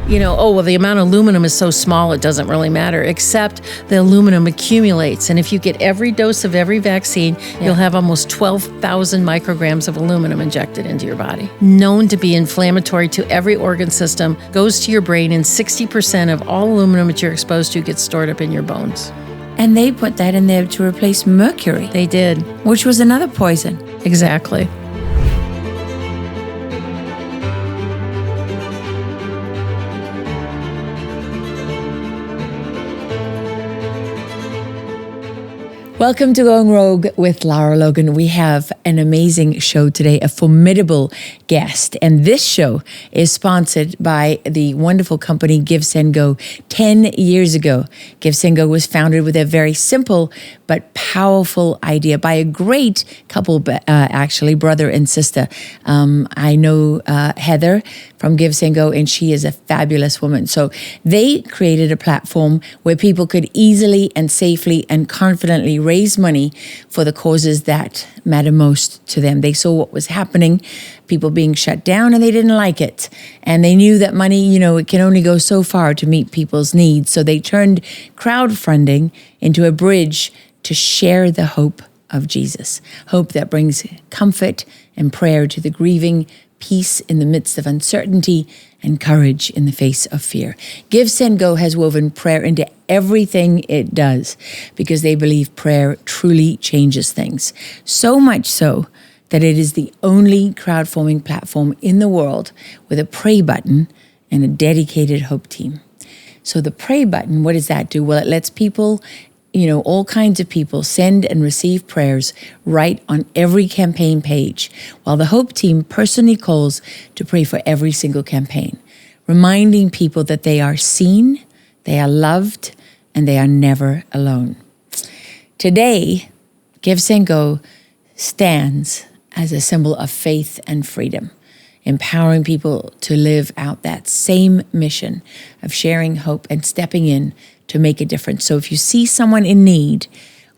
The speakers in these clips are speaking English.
The amount of aluminum is so small it doesn't really matter, except the aluminum accumulates. And if you get every dose of every vaccine, you'll have almost 12,000 micrograms of aluminum injected into your body. Known to be inflammatory to every organ system, goes to your brain, and 60% of all aluminum that you're exposed to gets stored up in your bones. And they put that in there to replace mercury. They did. Which was another poison. Exactly. Welcome to Going Rogue with Lara Logan. We have an amazing show today, a formidable guest. And this show is sponsored by the wonderful company GIVESENDGO. 10 years ago, GIVESENDGO was founded with a very simple but powerful idea by a great couple, actually, brother and sister. I know Heather from GIVESENDGO, and she is a fabulous woman. So they created a platform where people could easily and safely and confidently raise money for the causes that matter most to them. They saw what was happening, people being shut down, and they didn't like it. And they knew that money, it can only go so far to meet people's needs. So they turned crowdfunding into a bridge to share the hope of Jesus, hope that brings comfort and prayer to the grieving, peace in the midst of uncertainty, and courage in the face of fear. GIVESENDGO has woven prayer into everything it does because they believe prayer truly changes things. So much so that it is the only crowdfunding platform in the world with a pray button and a dedicated hope team. So the pray button, what does that do? Well, it lets people, all kinds of people send and receive prayers right on every campaign page, while the Hope team personally calls to pray for every single campaign, reminding people that they are seen, they are loved, and they are never alone. Today, GIVESENDGO stands as a symbol of faith and freedom, empowering people to live out that same mission of sharing hope and stepping in to make a difference. So if you see someone in need,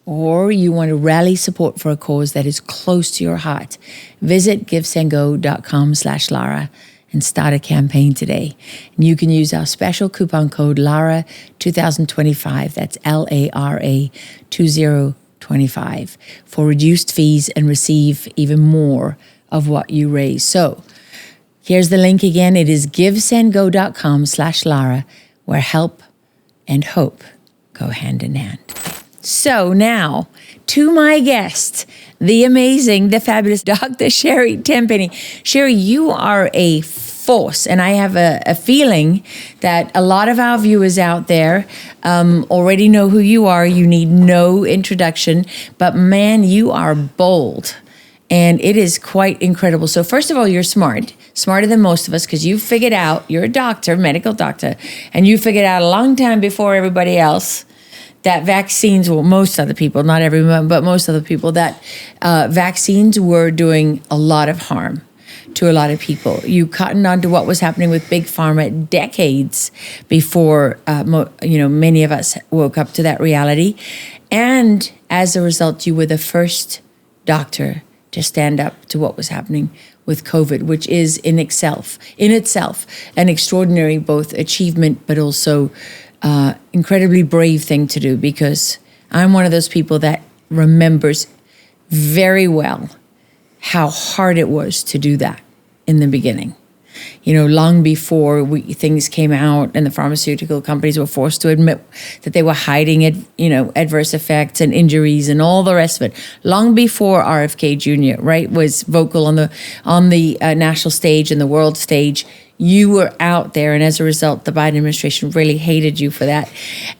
or you want to rally support for a cause that is close to your heart, visit givesendgo.com/Lara and start a campaign today. And you can use our special coupon code LARA 2025, that's LARA 2025, for reduced fees and receive even more of what you raise. So here's the link again. It is givesendgo.com/Lara, where help and hope go hand in hand. So now, to my guest, the amazing, the fabulous Dr. Sherri Tenpenny. Sherri, you are a force, and I have a feeling that a lot of our viewers out there already know who you are. You need no introduction, but man, you are bold. And it is quite incredible. So first of all, you're smart, smarter than most of us, because you figured out, you're a doctor, medical doctor, and you figured out a long time before everybody else that vaccines, well, most other people, not everyone, but most other people, that vaccines were doing a lot of harm to a lot of people. You cottoned on to what was happening with Big Pharma decades before, many of us woke up to that reality. And as a result, you were the first doctor to stand up to what was happening with COVID, which is in itself an extraordinary both achievement, but also incredibly brave thing to do, because I'm one of those people that remembers very well how hard it was to do that in the beginning. Long before things came out and the pharmaceutical companies were forced to admit that they were hiding adverse effects and injuries and all the rest of it. Long before RFK Jr., right, was vocal on the national stage and the world stage, you were out there, and as a result, the Biden administration really hated you for that.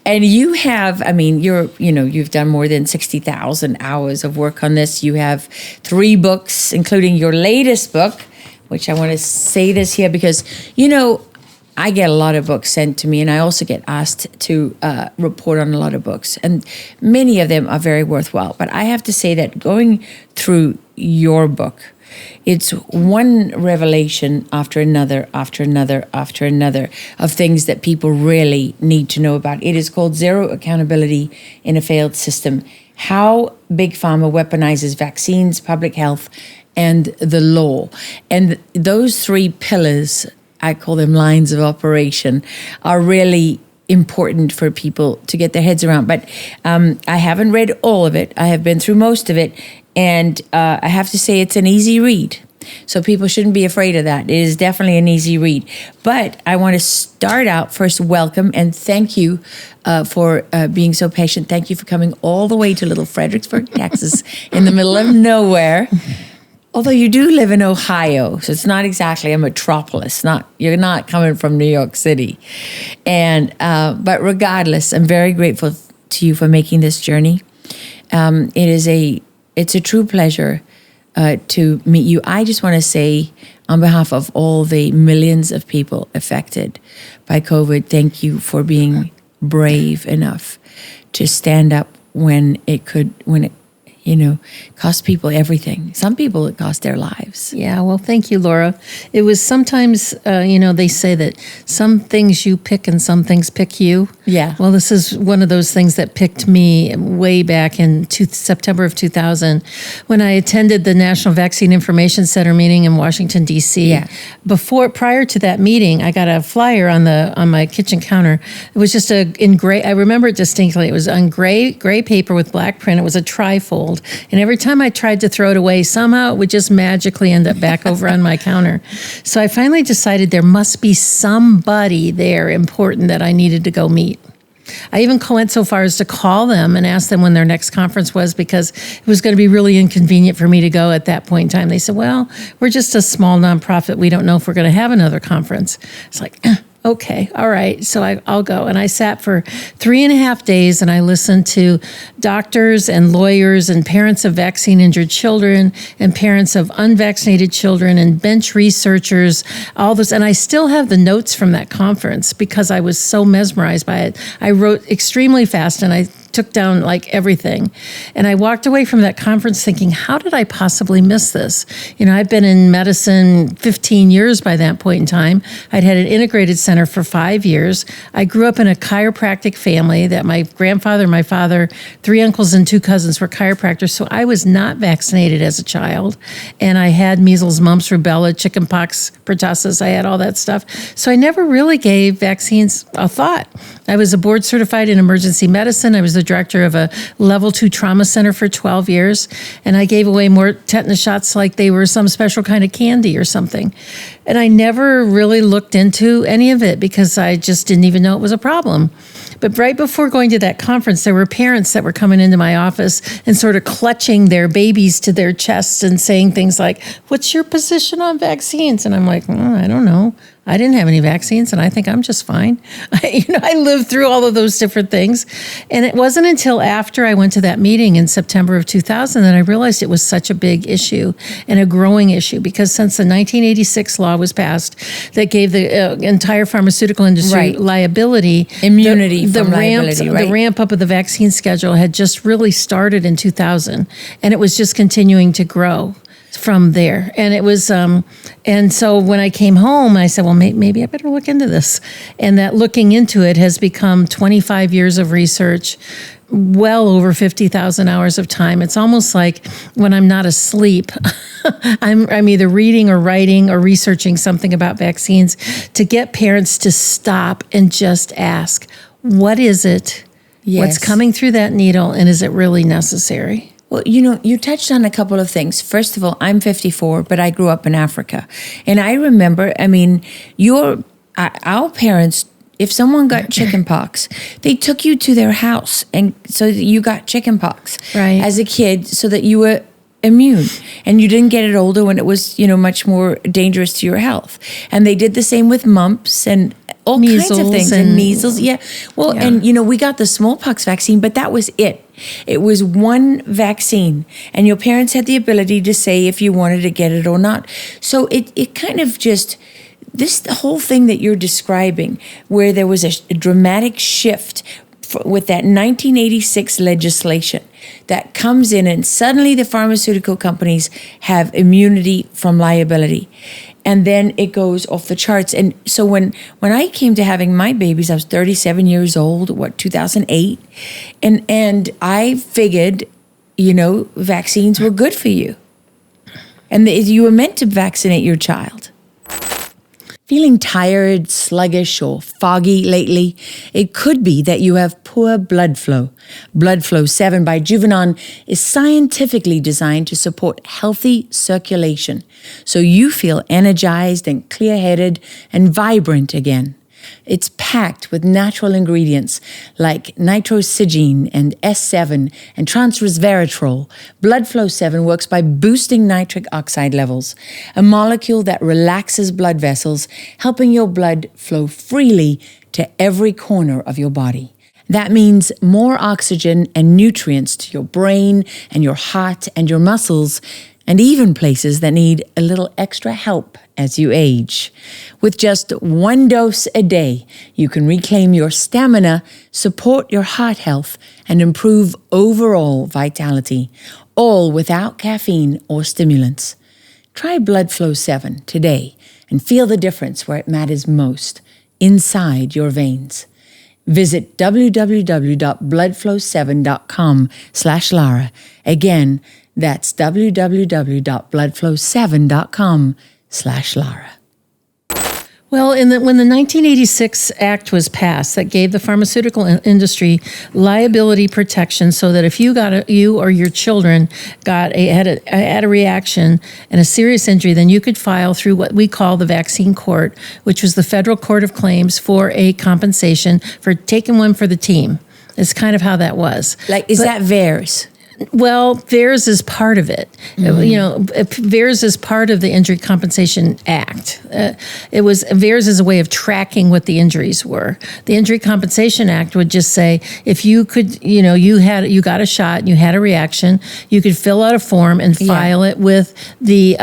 And you have, you've done more than 60,000 hours of work on this. You have 3 books, including your latest book, which I want to say this here because, I get a lot of books sent to me, and I also get asked to report on a lot of books, and many of them are very worthwhile. But I have to say that going through your book, it's one revelation after another, after another, after another of things that people really need to know about. It is called Zero Accountability in a Failed System: How Big Pharma Weaponizes Vaccines, Public Health, and the Law. And those 3 pillars, I call them lines of operation, are really important for people to get their heads around. But I haven't read all of it. I have been through most of it. And I have to say it's an easy read. So people shouldn't be afraid of that. It is definitely an easy read. But I want to start out first, welcome and thank you for being so patient. Thank you for coming all the way to Little Fredericksburg, Texas, in the middle of nowhere. Although you do live in Ohio, so it's not exactly a metropolis. You're not coming from New York City. And but regardless, I'm very grateful to you for making this journey. It's a true pleasure to meet you. I just want to say, on behalf of all the millions of people affected by COVID, thank you for being brave enough to stand up when it cost people everything. Some people, it cost their lives. Yeah, well, thank you, Laura. It was sometimes, they say that some things you pick and some things pick you. Yeah. Well, this is one of those things that picked me way back in September of 2000 when I attended the National Vaccine Information Center meeting in Washington, D.C. Yeah. Prior to that meeting, I got a flyer on my kitchen counter. It was just in gray. I remember it distinctly. It was on gray paper with black print. It was a trifold. And every time I tried to throw it away, somehow it would just magically end up back over on my counter. So I finally decided there must be somebody there important that I needed to go meet. I even went so far as to call them and ask them when their next conference was because it was going to be really inconvenient for me to go at that point in time. They said, well, we're just a small nonprofit. We don't know if we're going to have another conference. It's like, okay, all right, so I'll go. And I sat for 3.5 days and I listened to doctors and lawyers and parents of vaccine-injured children and parents of unvaccinated children and bench researchers, all this. And I still have the notes from that conference because I was so mesmerized by it. I wrote extremely fast and I took down like everything. And I walked away from that conference thinking, how did I possibly miss this? I've been in medicine 15 years by that point in time. I'd had an integrated center for 5 years. I grew up in a chiropractic family that my grandfather, my father, 3 uncles and 2 cousins were chiropractors. So I was not vaccinated as a child. And I had measles, mumps, rubella, chickenpox, pertussis. I had all that stuff. So I never really gave vaccines a thought. I was a board certified in emergency medicine. I was the director of a level 2 trauma center for 12 years. And I gave away more tetanus shots like they were some special kind of candy or something. And I never really looked into any of it because I just didn't even know it was a problem. But right before going to that conference, there were parents that were coming into my office and sort of clutching their babies to their chests and saying things like, what's your position on vaccines? And I'm like, I don't know. I didn't have any vaccines, and I think I'm just fine. I lived through all of those different things. And it wasn't until after I went to that meeting in September of 2000 that I realized it was such a big issue and a growing issue, because since the 1986 law was passed that gave the entire pharmaceutical industry liability, immunity from liability, the ramp up of the vaccine schedule had just really started in 2000, and it was just continuing to grow from there. And it was, and so when I came home, I said, well, maybe I better look into this. And that looking into it has become 25 years of research, well over 50,000 hours of time. It's almost like when I'm not asleep, I'm either reading or writing or researching something about vaccines to get parents to stop and just ask, what is it? Yes. What's coming through that needle? And is it really necessary? Well, you touched on a couple of things. First of all, I'm 54, but I grew up in Africa. And I remember, our parents, if someone got chickenpox, they took you to their house and so that you got chickenpox as a kid so that you were immune and you didn't get it older when it was, much more dangerous to your health. And they did the same with mumps and all kinds of things and measles. Yeah. Well, and we got the smallpox vaccine, but that was it. It was one vaccine, and your parents had the ability to say if you wanted to get it or not. So it kind of just, the whole thing that you're describing, where there was a dramatic shift with that 1986 legislation that comes in, and suddenly the pharmaceutical companies have immunity from liability. And then it goes off the charts. And so when I came to having my babies, I was 37 years old, 2008. And I figured, vaccines were good for you. And you were meant to vaccinate your child. Feeling tired, sluggish, or foggy lately? It could be that you have poor blood flow. Blood Flow 7 by Juvenon is scientifically designed to support healthy circulation, so you feel energized and clear-headed and vibrant again. It's packed with natural ingredients like nitrosigine and S7 and transresveratrol. Blood Flow 7 works by boosting nitric oxide levels, a molecule that relaxes blood vessels, helping your blood flow freely to every corner of your body. That means more oxygen and nutrients to your brain and your heart and your muscles, and even places that need a little extra help as you age. With just 1 dose a day, you can reclaim your stamina, support your heart health, and improve overall vitality, all without caffeine or stimulants. Try Blood Flow 7 today and feel the difference where it matters most, inside your veins. Visit www.bloodflow7.com/Lara. Again, that's www.bloodflow7.com/Lara. Well, when the 1986 Act was passed, that gave the pharmaceutical industry liability protection, so that if you or your children had a reaction and a serious injury, then you could file through what we call the vaccine court, which was the federal court of claims, for a compensation for taking one for the team. It's kind of how that was. Is that VAERS? Well, VAERS is part of it. VAERS is part of the Injury Compensation Act. VAERS is a way of tracking what the injuries were. The Injury Compensation Act would just say, if you could, you got a shot, and you had a reaction, you could fill out a form and file it with the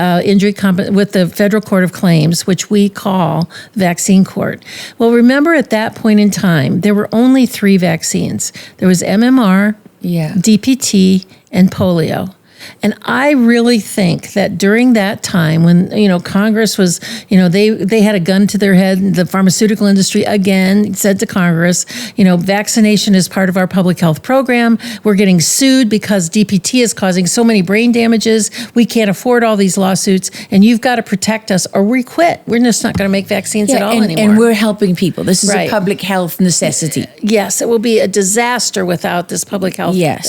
with the Federal Court of Claims, which we call Vaccine Court. Well, remember at that point in time, there were only 3 vaccines. There was MMR, DPT, and polio. And I really think that during that time when, Congress was, they had a gun to their head, the pharmaceutical industry again said to Congress, vaccination is part of our public health program. We're getting sued because DPT is causing so many brain damages. We can't afford all these lawsuits, and you've got to protect us or we quit. We're just not going to make vaccines at all anymore. And we're helping people. This is a public health necessity. Yes, it will be a disaster without this public health thing.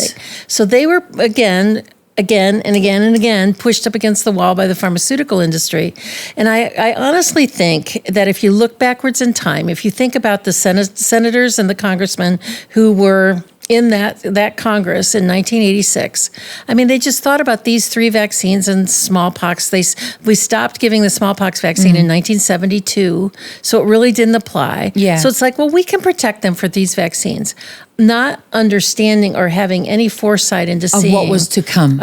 So they were, again and again, pushed up against the wall by the pharmaceutical industry. And I honestly think that if you look backwards in time, if you think about the senators and the congressmen who were in that Congress in 1986, they just thought about these 3 vaccines and smallpox. We stopped giving the smallpox vaccine in 1972, so it really didn't apply. So it's like, well, we can protect them for these vaccines. Not understanding or having any foresight into seeing of what was to come,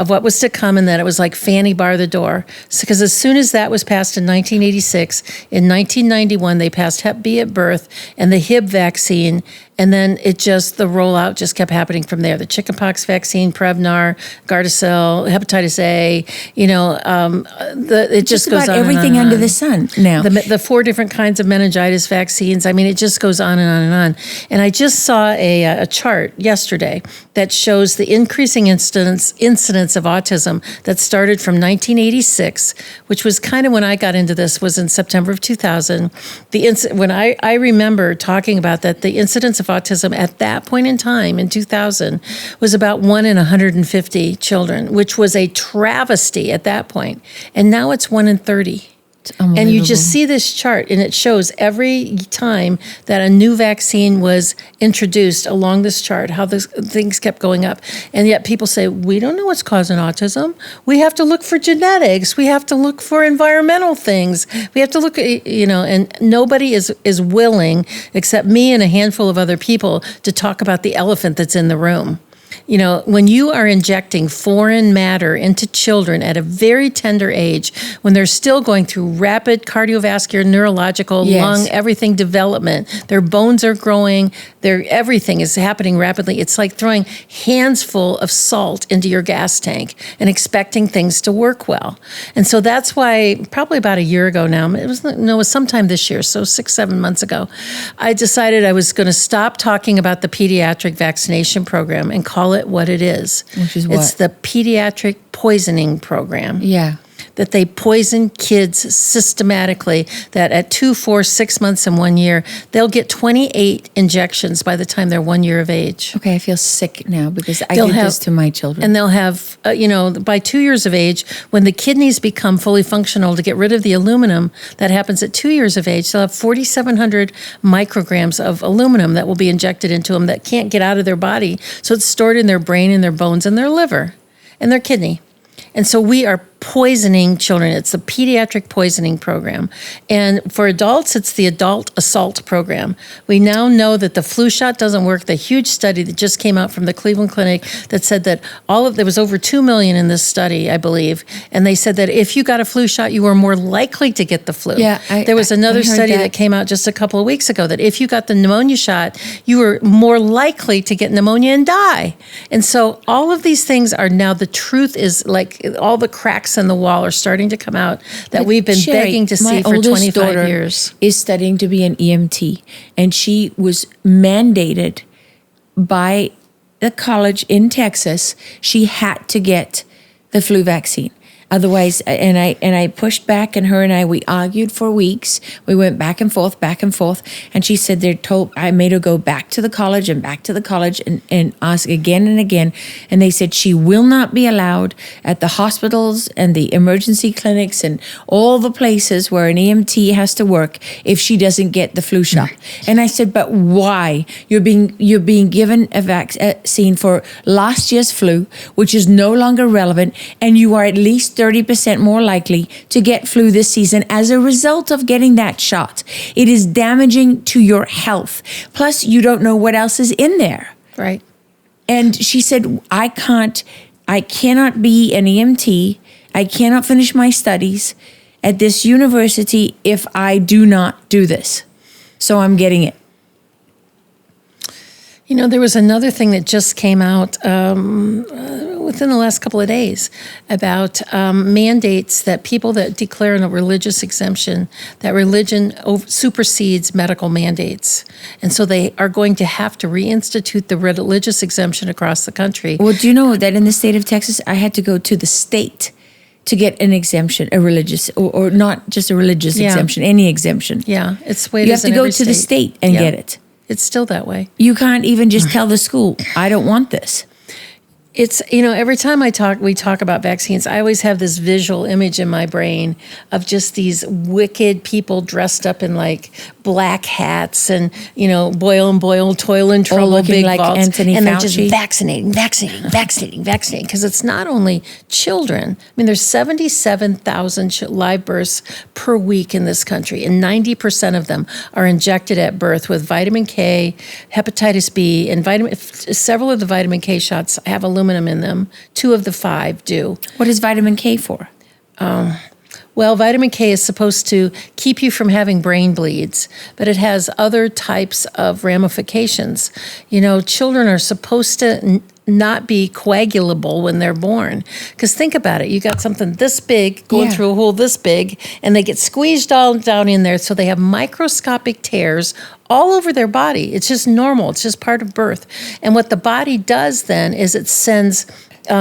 and that it was like Fanny bar the door. Because as soon as that was passed in 1986, in 1991 they passed Hep B at birth and the Hib vaccine, and then the rollout just kept happening from there. The chickenpox vaccine, Prevnar, Gardasil, hepatitis A, it just goes on everything and on under the sun now. The 4 different kinds of meningitis vaccines. It just goes on and on and on. And I just saw a chart yesterday that shows the increasing incidence of autism that started from 1986, which was kind of when I got into this, was in September of 2000. When I remember talking about that, the incidence of autism at that point in time in 2000 was about 1 in 150 children, which was a travesty at that point. And now it's 1 in 30. And you just see this chart, and it shows every time that a new vaccine was introduced along this chart, how things kept going up. And yet people say, we don't know what's causing autism. We have to look for genetics. We have to look for environmental things. We have to look at, and nobody is willing, except me and a handful of other people, to talk about the elephant that's in the room. When you are injecting foreign matter into children at a very tender age, when they're still going through rapid cardiovascular, neurological, lung, everything development, their bones are growing, everything is happening rapidly. It's like throwing hands full of salt into your gas tank and expecting things to work well. And so that's why probably about a year ago now, it was sometime this year, so 6-7 months ago, I decided I was going to stop talking about the pediatric vaccination program and call it what it is. Which is what? It's the pediatric poisoning program. that they poison kids systematically, that at 2, 4, 6 months, and 1 year, they'll get 28 injections by the time they're 1 year of age. Okay, I feel sick now because I did this to my children. And they'll have, by 2 years of age, when the kidneys become fully functional to get rid of the aluminum, that happens at 2 years of age, they'll have 4,700 micrograms of aluminum that will be injected into them that can't get out of their body. So it's stored in their brain and their bones and their liver and their kidney. And so we are poisoning children. It's the pediatric poisoning program. And for adults, it's the adult assault program. We now know that the flu shot doesn't work. The huge study that just came out from the Cleveland Clinic that said that there was over 2 million in this study, I believe. And they said that if you got a flu shot, you were more likely to get the flu. Yeah, there was another study that came out just a couple of weeks ago that if you got the pneumonia shot, you were more likely to get pneumonia and die. And so all of these things are now, the truth is like all the cracks in the wall are starting to come out that we've been begging to see for 25 years. Is studying to be an EMT, and she was mandated by the college in Texas. She had to get the flu vaccine. Otherwise, and I pushed back, and her and we argued for weeks. We went back and forth, and she said I made her go back to the college and ask again and again, and they said she will not be allowed at the hospitals and the emergency clinics and all the places where an EMT has to work if she doesn't get the flu shot. And I said, but why? You're being given a vaccine for last year's flu, which is no longer relevant, and you are at least 30% more likely to get flu this season as a result of getting that shot. It is damaging to your health. Plus, you don't know what else is in there. Right. And she said, I cannot be an EMT. I cannot finish my studies at this university if I do not do this. So I'm getting it. There was another thing that just came out within the last couple of days about mandates that people that declare a religious exemption, that religion supersedes medical mandates. And so they are going to have to reinstitute the religious exemption across the country. Well, do you know that in the state of Texas, I had to go to the state to get an exemption, a religious, or not just a religious exemption, any exemption. Yeah, it's the way it You is have to in go every to the state and get it. It's still that way. You can't even just tell the school, I don't want this. It's, every time we talk about vaccines, I always have this visual image in my brain of just these wicked people dressed up in like black hats and, boil, toil and trouble, looking big like vaults, Anthony and Fauci. they're just vaccinating. Because it's not only children. I mean, there's 77,000 live births per week in this country, and 90% of them are injected at birth with vitamin K, hepatitis B, and several of the vitamin K shots have aluminum in them. 2 of the 5 do. What is vitamin K for? Well, vitamin K is supposed to keep you from having brain bleeds, but it has other types of ramifications. Children are supposed to not be coagulable when they're born. Because think about it. You got something this big going through a hole this big, and they get squeezed all down in there, so they have microscopic tears all over their body. It's just normal. It's just part of birth. And what the body does then is it sends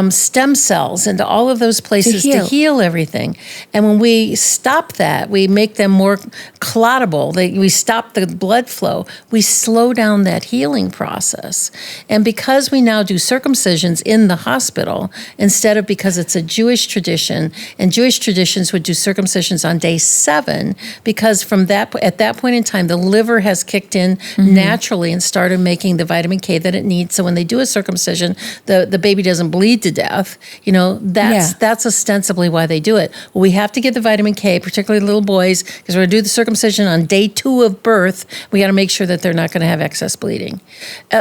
stem cells into all of those places to heal everything. And when we stop that, we make them more clottable. We stop the blood flow. We slow down that healing process. And because we now do circumcisions in the hospital, because it's a Jewish tradition, and Jewish traditions would do circumcisions on day 7, because at that point in time, the liver has kicked in naturally and started making the vitamin K that it needs. So when they do a circumcision, the baby doesn't bleed to death. That's ostensibly why they do it. Well, we have to get the vitamin K, particularly little boys, because we're going to do the circumcision on day 2 of birth. We got to make sure that they're not going to have excess bleeding.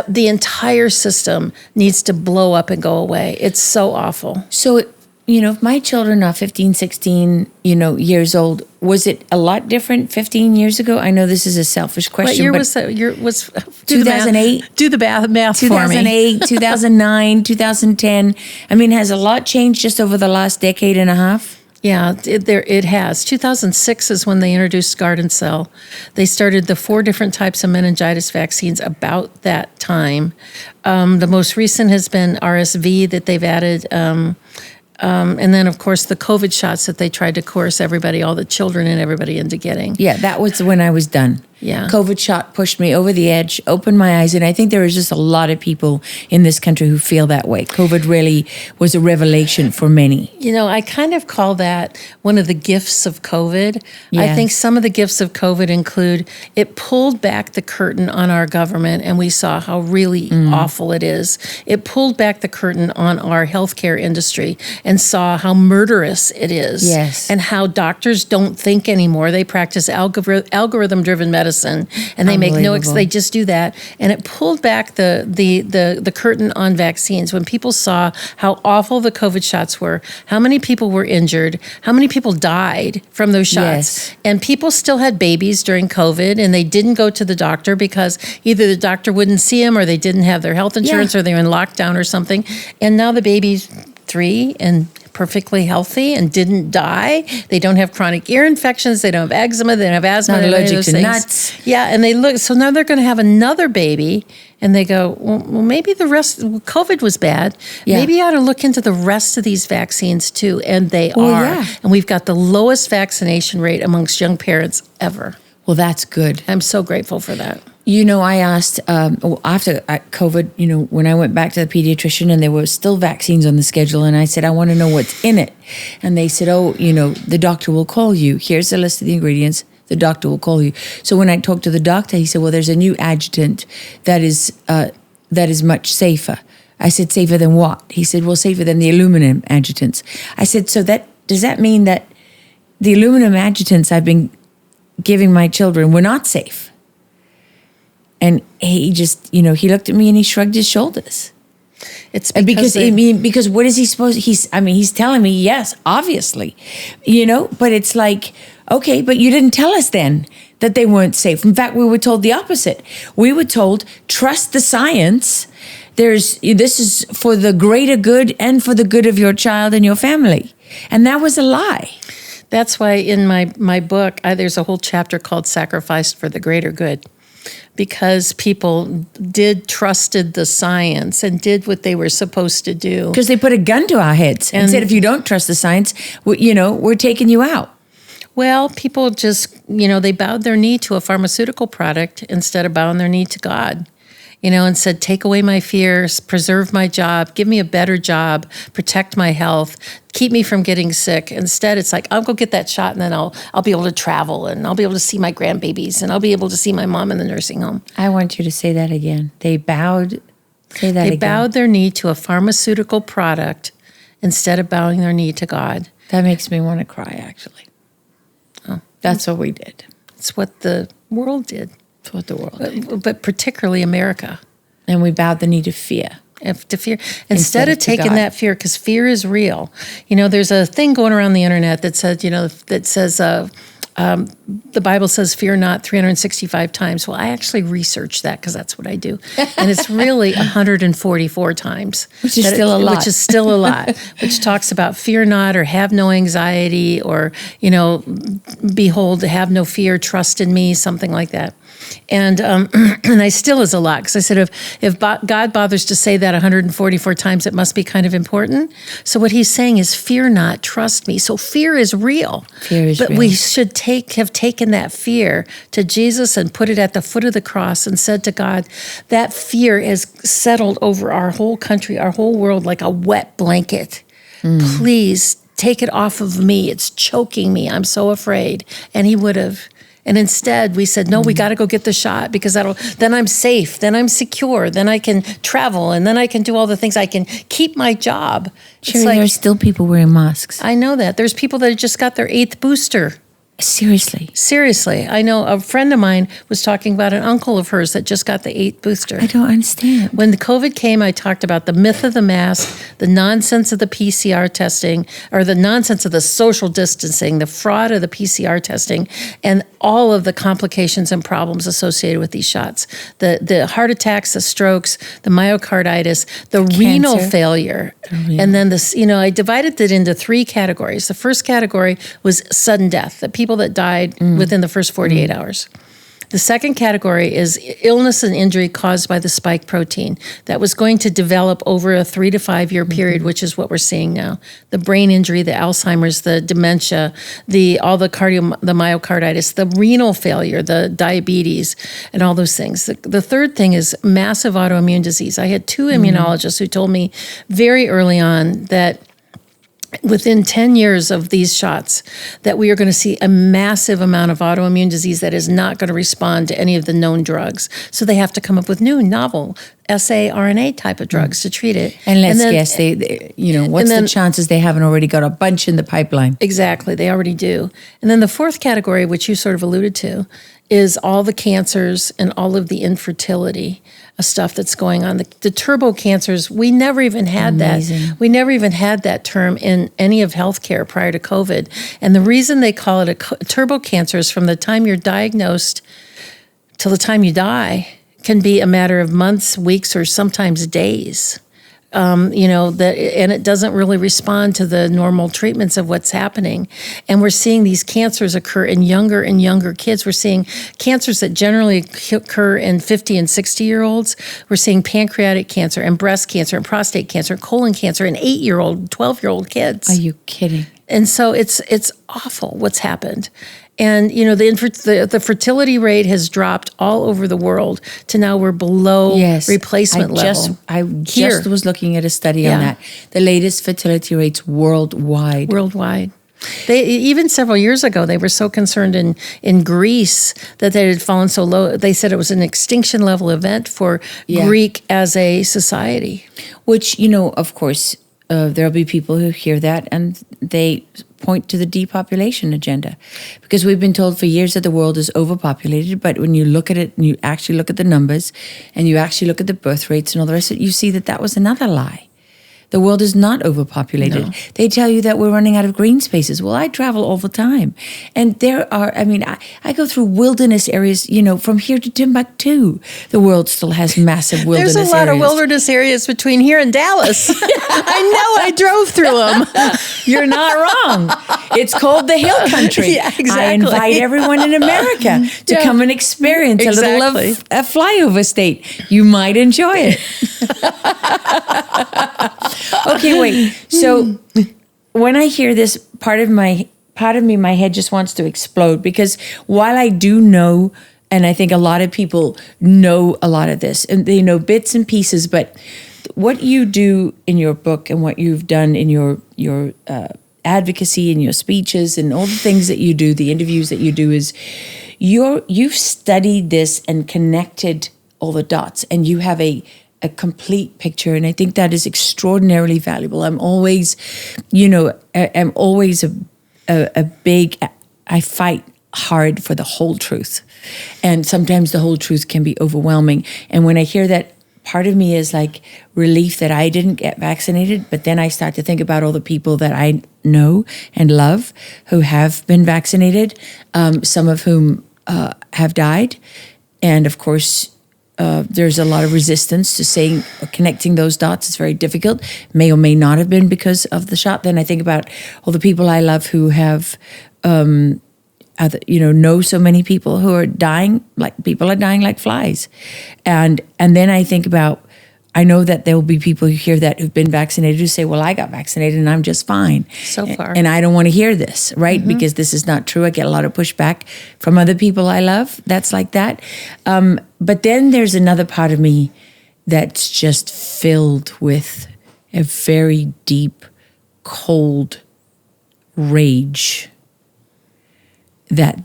The entire system needs to blow up and go away. It's so awful. So, if my children are 15, 16, years old, was it a lot different 15 years ago? I know this is a selfish question. What year was that? Was 2008? Do the math for me. 2008, 2009, 2010. I mean, has a lot changed just over the last decade and a half? Yeah, it has. 2006 is when they introduced Gardasil. They started the 4 different types of meningitis vaccines about that time. The most recent has been RSV that they've added And then, of course, the COVID shots that they tried to coerce everybody, all the children and everybody into getting. Yeah, that was when I was done. Yeah. COVID shot pushed me over the edge, opened my eyes, and I think there is just a lot of people in this country who feel that way. COVID really was a revelation for many. You know, I kind of call that one of the gifts of COVID. I think some of the gifts of COVID include it pulled back the curtain on our government, and we saw how really awful it is. It pulled back the curtain on our healthcare industry and saw how murderous it is. Yes. And how doctors don't think anymore. They practice algorithm-driven medicine, and they make they just do that. And it pulled back the curtain on vaccines when people saw how awful the COVID shots were, how many people were injured, how many people died from those shots. Yes. And people still had babies during COVID, and they didn't go to the doctor because either the doctor wouldn't see them or they didn't have their health insurance or they were in lockdown or something. And now the baby's 3 and perfectly healthy and didn't die. They don't have chronic ear infections. They don't have eczema. They don't have asthma. Not allergic to nuts. Yeah, and they look. So now they're going to have another baby, and they go, well maybe the rest. COVID was bad. Yeah. Maybe I ought to look into the rest of these vaccines too. And they are. Yeah. And we've got the lowest vaccination rate amongst young parents ever. Well, that's good. I'm so grateful for that. You know, I asked after COVID, you know, when I went back to the pediatrician and there were still vaccines on the schedule, and I said, I want to know what's in it. And they said, oh, you know, the doctor will call you. Here's the list of the ingredients. The doctor will call you. So when I talked to the doctor, he said, well, there's a new adjutant that is much safer. I said, safer than what? He said, well, safer than the aluminum adjutants. I said, so does that mean that the aluminum adjutants I've been giving my children were not safe? And he just, you know, he looked at me and he shrugged his shoulders. It's because what is he supposed? He's telling me yes, obviously, you know. But it's like, okay, but you didn't tell us then that they weren't safe. In fact, we were told the opposite. We were told trust the science. This is for the greater good and for the good of your child and your family, and that was a lie. That's why in my book, there's a whole chapter called "Sacrificed for the Greater Good." Because people trusted the science and did what they were supposed to do. Because they put a gun to our heads and said, if you don't trust the science, we're taking you out. Well, people just, they bowed their knee to a pharmaceutical product instead of bowing their knee to God. And said, take away my fears, preserve my job, give me a better job, protect my health, keep me from getting sick. Instead, it's like, I'll go get that shot and then I'll be able to travel and I'll be able to see my grandbabies and I'll be able to see my mom in the nursing home. I want you to say that again. They bowed their knee to a pharmaceutical product instead of bowing their knee to God. That makes me want to cry, actually. Oh, that's what we did. It's what the world did. What the world did. But particularly America. And we bowed the knee to fear. Instead of taking that fear, because fear is real. There's a thing going around the internet that says, the Bible says, fear not 365 times. Well, I actually researched that because that's what I do. And it's really 144 times. Which is still a lot. Which is still a lot. Which talks about fear not or have no anxiety or, behold, have no fear, trust in me, something like that. And and I still is a lot because I said if God bothers to say that 144 times, it must be kind of important. So what he's saying is fear not, trust me. So fear is real. But we should have taken that fear to Jesus and put it at the foot of the cross and said to God, that fear has settled over our whole country, our whole world like a wet blanket. Please take it off of me. It's choking me. I'm so afraid. And he would have. And instead, we said, no, we got to go get the shot because then I'm safe, then I'm secure, then I can travel, and then I can do all the things. I can keep my job. Sherri, there are still people wearing masks. I know that. There's people that just got their 8th booster. Seriously. I know a friend of mine was talking about an uncle of hers that just got the 8th booster. I don't understand. When the COVID came, I talked about the myth of the mask, the nonsense of the PCR testing, or the nonsense of the social distancing, the fraud of the PCR testing, and all of the complications and problems associated with these shots. The heart attacks, the strokes, the myocarditis, the renal failure. And then I divided it into 3 categories. The first category was sudden death, the people that died within the first 48 hours. The second category is illness and injury caused by the spike protein that was going to develop over a 3 to 5 year period, which is what we're seeing now. The brain injury, the Alzheimer's, the dementia, the myocarditis, the renal failure, the diabetes, and all those things. The third thing is massive autoimmune disease. I had 2 immunologists who told me very early on that within 10 years of these shots, that we are going to see a massive amount of autoimmune disease that is not going to respond to any of the known drugs. So they have to come up with new, novel saRNA type of drugs to treat it. And let's guess, what's the chances they haven't already got a bunch in the pipeline? Exactly, they already do. And then the fourth category, which you sort of alluded to, is all the cancers and all of the infertility stuff that's going on. The turbo cancers, we never even had that. We never even had that term in any of healthcare prior to COVID. And the reason they call it a turbo cancer is from the time you're diagnosed till the time you die can be a matter of months, weeks, or sometimes days. And it doesn't really respond to the normal treatments of what's happening. And we're seeing these cancers occur in younger and younger kids. We're seeing cancers that generally occur in 50 and 60-year-olds. We're seeing pancreatic cancer and breast cancer and prostate cancer and colon cancer in 8-year-old, 12-year-old kids. Are you kidding? And so it's awful what's happened. And, the fertility rate has dropped all over the world to now we're below replacement level. I just was looking at a study on that. The latest fertility rates worldwide. They even several years ago, they were so concerned in Greece that they had fallen so low. They said it was an extinction level event for Greek as a society. Which, of course, there'll be people who hear that and they point to the depopulation agenda, because we've been told for years that the world is overpopulated. But when you look at it and you actually look at the numbers and you actually look at the birth rates and all the rest of it, you see that was another lie. The world is not overpopulated. No. They tell you that we're running out of green spaces. Well, I travel all the time. And there are, I go through wilderness areas, from here to Timbuktu. The world still has massive wilderness areas. There's a lot of wilderness areas between here and Dallas. I know, I drove through them. You're not wrong. It's called the Hill Country. Yeah, exactly. I invite everyone in America to come and experience a little of a flyover state. You might enjoy it. Okay, wait. So when I hear this, part of me, my head just wants to explode, because while I do know, and I think a lot of people know a lot of this, and they know bits and pieces, but what you do in your book and what you've done in your advocacy and your speeches and all the things that you do, the interviews that you do, is you've studied this and connected all the dots, and you have a complete picture. And I think that is extraordinarily valuable. I'm always, I fight hard for the whole truth. And sometimes the whole truth can be overwhelming. And when I hear that, part of me is like relief that I didn't get vaccinated, but then I start to think about all the people that I know and love who have been vaccinated, some of whom have died. And of course, there's a lot of resistance to connecting those dots. It's very difficult. May or may not have been because of the shot. Then I think about all the people I love who have, know so many people who are dying, people are dying like flies. And then I think about, I know that there will be people who hear that who've been vaccinated who say, well, I got vaccinated and I'm just fine. So far. And I don't want to hear this, right? Mm-hmm. Because this is not true. I get a lot of pushback from other people I love that's like that. But then there's another part of me that's just filled with a very deep, cold rage that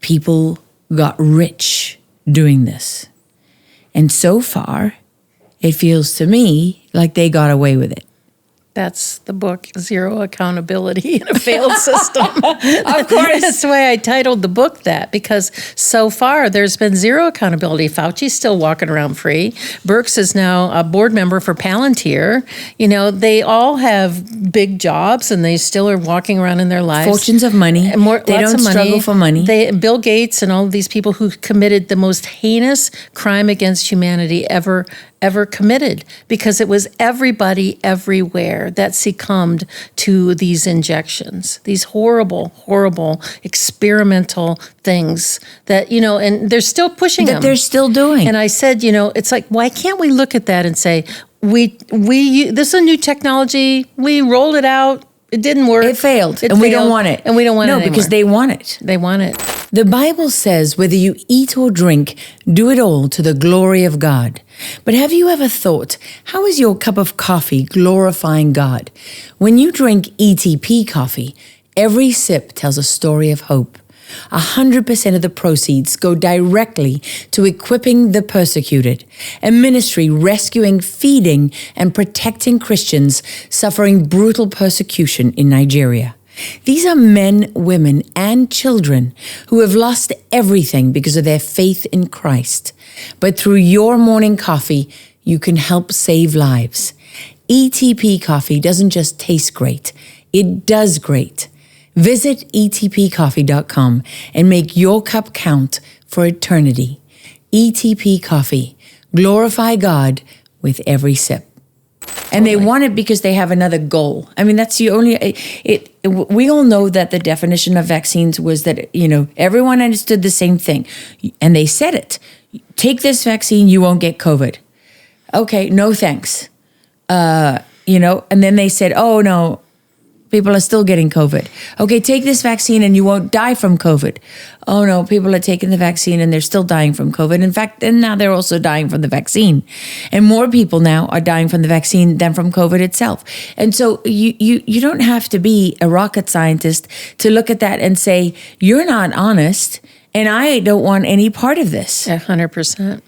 people got rich doing this. And so far, it feels to me like they got away with it. That's the book, Zero Accountability in a Failed System. Of course. That's the way I titled the book that, because so far there's been zero accountability. Fauci's still walking around free. Birx is now a board member for Palantir. They all have big jobs and they still are walking around in their lives. Fortunes of money. They don't struggle for money. Bill Gates and all of these people who committed the most heinous crime against humanity ever committed, because it was everybody everywhere. there that succumbed to these injections, these horrible, horrible experimental things that, and they're still pushing them. That they're still doing. And I said, it's like, why can't we look at that and say, this is a new technology, we rolled it out, it didn't work. It failed, and we don't want it. And we don't want it anymore. No, because they want it. They want it. The Bible says, whether you eat or drink, do it all to the glory of God. But have you ever thought, how is your cup of coffee glorifying God? When you drink ETP coffee, every sip tells a story of hope. 100% of the proceeds go directly to equipping the persecuted, a ministry rescuing, feeding, and protecting Christians suffering brutal persecution in Nigeria. These are men, women, and children who have lost everything because of their faith in Christ. But through your morning coffee, you can help save lives. ETP coffee doesn't just taste great, it does great. Visit etpcoffee.com and make your cup count for eternity. ETP Coffee. Glorify God with every sip. And they want it because they have another goal. I mean, that's the only... we all know that the definition of vaccines was that, everyone understood the same thing. And they said it. Take this vaccine, you won't get COVID. Okay, no thanks. And then they said, oh, no, people are still getting COVID. Okay, take this vaccine and you won't die from COVID. Oh no, people are taking the vaccine and they're still dying from COVID. In fact, and now they're also dying from the vaccine. And more people now are dying from the vaccine than from COVID itself. And so you don't have to be a rocket scientist to look at that and say, you're not honest and I don't want any part of this. 100%.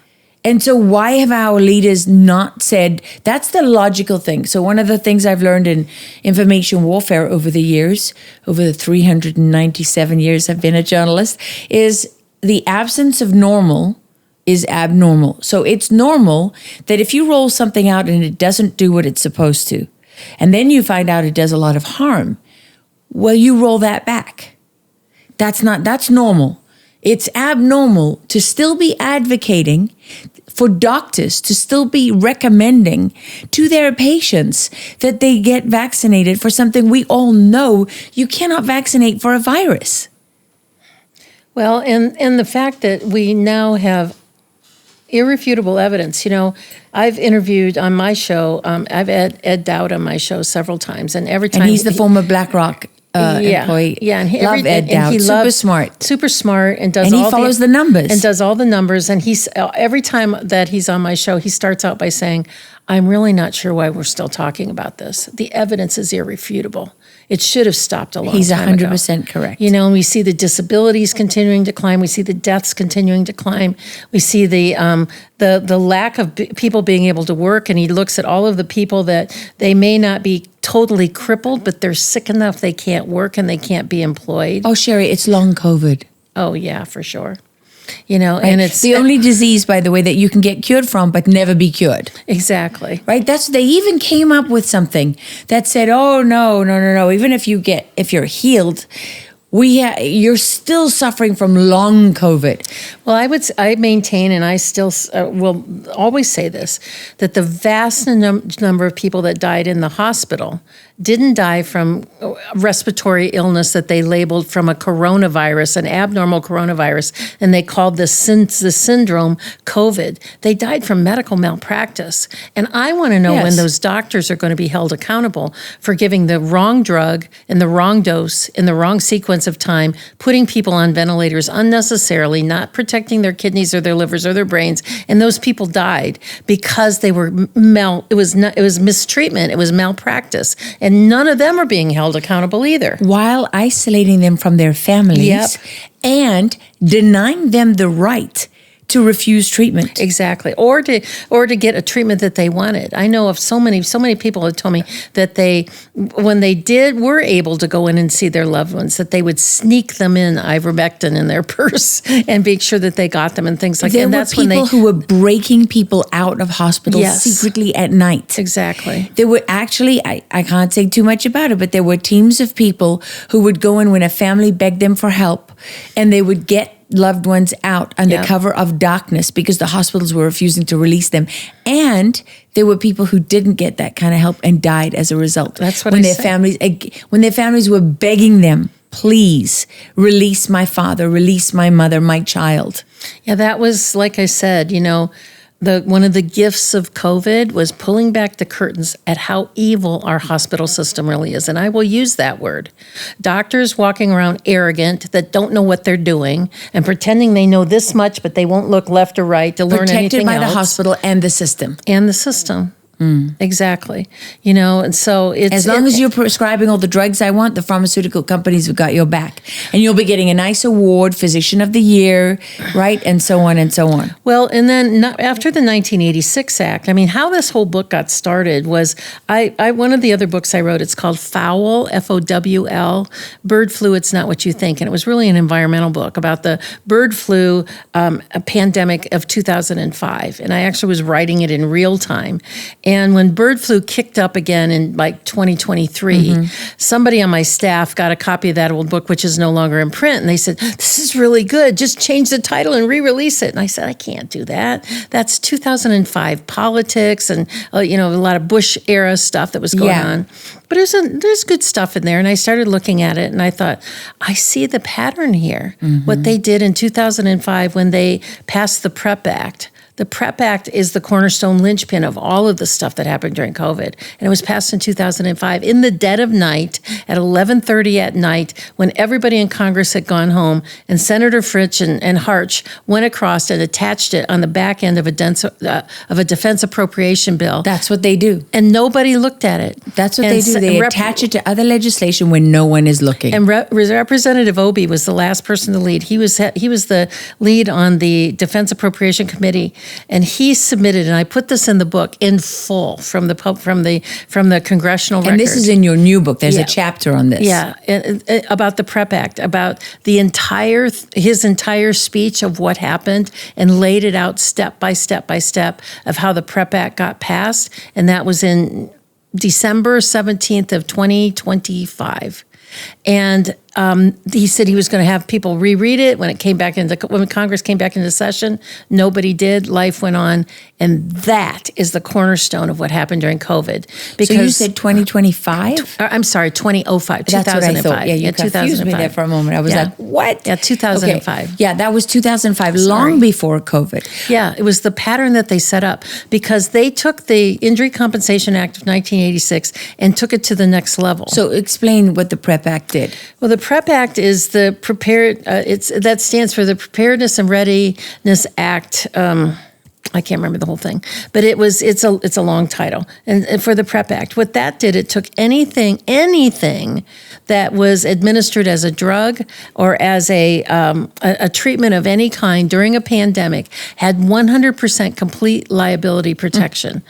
And so why have our leaders not said, that's the logical thing. So one of the things I've learned in information warfare over the years, over the 397 years I've been a journalist, is the absence of normal is abnormal. So it's normal that if you roll something out and it doesn't do what it's supposed to, and then you find out it does a lot of harm, well, you roll that back. That's normal. It's abnormal to still be advocating for doctors to still be recommending to their patients that they get vaccinated for something we all know you cannot vaccinate for a virus. Well, and the fact that we now have irrefutable evidence. I've interviewed on my show, I've had Ed Dowd on my show several times, and every time... And he's the former BlackRock employee. Yeah, and love Ed Dowd. Super smart, and does. And he follows the numbers and does all the numbers. And he's every time that he's on my show, he starts out by saying, "I'm really not sure why we're still talking about this. The evidence is irrefutable. It should have stopped a long He's time ago." 100% correct. And we see the disabilities continuing to climb. We see the deaths continuing to climb. We see the lack of people being able to work. And he looks at all of the people that they may not be totally crippled, but they're sick enough they can't work and they can't be employed. Oh, Sherri, it's long COVID. Oh, yeah, for sure. Right? And it's the only disease, by the way, that you can get cured from but never be cured. Exactly. Right? They even came up with something that said, oh, no. Even if you're healed, you're still suffering from long COVID. Well, I maintain, and I still will always say this, that the vast number of people that died in the hospital didn't die from respiratory illness that they labeled from a coronavirus, an abnormal coronavirus, and they called the syndrome COVID. They died from medical malpractice. And I want to know when those doctors are going to be held accountable for giving the wrong drug in the wrong dose in the wrong sequence of time, putting people on ventilators unnecessarily, not protecting their kidneys or their livers or their brains, and those people died because they were it was mistreatment, it was malpractice. And none of them are being held accountable either. While isolating them from their families and denying them the right to refuse treatment. Exactly. Or to get a treatment that they wanted. I know of so many people have told me that when they were able to go in and see their loved ones, that they would sneak them in ivermectin in their purse and make sure that they got them and things like that. There were people who were breaking people out of hospitals secretly at night. Exactly. There were actually, I can't say too much about it, but there were teams of people who would go in when a family begged them for help, and they would get loved ones out under Yep. cover of darkness because the hospitals were refusing to release them. And there were people who didn't get that kind of help and died as a result. That's what when I their say. when their families were begging them, please release my father, release my mother, my child. Yeah, that was, like I said, one of the gifts of COVID was pulling back the curtains at how evil our hospital system really is. And I will use that word. Doctors walking around arrogant that don't know what they're doing and pretending they know this much, but they won't look left or right to learn anything Protected by else. the hospital and the system. And the system. Exactly. And so it's... As long as you're prescribing all the drugs I want, the pharmaceutical companies have got your back. And you'll be getting a nice award, Physician of the Year, right? And so on and so on. Well, and then after the 1986 Act, I mean, how this whole book got started was one of the other books I wrote, it's called Fowl, F-O-W-L, Bird Flu, It's Not What You Think. And it was really an environmental book about the bird flu pandemic of 2005. And I actually was writing it in real time. And when bird flu kicked up again in like 2023, somebody on my staff got a copy of that old book, which is no longer in print. And they said, this is really good. Just change the title and re-release it. And I said, I can't do that. That's 2005 politics and, a lot of Bush era stuff that was going on. But there's good stuff in there. And I started looking at it and I thought, I see the pattern here. What they did in 2005 when they passed the PrEP Act. The PrEP Act is the cornerstone linchpin of all of the stuff that happened during COVID. And it was passed in 2005 in the dead of night at 11:30 at night when everybody in Congress had gone home and Senator Fritsch and Harch went across and attached it on the back end of a defense appropriation bill. That's what they do. And nobody looked at it. That's what they do. They attach it to other legislation when no one is looking. And Representative Obey was the last person to lead. He was the lead on the Defense Appropriation Committee. And he submitted, and I put this in the book in full from the congressional record. And this is in your new book. There's a chapter on this. Yeah, about the PrEP Act, about his entire speech of what happened, and laid it out step by step by step of how the PrEP Act got passed, and that was in December 17th of 2025. And he said he was going to have people reread it when Congress came back into session. Nobody did. Life went on, and that is the cornerstone of what happened during COVID. Because, so you said 2025? I'm sorry, 2005. That's 2005. what I thought. Yeah, you confused me there for a moment. I was like, what? Yeah, 2005. Okay. Yeah, that was 2005, long before COVID. Yeah, it was the pattern that they set up because they took the Injury Compensation Act of 1986 and took it to the next level. So explain what the PrEP Act did. Well, the PrEP Act is the that stands for the Preparedness and Readiness Act. I can't remember the whole thing, but it's a long title. And for the PrEP Act, what that did, it took anything that was administered as a drug or as a treatment of any kind during a pandemic had 100% complete liability protection.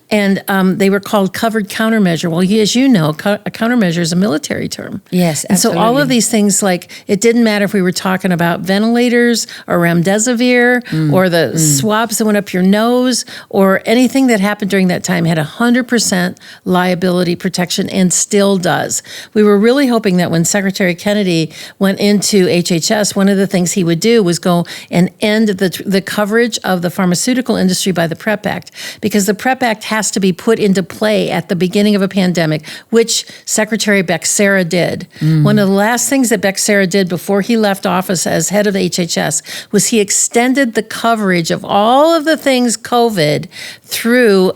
And they were called covered countermeasure. Well, as you know, a countermeasure is a military term. Yes, and absolutely. so all of these things, like it didn't matter if we were talking about ventilators or remdesivir or the swabs that went up your nose or anything that happened during that time had 100% liability protection and still does. We were really hoping that when Secretary Kennedy went into HHS, one of the things he would do was go and end the coverage of the pharmaceutical industry by the PrEP Act, because the PrEP Act has to be put into play at the beginning of a pandemic, which Secretary Bexera did. One of the last things that Bexera did before he left office as head of HHS was he extended the coverage of all of the things COVID through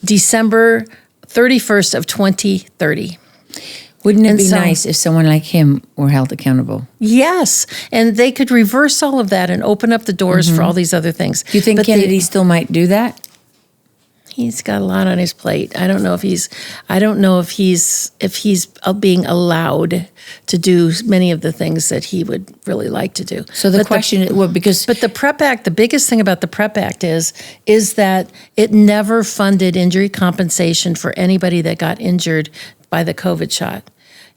December 31st of 2030. Wouldn't it be nice if someone like him were held accountable? Yes. And they could reverse all of that and open up the doors for all these other things. Do you think Kennedy still might do that? He's got a lot on his plate. I don't know if he's being allowed to do many of the things that he would really like to do. So the question is, but the PrEP Act, the biggest thing about the PrEP Act is that it never funded injury compensation for anybody that got injured by the COVID shot.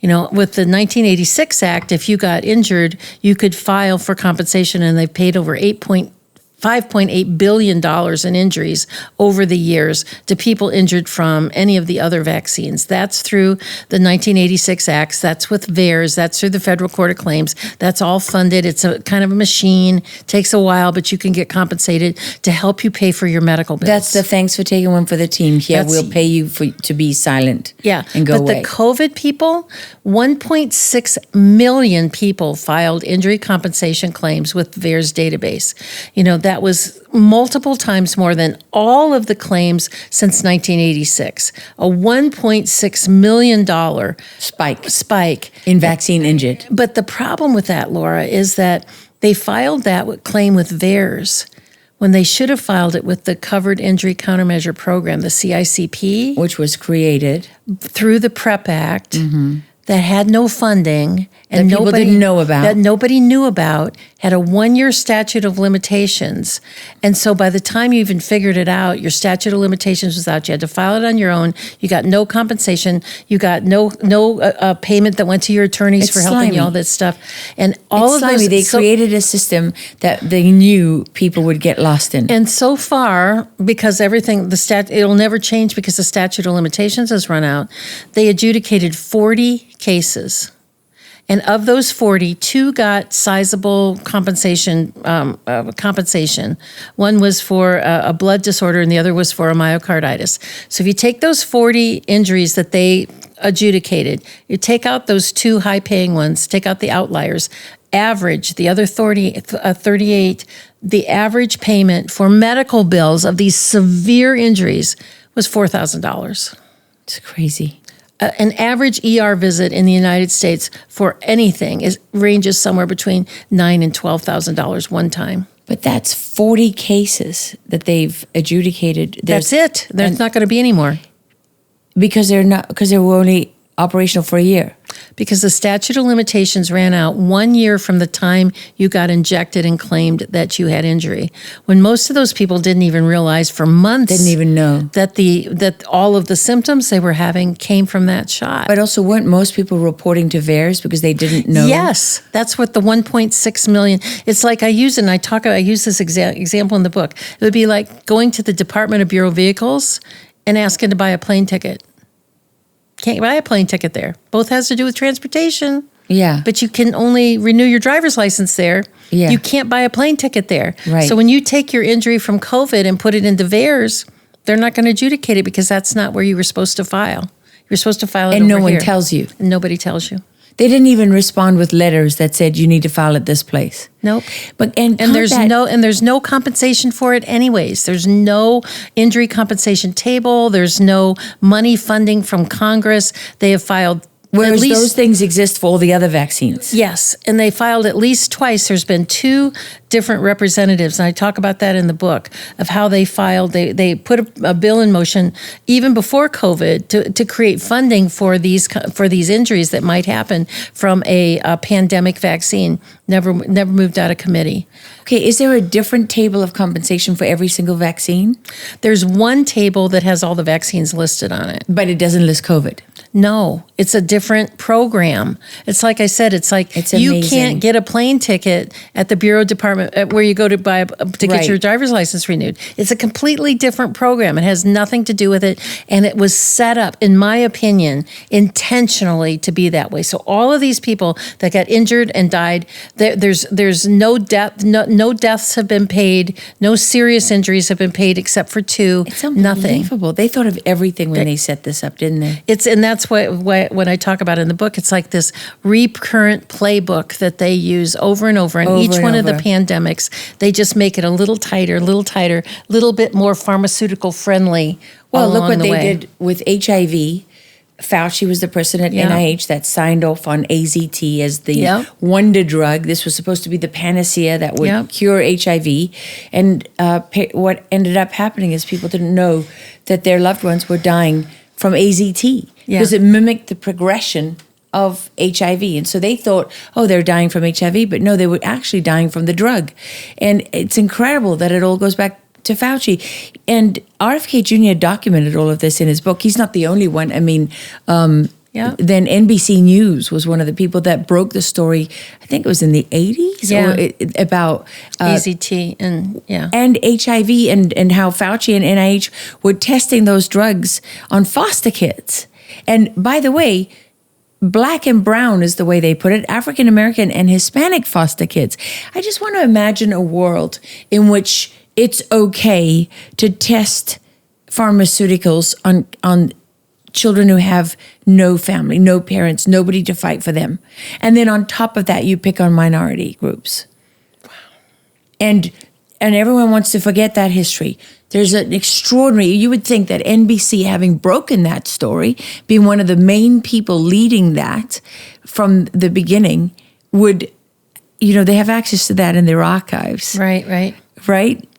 With the 1986 Act, if you got injured, you could file for compensation, and they paid over $8.5 $5.8 billion in injuries over the years to people injured from any of the other vaccines. That's through the 1986 Acts. That's with VAERS. That's through the Federal Court of Claims. That's all funded. It's a kind of a machine. Takes a while, but you can get compensated to help you pay for your medical bills. That's the thanks for taking one for the team. Yeah, That's- we'll pay you to be silent. Yeah, and go but away. the COVID people, 1.6 million people filed injury compensation claims with VAERS database. That was multiple times more than all of the claims since 1986. A $1.6 million spike in vaccine injured. But the problem with that, Laura, is that they filed that claim with VAERS when they should have filed it with the Covered Injury Countermeasure Program, the CICP, which was created through the PrEP Act, that had no funding and that people didn't know about. That nobody knew about, had a 1-year statute of limitations. And so by the time you even figured it out, your statute of limitations was out. You had to file it on your own. You got no compensation. You got no payment that went to your attorneys for helping you, all that stuff. And all of those. They created a system that they knew people would get lost in. And so far, because it'll never change because the statute of limitations has run out, they adjudicated 40 cases. And of those 40, 2 got sizable compensation. One was for a blood disorder and the other was for a myocarditis. So if you take those 40 injuries that they adjudicated, you take out those 2 high-paying ones, take out the outliers, average, the other 38, the average payment for medical bills of these severe injuries was $4,000. It's crazy. An average ER visit in the United States for anything ranges somewhere between $9,000 and $12,000 one time. But that's 40 cases that they've adjudicated. That's it. There's not going to be any more. Because they were only operational for a year. Because the statute of limitations ran out 1 year from the time you got injected and claimed that you had injury. When most of those people didn't even realize for months. Didn't even know. That all of the symptoms they were having came from that shot. But also weren't most people reporting to VAERS because they didn't know? Yes. That's what the 1.6 million. It's like I use this example in the book. It would be like going to the Department of Bureau Vehicles and asking to buy a plane ticket. Can't buy a plane ticket there. Both has to do with transportation. Yeah. But you can only renew your driver's license there. Yeah. You can't buy a plane ticket there. Right. So when you take your injury from COVID and put it into VAERS, they're not going to adjudicate it because that's not where you were supposed to file. You're supposed to file it and over no one here. tells you. And nobody tells you. They didn't even respond with letters that said you need to file at this place. Nope. But there's no compensation for it anyways. There's no injury compensation table. There's no money funding from Congress. They have filed Whereas those things exist for all the other vaccines. Yes, and they filed at least twice. There's been 2 different representatives, and I talk about that in the book, of how they filed. They put a bill in motion even before COVID to create funding for these injuries that might happen from a pandemic vaccine. Never moved out of committee. Okay, is there a different table of compensation for every single vaccine? There's one table that has all the vaccines listed on it. But it doesn't list COVID. No, it's a different program. It's like I said, it's you amazing. can't get a plane ticket at the Bureau Department where you go to get your driver's license renewed. It's a completely different program. It has nothing to do with it. And it was set up, in my opinion, intentionally to be that way. So all of these people that got injured and died, there's no death, no deaths have been paid, no serious injuries have been paid except for 2. It's nothing. unbelievable. They thought of everything when they set this up, didn't they? And that's what when I talk about it in the book, it's like this recurrent playbook that they use over and over. And each one of the pandemics, they just make it a little tighter, a little bit more pharmaceutical friendly. Well, look what they did with HIV. Fauci was the person at NIH that signed off on AZT as the wonder drug. This was supposed to be the panacea that would cure HIV. And what ended up happening is people didn't know that their loved ones were dying from AZT because it mimicked the progression of HIV. And so they thought, they're dying from HIV, but no, they were actually dying from the drug. And it's incredible that it all goes back to Fauci. And RFK Jr. documented all of this in his book. He's not the only one. I mean, Yeah. Then NBC News was one of the people that broke the story. I think it was in the 80s about AZT and HIV and how Fauci and NIH were testing those drugs on foster kids. And by the way, Black and brown is the way they put it, African American and Hispanic foster kids. I just want to imagine a world in which it's okay to test pharmaceuticals on children who have no family, no parents, nobody to fight for them. And then on top of that, you pick on minority groups. Wow. And everyone wants to forget that history. There's an extraordinary, you would think that NBC, having broken that story, being one of the main people leading that from the beginning, would, they have access to that in their archives. Right.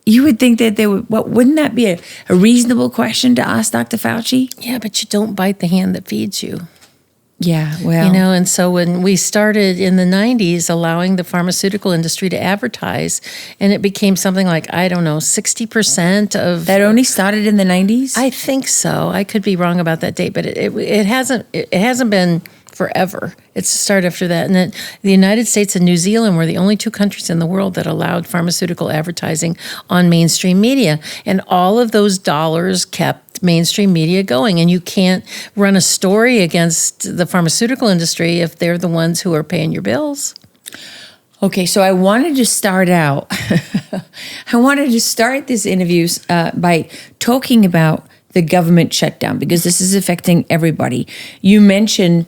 You would think that they would, wouldn't that be a reasonable question to ask Dr. Fauci? Yeah, but you don't bite the hand that feeds you. Yeah, well. And so when we started in the 90s allowing the pharmaceutical industry to advertise, and it became something like, 60% of... That only started in the 90s? I think so. I could be wrong about that date, but it hasn't been forever. It's started after that. And then the United States and New Zealand were the only two countries in the world that allowed pharmaceutical advertising on mainstream media. And all of those dollars kept mainstream media going. And you can't run a story against the pharmaceutical industry if they're the ones who are paying your bills. Okay, so I wanted to start out, this interview by talking about the government shutdown, because this is affecting everybody. You mentioned,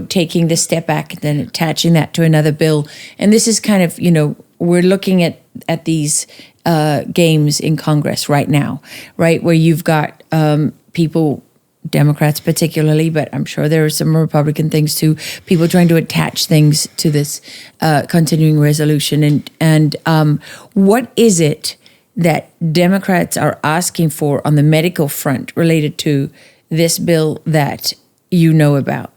taking the step back and then attaching that to another bill. And this is kind of, we're looking at these games in Congress right now, right? Where you've got people, Democrats particularly, but I'm sure there are some Republican things too, people trying to attach things to this continuing resolution. And what is it that Democrats are asking for on the medical front related to this bill that you know about?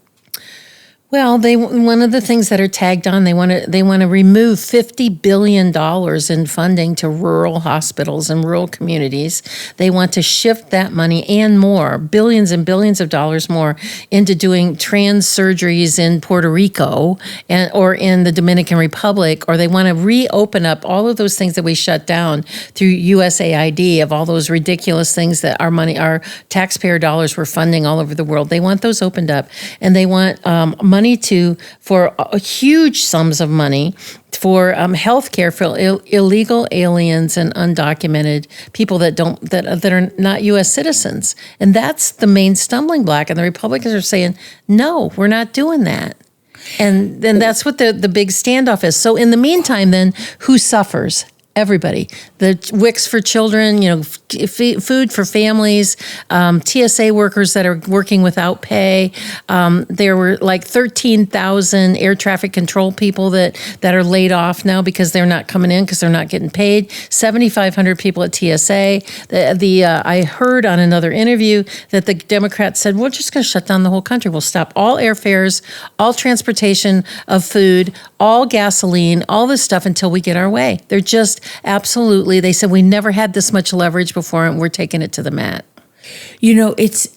Well, one of the things that are tagged on, they want to remove $50 billion in funding to rural hospitals and rural communities. They want to shift that money and more, billions and billions of dollars more, into doing trans surgeries in Puerto Rico or in the Dominican Republic, or they want to reopen up all of those things that we shut down through USAID, of all those ridiculous things that our taxpayer dollars were funding all over the world. They want those opened up, and they want money for huge sums of money for health care for illegal aliens and undocumented people that are not U.S. citizens. And that's the main stumbling block. And the Republicans are saying, no, we're not doing that. And then that's what the big standoff is. So in the meantime, then, who suffers? Everybody. The WICs for children, food for families, TSA workers that are working without pay. There were like 13,000 air traffic control people that are laid off now because they're not coming in because they're not getting paid. 7,500 people at TSA. I heard on another interview that the Democrats said, we're just going to shut down the whole country. We'll stop all airfares, all transportation of food, all gasoline, all this stuff until we get our way. They're just absolutely, they said, we never had this much leverage before, and we're taking it to the mat. It's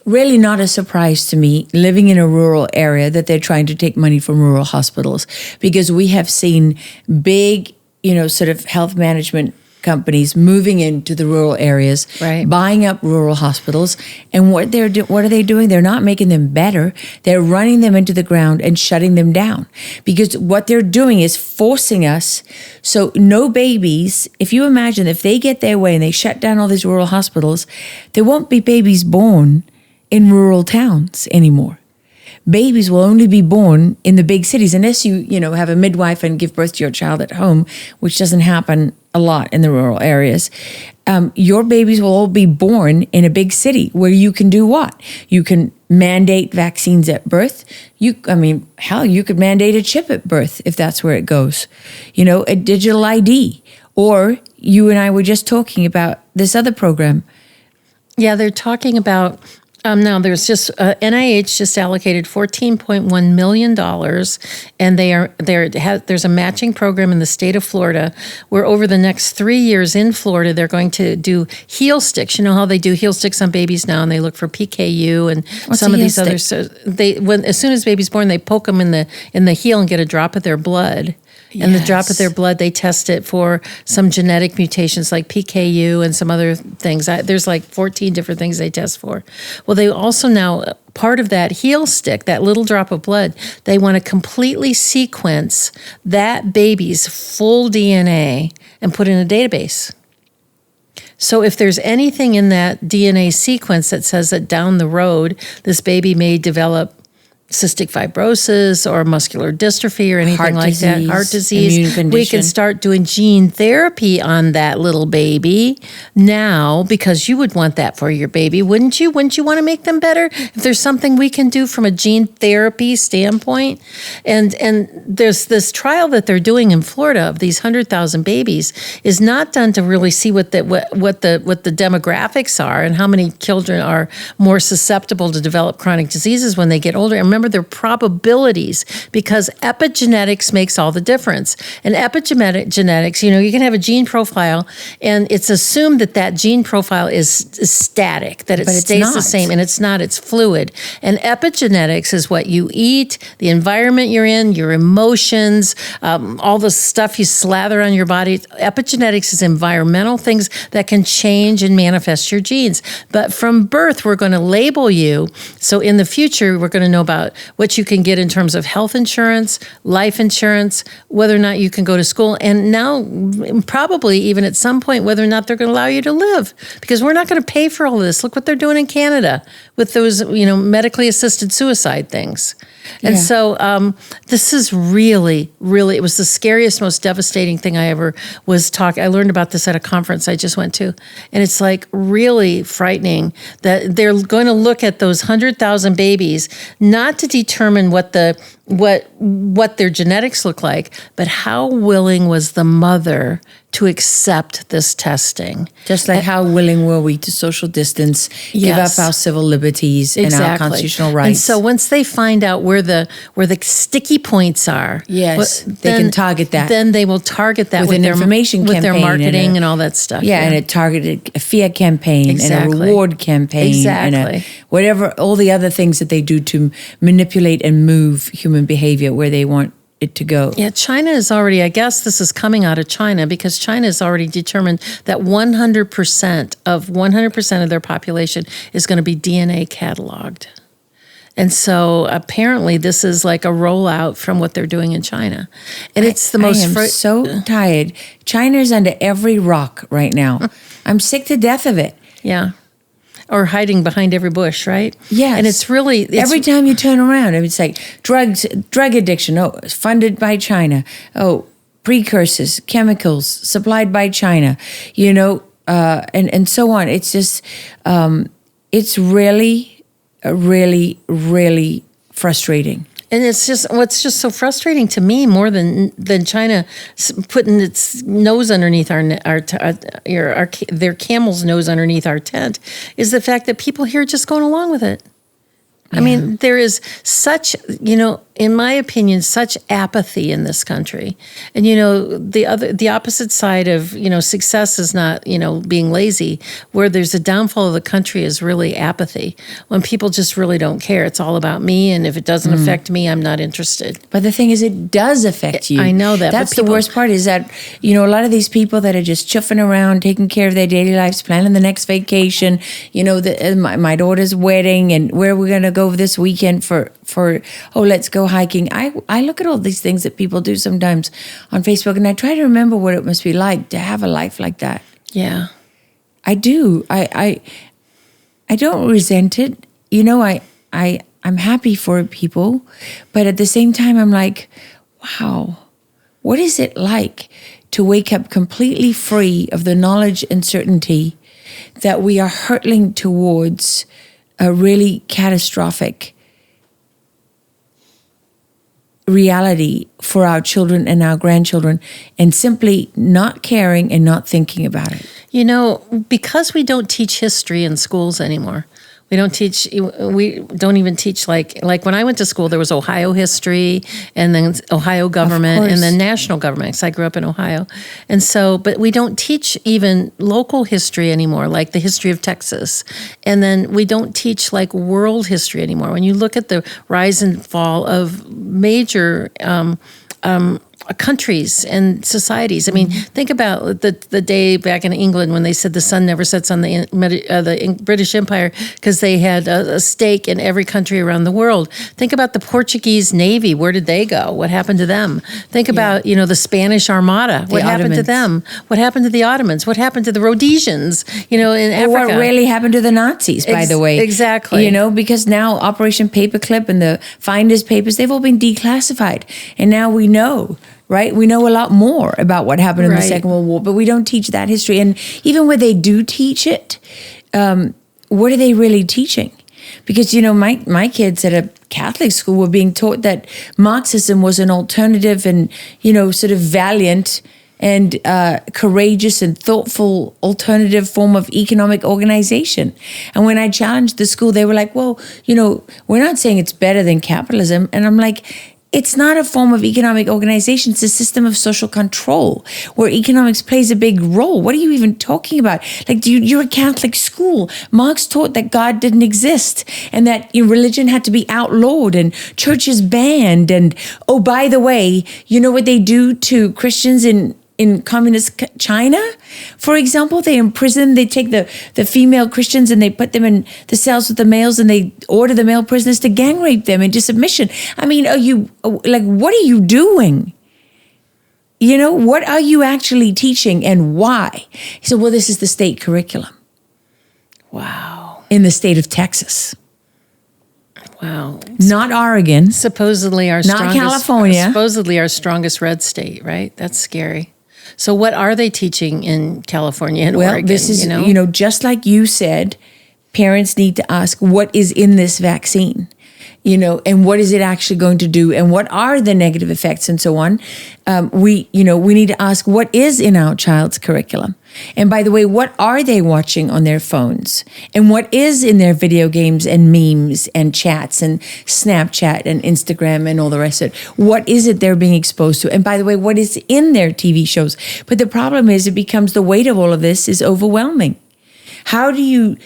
really not a surprise to me, living in a rural area, that they're trying to take money from rural hospitals, because we have seen big, sort of health management companies moving into the rural areas, right, buying up rural hospitals. And what are they doing? They're not making them better. They're running them into the ground and shutting them down, because what they're doing is forcing us. So no babies, if you imagine, if they get their way and they shut down all these rural hospitals, there won't be babies born in rural towns anymore. Babies will only be born in the big cities, unless you have a midwife and give birth to your child at home, which doesn't happen a lot in the rural areas. Your babies will all be born in a big city where you can do what? You can mandate vaccines at birth. You could mandate a chip at birth if that's where it goes. A digital ID. Or you and I were just talking about this other program. Yeah, they're talking about Now there's just NIH just allocated $14.1 million, and there's a matching program in the state of Florida where over the next 3 years in Florida they're going to do heel sticks. You know how they do heel sticks on babies now, and they look for PKU and some of these others. So as soon as baby's born, they poke them in the heel and get a drop of their blood. And the drop of their blood, they test it for some genetic mutations like PKU and some other things. There's like 14 different things they test for. Well, they also now, part of that heel stick, that little drop of blood, they want to completely sequence that baby's full DNA and put it in a database. So if there's anything in that DNA sequence that says that down the road, this baby may develop cystic fibrosis or muscular dystrophy or anything like that, heart disease, immune condition, we can start doing gene therapy on that little baby now, because you would want that for your baby, wouldn't you? Wouldn't you want to make them better? If there's something we can do from a gene therapy standpoint, and there's this trial that they're doing in Florida of these 100,000 babies is not done to really see what the demographics are and how many children are more susceptible to develop chronic diseases when they get older. And remember, they're probabilities, because epigenetics makes all the difference. And epigenetics, you can have a gene profile, and it's assumed that gene profile is static, that it stays the same, and it's not, it's fluid. And epigenetics is what you eat, the environment you're in, your emotions, all the stuff you slather on your body. Epigenetics is environmental things that can change and manifest your genes. But from birth, we're going to label you. So in the future, we're going to know about what you can get in terms of health insurance, life insurance, whether or not you can go to school, and now probably even at some point whether or not they're going to allow you to live, because we're not going to pay for all of this. Look what they're doing in Canada with those, medically assisted suicide things. And so this is really, really, it was the scariest, most devastating thing I ever was I learned about this at a conference I just went to. And it's like really frightening that they're going to look at those 100,000 babies, not to determine what their genetics look like, but how willing was the mother to accept this testing. Just like how willing were we to social distance, give up our civil liberties and our constitutional rights. And so once they find out where the sticky points are, they can target that. Then they will target that with with an their information campaign, with their marketing and all that stuff. Yeah, and a targeted fear campaign and a reward campaign and whatever, all the other things that they do to manipulate and move human behavior where they want it to go. Yeah, China is already, I guess this is coming out of China, because China has already determined that 100% of their population is going to be DNA cataloged. And so apparently this is like a rollout from what they're doing in China. And it's the most... I am so tired. China's under every rock right now. I'm sick to death of it. Yeah. Or hiding behind every bush, right? Yes. And it's really... every time you turn around, it's like drug addiction, it's funded by China. Oh, precursors, chemicals supplied by China, and so on. It's just, it's really, really, really frustrating. And it's just what's just so frustrating to me more than China putting its nose underneath their camel's nose underneath our tent is the fact that people here are just going along with it. I mean, there is such, in my opinion, such apathy in this country. And, the opposite side of, success is not, being lazy. Where there's a downfall of the country is really apathy. When people just really don't care. It's all about me. And if it doesn't affect me, I'm not interested. But the thing is, it does affect you. I know that. That's the worst part, is that, a lot of these people that are just chuffing around, taking care of their daily lives, planning the next vacation, my daughter's wedding and where we're going to go this weekend for let's go hiking. I look at all these things that people do sometimes on Facebook, and I try to remember what it must be like to have a life like that. Yeah. I do. I don't resent it. I'm happy for people, but at the same time I'm like, wow, what is it like to wake up completely free of the knowledge and certainty that we are hurtling towards a really catastrophic reality for our children and our grandchildren, and simply not caring and not thinking about it. Because we don't teach history in schools anymore, We don't teach. We don't even teach like when I went to school, there was Ohio history, and then Ohio government, and then national government. Because I grew up in Ohio, and so, but we don't teach even local history anymore, like the history of Texas, and then we don't teach like world history anymore. When you look at the rise and fall of major countries and societies. I mean, think about the day back in England when they said the sun never sets on the British Empire because they had a stake in every country around the world. Think about the Portuguese Navy. Where did they go? What happened to them? Think about, the Spanish Armada. What happened to them? What happened to the Ottomans? What happened to the Rhodesians, in Africa? What really happened to the Nazis, by the way. Exactly. Because now Operation Paperclip and the Finders Papers, they've all been declassified. And now we know. Right? We know a lot more about what happened in the Second World War, but we don't teach that history. And even where they do teach it, what are they really teaching? Because, my kids at a Catholic school were being taught that Marxism was an alternative and, sort of valiant and courageous and thoughtful alternative form of economic organization. And when I challenged the school, they were like, well, we're not saying it's better than capitalism. And I'm like, it's not a form of economic organization. It's a system of social control where economics plays a big role. What are you even talking about? Like, you're a Catholic school. Marx taught that God didn't exist and that religion had to be outlawed and churches banned. And, oh, by the way, you know what they do to Christians in communist China, for example? They take the female Christians and they put them in the cells with the males and they order the male prisoners to gang rape them into submission. I mean, what are you doing? What are you actually teaching and why? He said, well, this is the state curriculum. Wow. In the state of Texas. Wow. Not Oregon. Supposedly our strongest. Not California. Supposedly our strongest red state, right? That's scary. So what are they teaching in California and Oregon? Well, this is, just like you said, parents need to ask, what is in this vaccine? And what is it actually going to do? And what are the negative effects and so on? We need to ask, what is in our child's curriculum? And by the way, what are they watching on their phones? And what is in their video games and memes and chats and Snapchat and Instagram and all the rest of it? What is it they're being exposed to? And by the way, what is in their TV shows? But the problem is the weight of all of this is overwhelming. How do you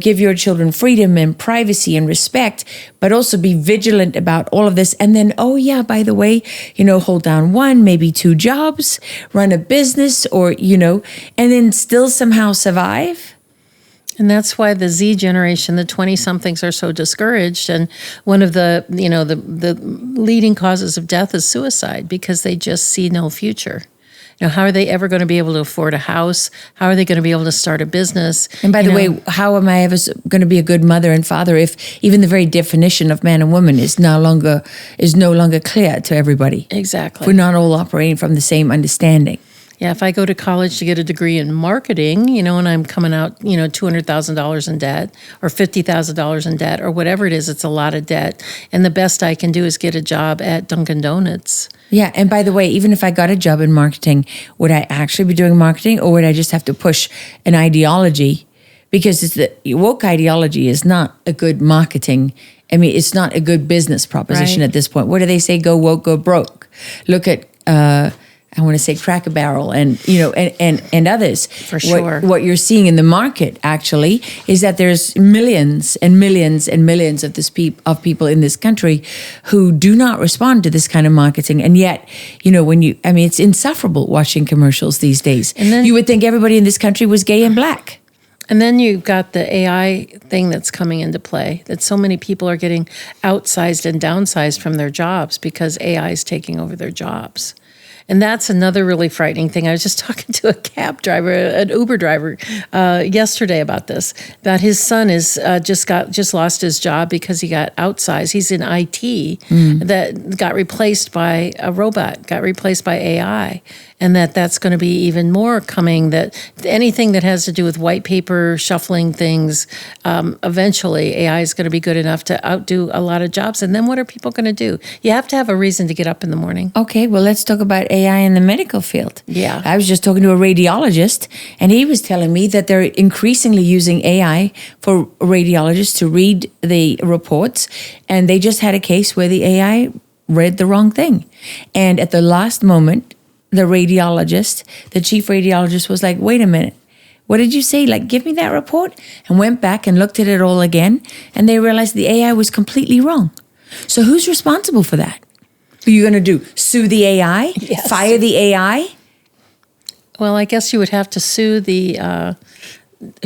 give your children freedom and privacy and respect, but also be vigilant about all of this. And then, oh yeah, by the way, hold down one, maybe two jobs, run a business or, and then still somehow survive. And that's why the Z generation, the 20-somethings, are so discouraged. And one of the leading causes of death is suicide because they just see no future. How are they ever going to be able to afford a house? How are they going to be able to start a business? And by the way, how am I ever going to be a good mother and father if even the very definition of man and woman is no longer clear to everybody? Exactly. We're not all operating from the same understanding. Yeah, if I go to college to get a degree in marketing, and I'm coming out, $200,000 in debt or $50,000 in debt or whatever it is, it's a lot of debt. And the best I can do is get a job at Dunkin' Donuts. Yeah, and by the way, even if I got a job in marketing, would I actually be doing marketing or would I just have to push an ideology? Because woke ideology is not a good marketing. I mean, it's not a good business proposition at this point. What do they say? Go woke, go broke. Look at I want to say Cracker Barrel and and others. For sure. What you're seeing in the market actually is that there's millions and millions and millions of people in this country who do not respond to this kind of marketing. And yet, it's insufferable watching commercials these days. And then you would think everybody in this country was gay and black. And then you've got the AI thing that's coming into play, that so many people are getting outsized and downsized from their jobs because AI is taking over their jobs. And that's another really frightening thing. I was just talking to a cab driver, an Uber driver, yesterday about this. That his son is just lost his job because he got outsized. He's in IT that got replaced by a robot, got replaced by AI. and that's going to be even more coming, that anything that has to do with white paper shuffling things, eventually AI is going to be good enough to outdo a lot of jobs. And then what are people going to do? You have to have a reason to get up in the morning. Okay, well, let's talk about AI in the medical field. Yeah. I was just talking to a radiologist, and he was telling me that they're increasingly using AI for radiologists to read the reports, and they just had a case where the AI read the wrong thing. And at the last moment, the chief radiologist was like, wait a minute, what did you say? Like, give me that report. And went back and looked at it all again. And they realized the AI was completely wrong. So who's responsible for that? What are you going to do? Sue the AI? Yes. Fire the AI? Well, I guess you would have to sue the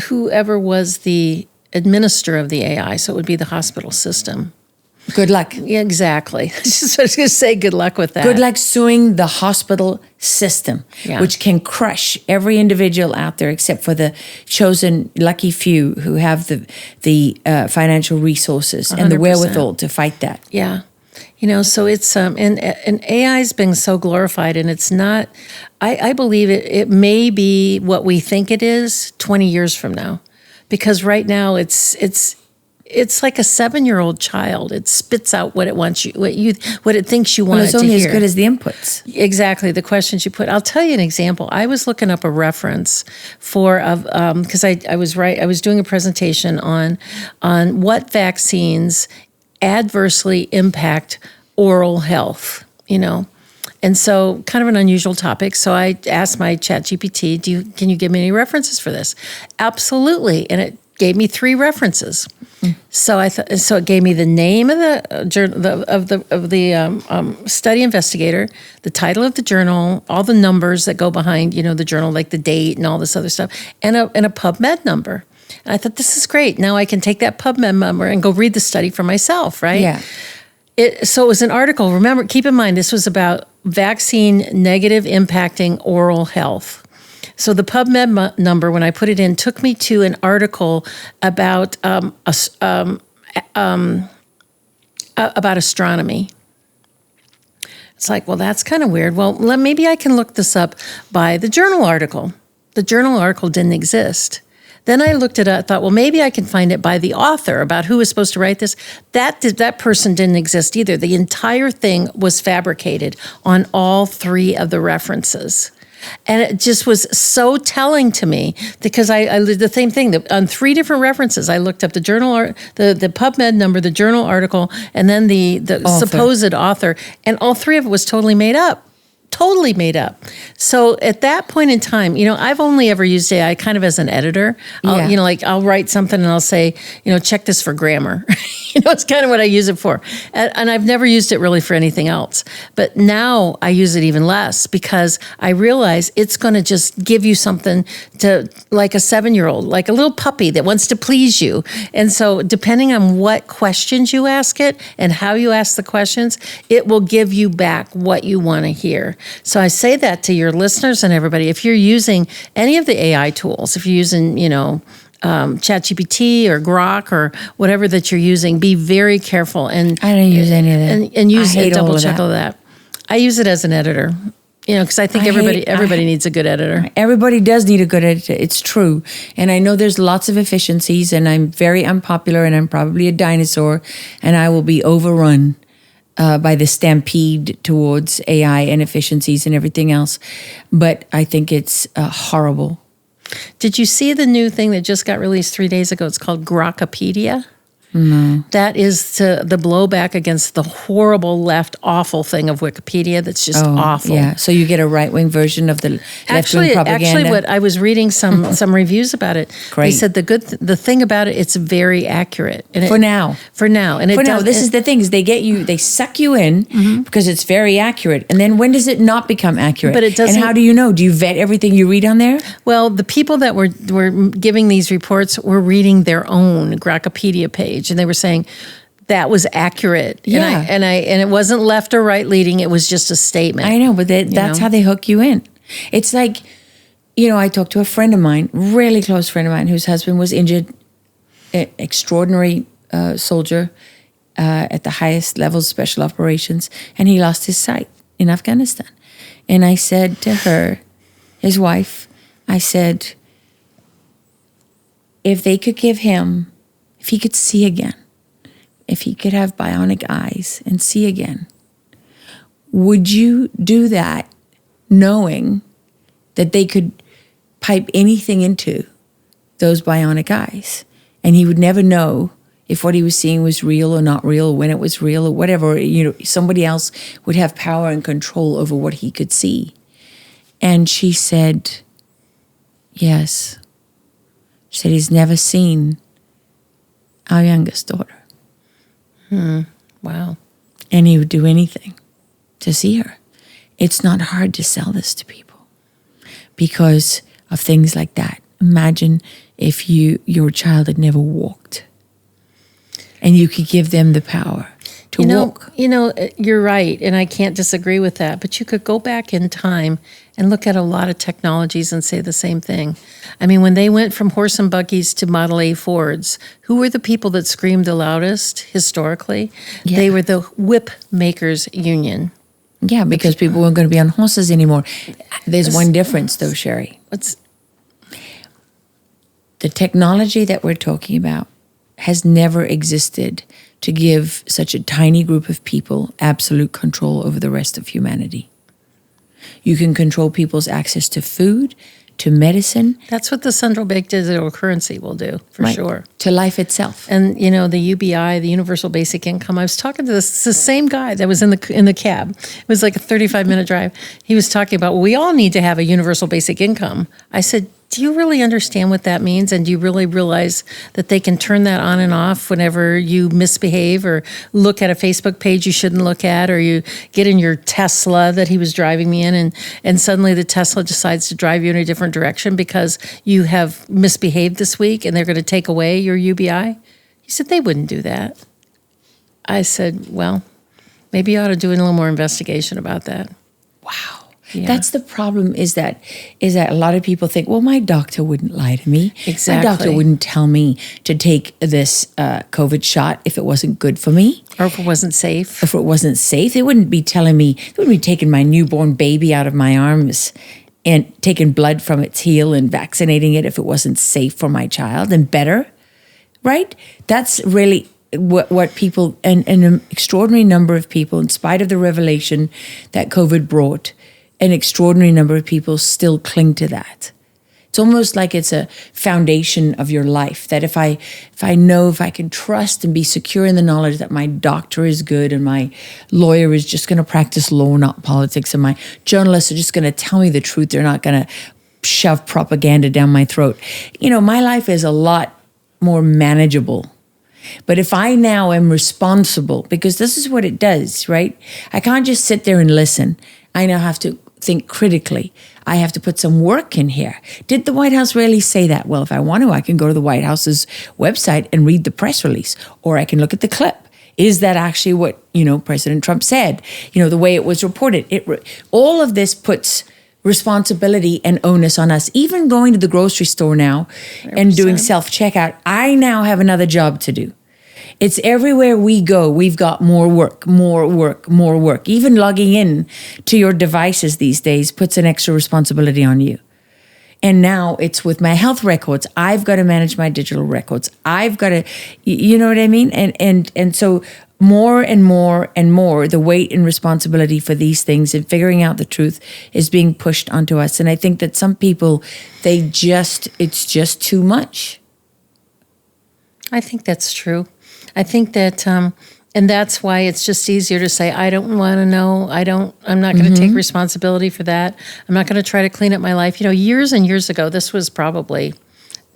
whoever was the administrator of the AI. So it would be the hospital system. Good luck. Yeah, exactly. I was going to say good luck with that. Good luck suing the hospital system, which can crush every individual out there except for the chosen lucky few who have the financial resources 100%. And the wherewithal to fight that. Yeah. So it's, and AI's been so glorified, and it's not, I believe it may be what we think it is 20 years from now, because right now it's like a 7-year-old child. It spits out what it wants you, what it thinks you want it to hear. It's only as good as the inputs. Exactly, the questions you put. I'll tell you an example. I was looking up a reference because I was doing a presentation on what vaccines adversely impact oral health. And so, kind of an unusual topic. So I asked my ChatGPT, can you give me any references for this? Absolutely, and it gave me 3 references. So it gave me the name of the study investigator, the title of the journal, all the numbers that go behind, the journal, like the date and all this other stuff, and a PubMed number. And I thought, this is great. Now I can take that PubMed number and go read the study for myself, right? Yeah. So it was an article. Remember, keep in mind, this was about vaccine negative impacting oral health. So the PubMed number, when I put it in, took me to an article about astronomy. It's like, well, that's kind of weird. Well, maybe I can look this up by the journal article. The journal article didn't exist. Then I looked it up, thought, well, maybe I can find it by the author about who was supposed to write this. That person didn't exist either. The entire thing was fabricated on all 3 of the references. And it just was so telling to me, because I did the same thing. On 3 different references, I looked up the journal, the PubMed number, the journal article, and then the supposed author. And all 3 of it was totally made up. Totally made up. So at that point in time, I've only ever used AI kind of as an editor. I'll write something and I'll say, check this for grammar. It's kind of what I use it for. And I've never used it really for anything else. But now I use it even less, because I realize it's going to just give you something to, like a 7-year-old, like a little puppy that wants to please you. And so depending on what questions you ask it and how you ask the questions, it will give you back what you want to hear. So I say that to your listeners and everybody. If you're using any of the AI tools, if you're using, ChatGPT or Grok or whatever that you're using, be very careful. And I don't use any of that. And use a double check all that. I use it as an editor. Because I think everybody needs a good editor. Everybody does need a good editor. It's true. And I know there's lots of efficiencies, and I'm very unpopular, and I'm probably a dinosaur, and I will be overrun by the stampede towards AI and efficiencies and everything else. But I think it's horrible. Did you see the new thing that just got released 3 days ago? It's called Grokopedia. No. That is the blowback against the horrible left awful thing of Wikipedia that's just awful. Yeah, so you get a right-wing version of the left-wing propaganda. Actually, what I was reading some reviews about it. Great. They said the thing about it, it's very accurate. And For now. This is the thing, is they suck you in because it's very accurate. And then when does it not become accurate? But it doesn't. And how do you know? Do you vet everything you read on there? Well, the people that were giving these reports were reading their own Grokopedia page. And they were saying that was accurate. Yeah. And it wasn't left or right leading. It was just a statement. I know, but that's how they hook you in. It's like, I talked to a friend of mine, really close friend of mine, whose husband was injured, extraordinary soldier at the highest levels of special operations, and he lost his sight in Afghanistan. And I said to her, his wife, I said, if they could give him, if he could see again, if he could have bionic eyes and see again, would you do that knowing that they could pipe anything into those bionic eyes and he would never know if what he was seeing was real or not real, when it was real or whatever? Somebody else would have power and control over what he could see. And she said, yes. She said, he's never seen our youngest daughter. Wow. And he would do anything to see her. It's not hard to sell this to people because of things like that. Imagine if your child had never walked and you could give them the power to walk. You're right, and I can't disagree with that, but you could go back in time and look at a lot of technologies and say the same thing. I mean, when they went from horse and buggies to Model A Fords, who were the people that screamed the loudest historically? Yeah. They were the whip makers union. Yeah, because people weren't going to be on horses anymore. There's one difference, though, Sherri. The technology that we're talking about has never existed to give such a tiny group of people absolute control over the rest of humanity. You can control people's access to food, to medicine. That's what the central bank digital currency will do, for sure. To life itself. And, the UBI, the Universal Basic Income, I was talking to the same guy that was in the cab. It was like a 35-minute drive. He was talking about, well, we all need to have a universal basic income. I said, do you really understand what that means? And do you really realize that they can turn that on and off whenever you misbehave or look at a Facebook page you shouldn't look at, or you get in your Tesla that he was driving me in, and suddenly the Tesla decides to drive you in a different direction because you have misbehaved this week and they're going to take away your UBI? He said, they wouldn't do that. I said, well, maybe you ought to do a little more investigation about that. Wow. Yeah. That's the problem is that a lot of people think, well, my doctor wouldn't lie to me. Exactly. My doctor wouldn't tell me to take this COVID shot if it wasn't good for me. Or if it wasn't safe. If it wasn't safe. They wouldn't be telling me, they wouldn't be taking my newborn baby out of my arms and taking blood from its heel and vaccinating it if it wasn't safe for my child and better, right? That's really what people, and an extraordinary number of people, in spite of the revelation that COVID brought, an extraordinary number of people still cling to that. It's almost like it's a foundation of your life, that if I can trust and be secure in the knowledge that my doctor is good and my lawyer is just going to practice law, not politics, and my journalists are just going to tell me the truth, they're not going to shove propaganda down my throat. My life is a lot more manageable. But if I now am responsible, because this is what it does, right? I can't just sit there and listen. I now have to think critically. I have to put some work in here. Did the White House really say that? Well, if I want to, I can go to the White House's website and read the press release, or I can look at the clip. Is that actually what, President Trump said? The way it was reported. All of this puts responsibility and onus on us. Even going to the grocery store now and doing self-checkout, I now have another job to do. It's everywhere we go, we've got more work. Even logging in to your devices these days puts an extra responsibility on you. And now it's with my health records. I've got to manage my digital records. I've got to, you know what I mean? And so more and more and more, the weight and responsibility for these things and figuring out the truth is being pushed onto us. And I think that some people, it's just too much. I think that's true. I think that, and that's why it's just easier to say, I don't want to know. I'm not going to take responsibility for that. I'm not going to try to clean up my life. Years and years ago, this was probably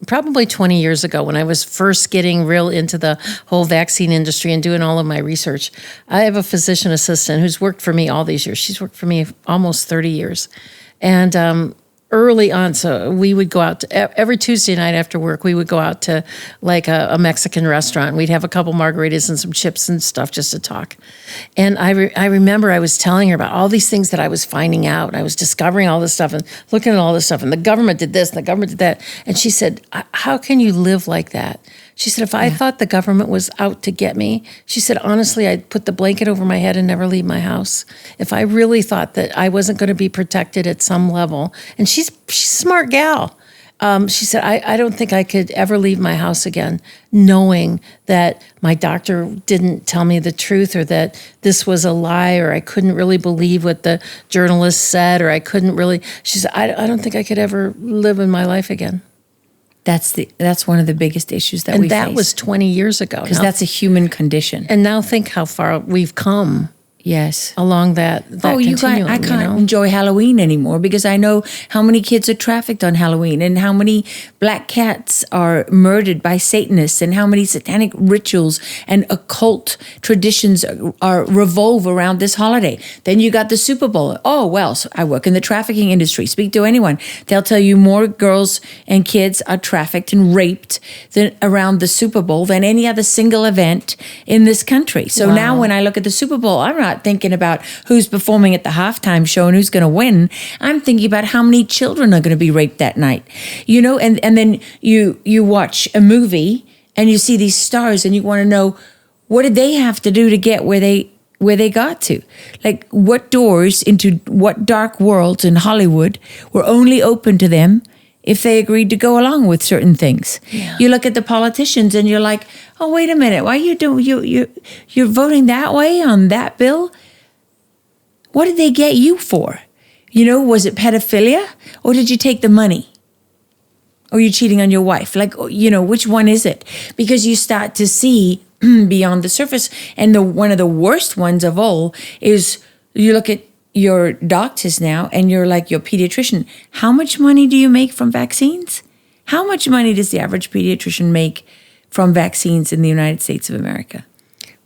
20 years ago when I was first getting real into the whole vaccine industry and doing all of my research. I have a physician assistant who's worked for me all these years. She's worked for me almost 30 years. And, early on, so we would go out every Tuesday night after work, we would go out to like a Mexican restaurant. We'd have a couple margaritas and some chips and stuff just to talk. And I remember I was telling her about all these things that I was finding out. I was discovering all this stuff and looking at all this stuff. And the government did this and the government did that. And she said, how can you live like that? She said, if I thought the government was out to get me, she said, honestly, I'd put the blanket over my head and never leave my house. If I really thought that I wasn't going to be protected at some level, and she's a smart gal. She said, I don't think I could ever leave my house again, knowing that my doctor didn't tell me the truth, or that this was a lie, or I couldn't really believe what the journalist said, or I couldn't really. She said, I don't think I could ever live in my life again. That's one of the biggest issues that we face. And that was 20 years ago. Because that's a human condition. And now think how far we've come. Yes. Along that continuum. I can't enjoy Halloween anymore because I know how many kids are trafficked on Halloween, and how many black cats are murdered by Satanists, and how many satanic rituals and occult traditions revolve around this holiday. Then you got the Super Bowl. Oh, well, so I work in the trafficking industry. Speak to anyone. They'll tell you more girls and kids are trafficked and raped around the Super Bowl than any other single event in this country. So now when I look at the Super Bowl, I'm not thinking about who's performing at the halftime show and who's going to win. I'm thinking about how many children are going to be raped that night. And then you watch a movie and you see these stars and you want to know, what did they have to do to get where they got to? Like, what doors into what dark worlds in Hollywood were only open to them if they agreed to go along with certain things. Yeah. You look at the politicians and you're like, oh, wait a minute, why you're voting that way on that bill? What did they get you for? Was it pedophilia, or did you take the money? Or you cheating on your wife? Like, which one is it? Because you start to see beyond the surface. And one of the worst ones of all is you look at your doctors now and you're like your pediatrician. How much money do you make from vaccines? How much money does the average pediatrician make from vaccines in the United States of America?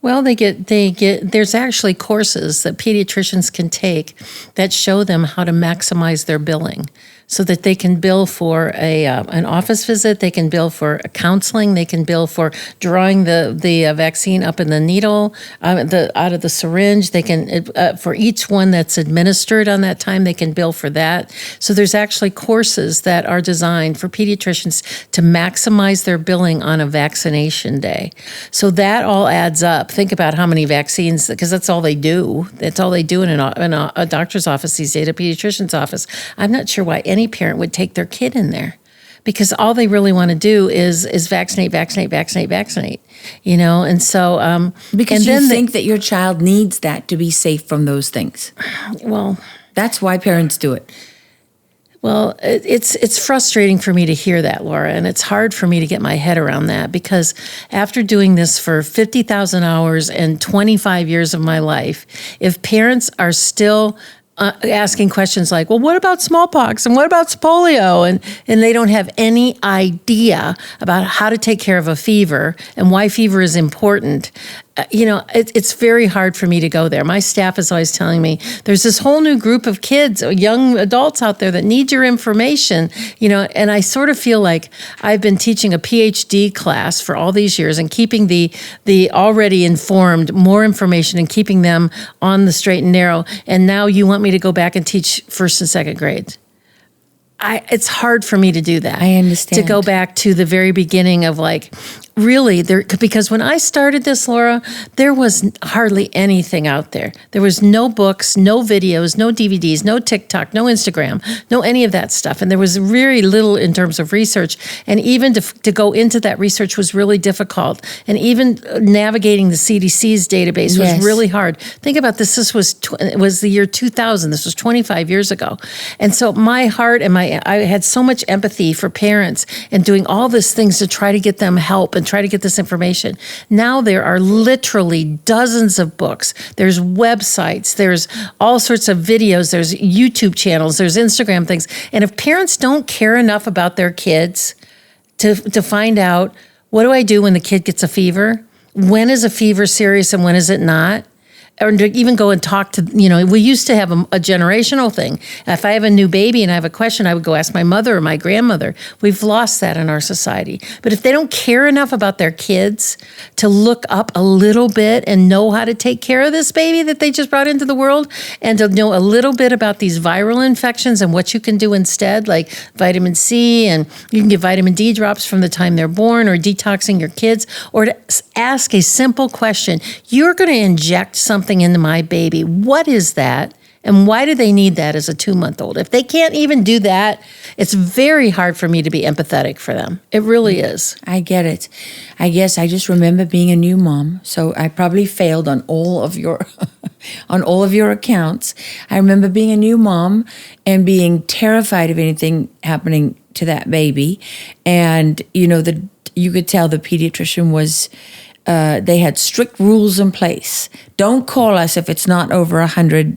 Well, they get. There's actually courses that pediatricians can take that show them how to maximize their billing, so that they can bill for an office visit, they can bill for counseling, they can bill for drawing the vaccine up in the needle, out of the syringe. They can for each one that's administered on that time, they can bill for that. So there's actually courses that are designed for pediatricians to maximize their billing on a vaccination day. So that all adds up. Think about how many vaccines, because that's all they do. That's all they do in a doctor's office these days, a pediatrician's office. I'm not sure why any parent would take their kid in there, because all they really want to do is vaccinate. And so because you think that your child needs that to be safe from those things. Well, that's why parents do it. Well, it's frustrating for me to hear that, Laura, and it's hard for me to get my head around that, because after doing this for 50,000 hours and 25 years of my life, if parents are still asking questions like, well, what about smallpox and what about polio? And they don't have any idea about how to take care of a fever and why fever is important. It's very hard for me to go there. My staff is always telling me there's this whole new group of kids, young adults out there that need your information, and I sort of feel like I've been teaching a PhD class for all these years and keeping the already informed more information and keeping them on the straight and narrow. And now you want me to go back and teach first and second grades. It's hard for me to do that. I understand. To go back to the very beginning of really because when I started this, Laura, there was hardly anything out there. There was no books, no videos, no DVDs, no TikTok, no Instagram, no any of that stuff. And there was very little in terms of research. And even to go into that research was really difficult. And even navigating the CDC's database was really hard. Think about this. This was the year 2000. This was 25 years ago. And so my heart and I had so much empathy for parents and doing all these things to try to get them help and try to get this information. Now there are literally dozens of books. There's websites. There's all sorts of videos. There's YouTube channels. There's Instagram things. And if parents don't care enough about their kids to find out, what do I do when the kid gets a fever? When is a fever serious and when is it not? or to even go and talk to, we used to have a generational thing. If I have a new baby and I have a question, I would go ask my mother or my grandmother. We've lost that in our society. But if they don't care enough about their kids to look up a little bit and know how to take care of this baby that they just brought into the world, and to know a little bit about these viral infections and what you can do instead, like vitamin C, and you can get vitamin D drops from the time they're born, or detoxing your kids, or to ask a simple question. You're going to inject something into my baby. What is that? And why do they need that as a 2-month-old? If they can't even do that, it's very hard for me to be empathetic for them. It really is. I get it. I guess I just remember being a new mom, so I probably failed on all of your on all of your accounts. I remember being a new mom and being terrified of anything happening to that baby, and you could tell the pediatrician was. They had strict rules in place. Don't call us if it's not over 100,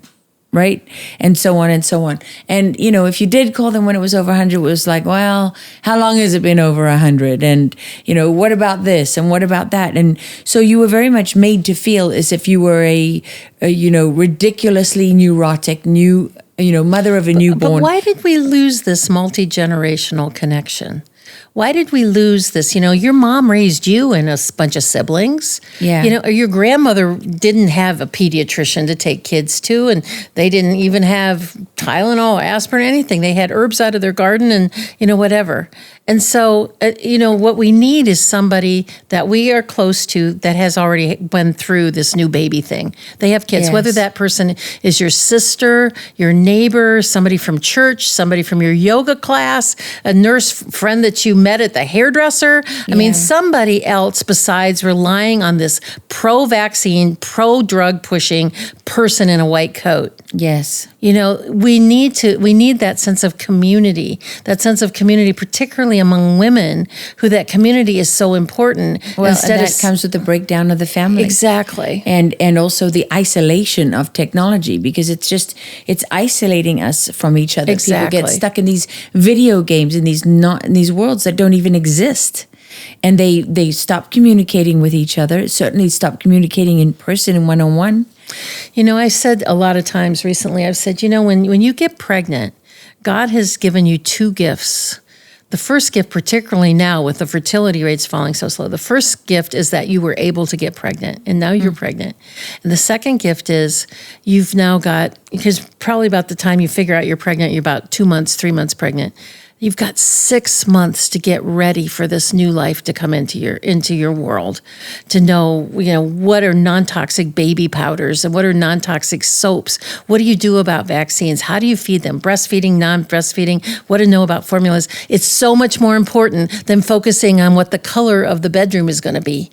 right? And so on and so on. And, if you did call them when it was over 100, it was like, well, how long has it been over 100? And, what about this? And what about that? And so you were very much made to feel as if you were a ridiculously neurotic, mother of a newborn. But why did we lose this multi-generational connection? Why did we lose this? Your mom raised you and a bunch of siblings. Yeah. Or your grandmother didn't have a pediatrician to take kids to, and they didn't even have Tylenol, aspirin, anything. They had herbs out of their garden and, whatever. And so, what we need is somebody that we are close to that has already been through this new baby thing. They have kids, Yes. whether that person is your sister, your neighbor, somebody from church, somebody from your yoga class, a nurse friend that you met at the hairdresser. I mean, somebody else besides relying on this pro-vaccine, pro-drug pushing person in a white coat. Yes. We need that sense of community, particularly among women, who that community is so important. Well, that comes with the breakdown of the family. Exactly. And also the isolation of technology, because it's isolating us from each other. Exactly. People get stuck in these video games, in these worlds that don't even exist. And they stop communicating with each other, certainly stop communicating in person and one-on-one. I said a lot of times recently, I've said, when you get pregnant, God has given you 2 gifts. The first gift, particularly now with the fertility rates falling so slow, the first gift is that you were able to get pregnant, and now you're pregnant. And the second gift is you've now got, because probably about the time you figure out you're pregnant, you're about 2 months, 3 months pregnant. You've got 6 months to get ready for this new life to come into your world, to know, what are non-toxic baby powders and what are non-toxic soaps? What do you do about vaccines? How do you feed them? Breastfeeding, non-breastfeeding, what to know about formulas. It's so much more important than focusing on what the color of the bedroom is going to be.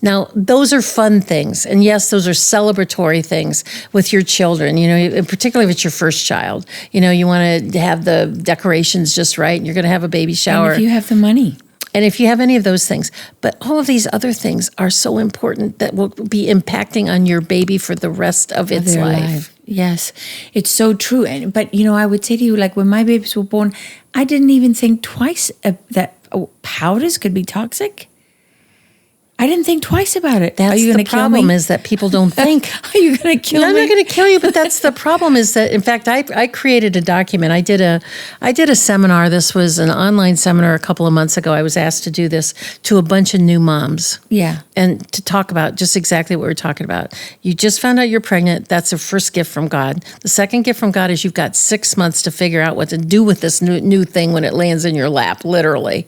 Now, those are fun things. And yes, those are celebratory things with your children, particularly if it's your first child. You want to have the decorations just right, and you're going to have a baby shower. And if you have the money. And if you have any of those things. But all of these other things are so important that will be impacting on your baby for the rest of its life. Yes, it's so true. But, I would say to you, like when my babies were born, I didn't even think twice that powders could be toxic. I didn't think twice about it. That's the problem, is that people don't think. Are you going to kill me? I'm not going to kill you, but that's the problem, is that, in fact, I created a document. I did a seminar. This was an online seminar a couple of months ago. I was asked to do this to a bunch of new moms. Yeah. And to talk about just exactly what we're talking about. You just found out you're pregnant. That's a first gift from God. The second gift from God is you've got 6 months to figure out what to do with this new thing when it lands in your lap, literally.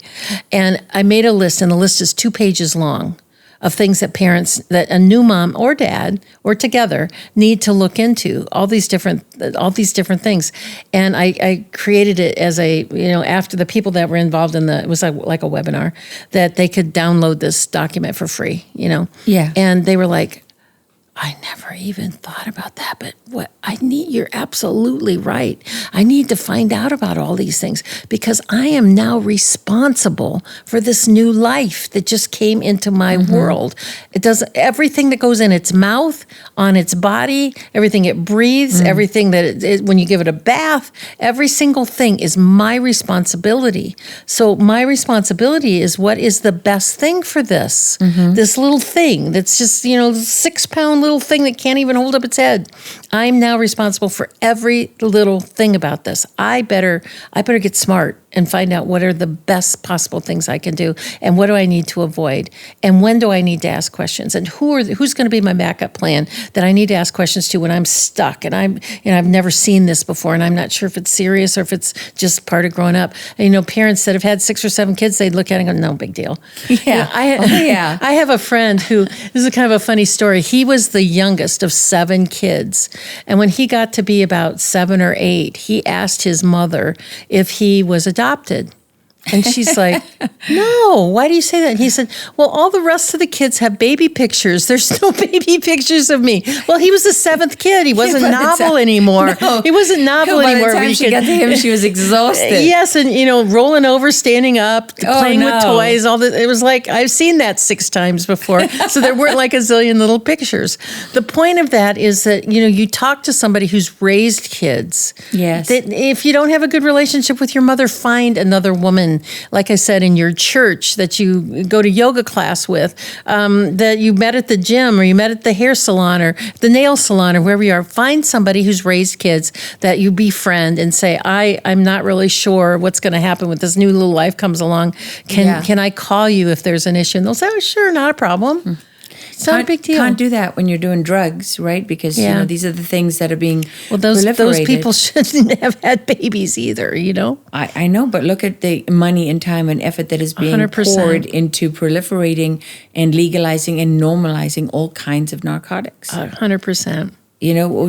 And I made a list, and the list is 2 pages long, of things that a new mom or dad or together need to look into, all these different things. And I created it as after the people that were involved in it was like a webinar, that they could download this document for free, Yeah. And they were like, I never even thought about that, but you're absolutely right. I need to find out about all these things, because I am now responsible for this new life that just came into my world. It does everything that goes in its mouth, on its body, everything it breathes, everything that when you give it a bath, every single thing is my responsibility. So my responsibility is what is the best thing for this little thing that's just, 6-pound little thing that can't even hold up its head. I'm now responsible for every little thing about this. I better get smart and find out what are the best possible things I can do, and what do I need to avoid, and when do I need to ask questions, and who's going to be my backup plan that I need to ask questions to when I'm stuck and I've never seen this before and I'm not sure if it's serious or if it's just part of growing up. And, parents that have had 6 or 7 kids, they'd look at it and go, no big deal. Yeah. I have a friend who, this is kind of a funny story. He was the youngest of 7 kids. And when he got to be about 7 or 8, he asked his mother if he was adopted. And she's like, no, why do you say that? And he said, well, all the rest of the kids have baby pictures. There's no baby pictures of me. Well, he was the 7th kid. He wasn't novel anymore. No. He wasn't novel anymore. By the time she got to him, she was exhausted. Yes, and, rolling over, standing up, playing with toys, all that. It was like, I've seen that 6 times before. So there weren't like a zillion little pictures. The point of that is that, you talk to somebody who's raised kids. Yes. That if you don't have a good relationship with your mother, find another woman, like I said, in your church that you go to yoga class with, that you met at the gym or you met at the hair salon or the nail salon or wherever you are. Find somebody who's raised kids that you befriend and say, I'm not really sure what's going to happen with this new little life comes along. Can I call you if there's an issue? And they'll say, oh, sure, not a problem. It's not a big deal. Can't do that when you're doing drugs, right? Because these are the things that are being those proliferated. people shouldn't have had babies either, I know, but look at the money and time and effort that is being 100%. poured into proliferating and legalizing and normalizing all kinds of narcotics. 100%.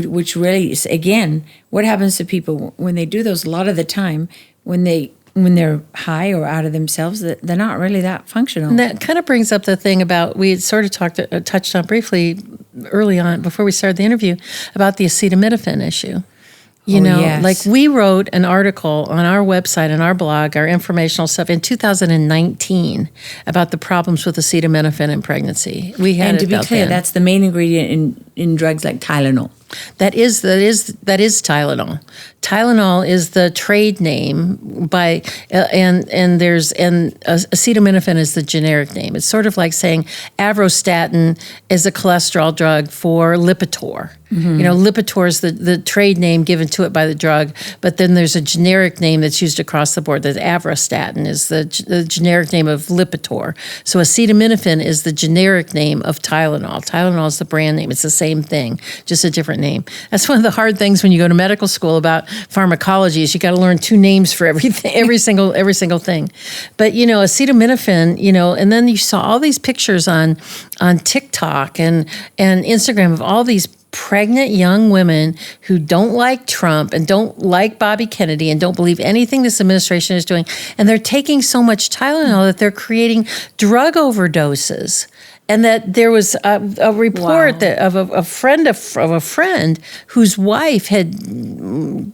Which really is, again, what happens to people when they do those? A lot of the time, when they're high or out of themselves, they're not really that functional. And that kind of brings up the thing about, we had sort of touched on briefly early on before we started the interview about the acetaminophen issue. Yes. Like we wrote an article on our website and our blog, our informational stuff in 2019 about the problems with acetaminophen in pregnancy. And to be clear, that's the main ingredient in drugs like Tylenol. That is Tylenol. Tylenol is the trade name and acetaminophen is the generic name. It's sort of like saying Avorstatin is a cholesterol drug for Lipitor. Mm-hmm. Lipitor is the trade name given to it by the drug, but then there's a generic name that's used across the board. That Avorstatin is the generic name of Lipitor. So acetaminophen is the generic name of Tylenol. Tylenol is the brand name. It's the same thing, just a different name. That's one of the hard things when you go to medical school about pharmacology is you got to learn 2 names for everything, every single thing. But acetaminophen, and then you saw all these pictures on TikTok and Instagram of all these pregnant young women who don't like Trump and don't like Bobby Kennedy and don't believe anything this administration is doing. And they're taking so much Tylenol that they're creating drug overdoses. And that there was a report that of a friend of a friend whose wife had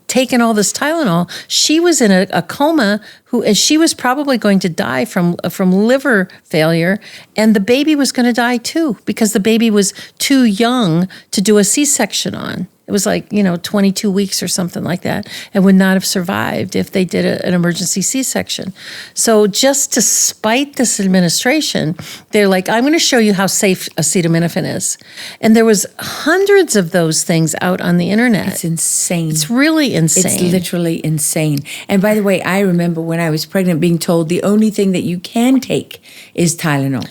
taken all this Tylenol. She was in a coma, and she was probably going to die from liver failure, and the baby was going to die too because the baby was too young to do a C-section on. It was like, 22 weeks or something like that, and would not have survived if they did an emergency C-section. So just to spite this administration, they're like, I'm going to show you how safe acetaminophen is. And there was hundreds of those things out on the internet. It's insane. It's really insane. It's literally insane. And by the way, I remember when I was pregnant being told the only thing that you can take is Tylenol.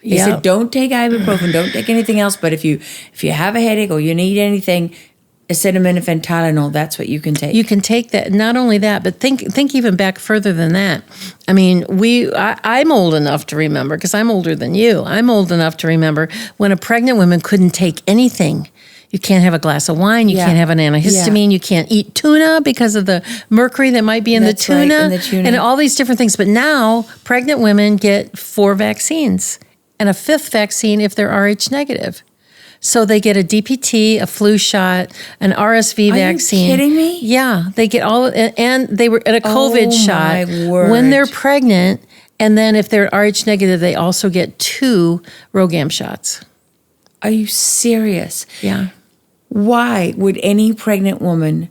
They said, don't take ibuprofen, don't take anything else, but if you have a headache or you need anything, acetaminophen, Tylenol, that's what you can take. You can take that. Not only that, but think even back further than that. I mean, I'm old enough to remember, because I'm older than you. I'm old enough to remember when a pregnant woman couldn't take anything. You can't have a glass of wine. You can't have an antihistamine. Yeah. You can't eat tuna because of the mercury that might be in the tuna. Right, in the tuna. And all these different things. But now pregnant women get 4 vaccines and a 5th vaccine if they're Rh negative. So they get a DPT, a flu shot, an RSV vaccine. Are you kidding me? Yeah, they get all, and they were at a COVID shot my word. when they're pregnant. And then if they're Rh negative, they also get 2 RhoGAM shots. Are you serious? Yeah. Why would any pregnant woman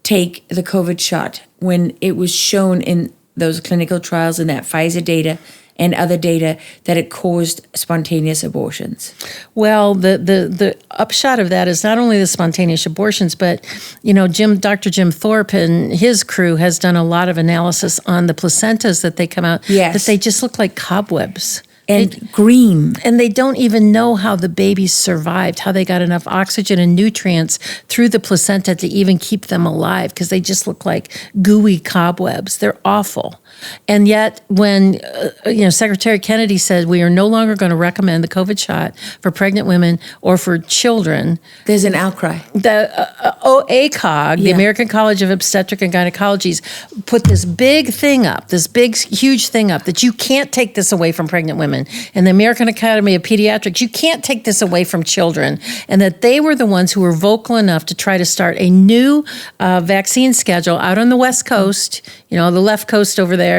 take the COVID shot when it was shown in those clinical trials and that Pfizer data and other data that it caused spontaneous abortions? Well, the upshot of that is not only the spontaneous abortions, but Dr. Jim Thorpe and his crew has done a lot of analysis on the placentas that they come out, Yes. that they just look like cobwebs. And green. And they don't even know how the babies survived, how they got enough oxygen and nutrients through the placenta to even keep them alive, because they just look like gooey cobwebs. They're awful. And yet when Secretary Kennedy said we are no longer going to recommend the COVID shot for pregnant women or for children, There's an outcry. the ACOG, the American College of Obstetric and Gynecology, put this big thing up, this big, huge thing up, that you can't take this away from pregnant women. And the American Academy of Pediatrics, you can't take this away from children. And that they were the ones who were vocal enough to try to start a new vaccine schedule out on the West Coast, the left coast over there,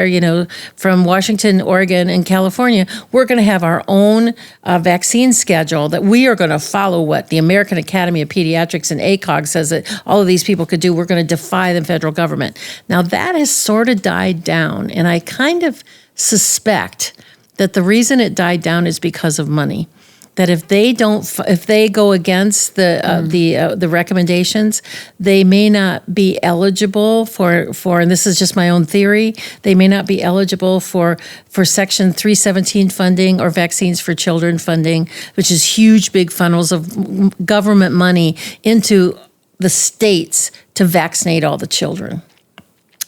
from Washington, Oregon, and California. We're going to have our own vaccine schedule that we are going to follow what the American Academy of Pediatrics and ACOG says that all of these people could do. We're going to defy the federal government. Now, that has sort of died down, and I kind of suspect that the reason it died down is because of money. That if they go against the recommendations, they may not be eligible for, and this is just my own theory, they may not be eligible for Section 317 funding or Vaccines for Children funding, which is huge, big funnels of government money into the states to vaccinate all the children.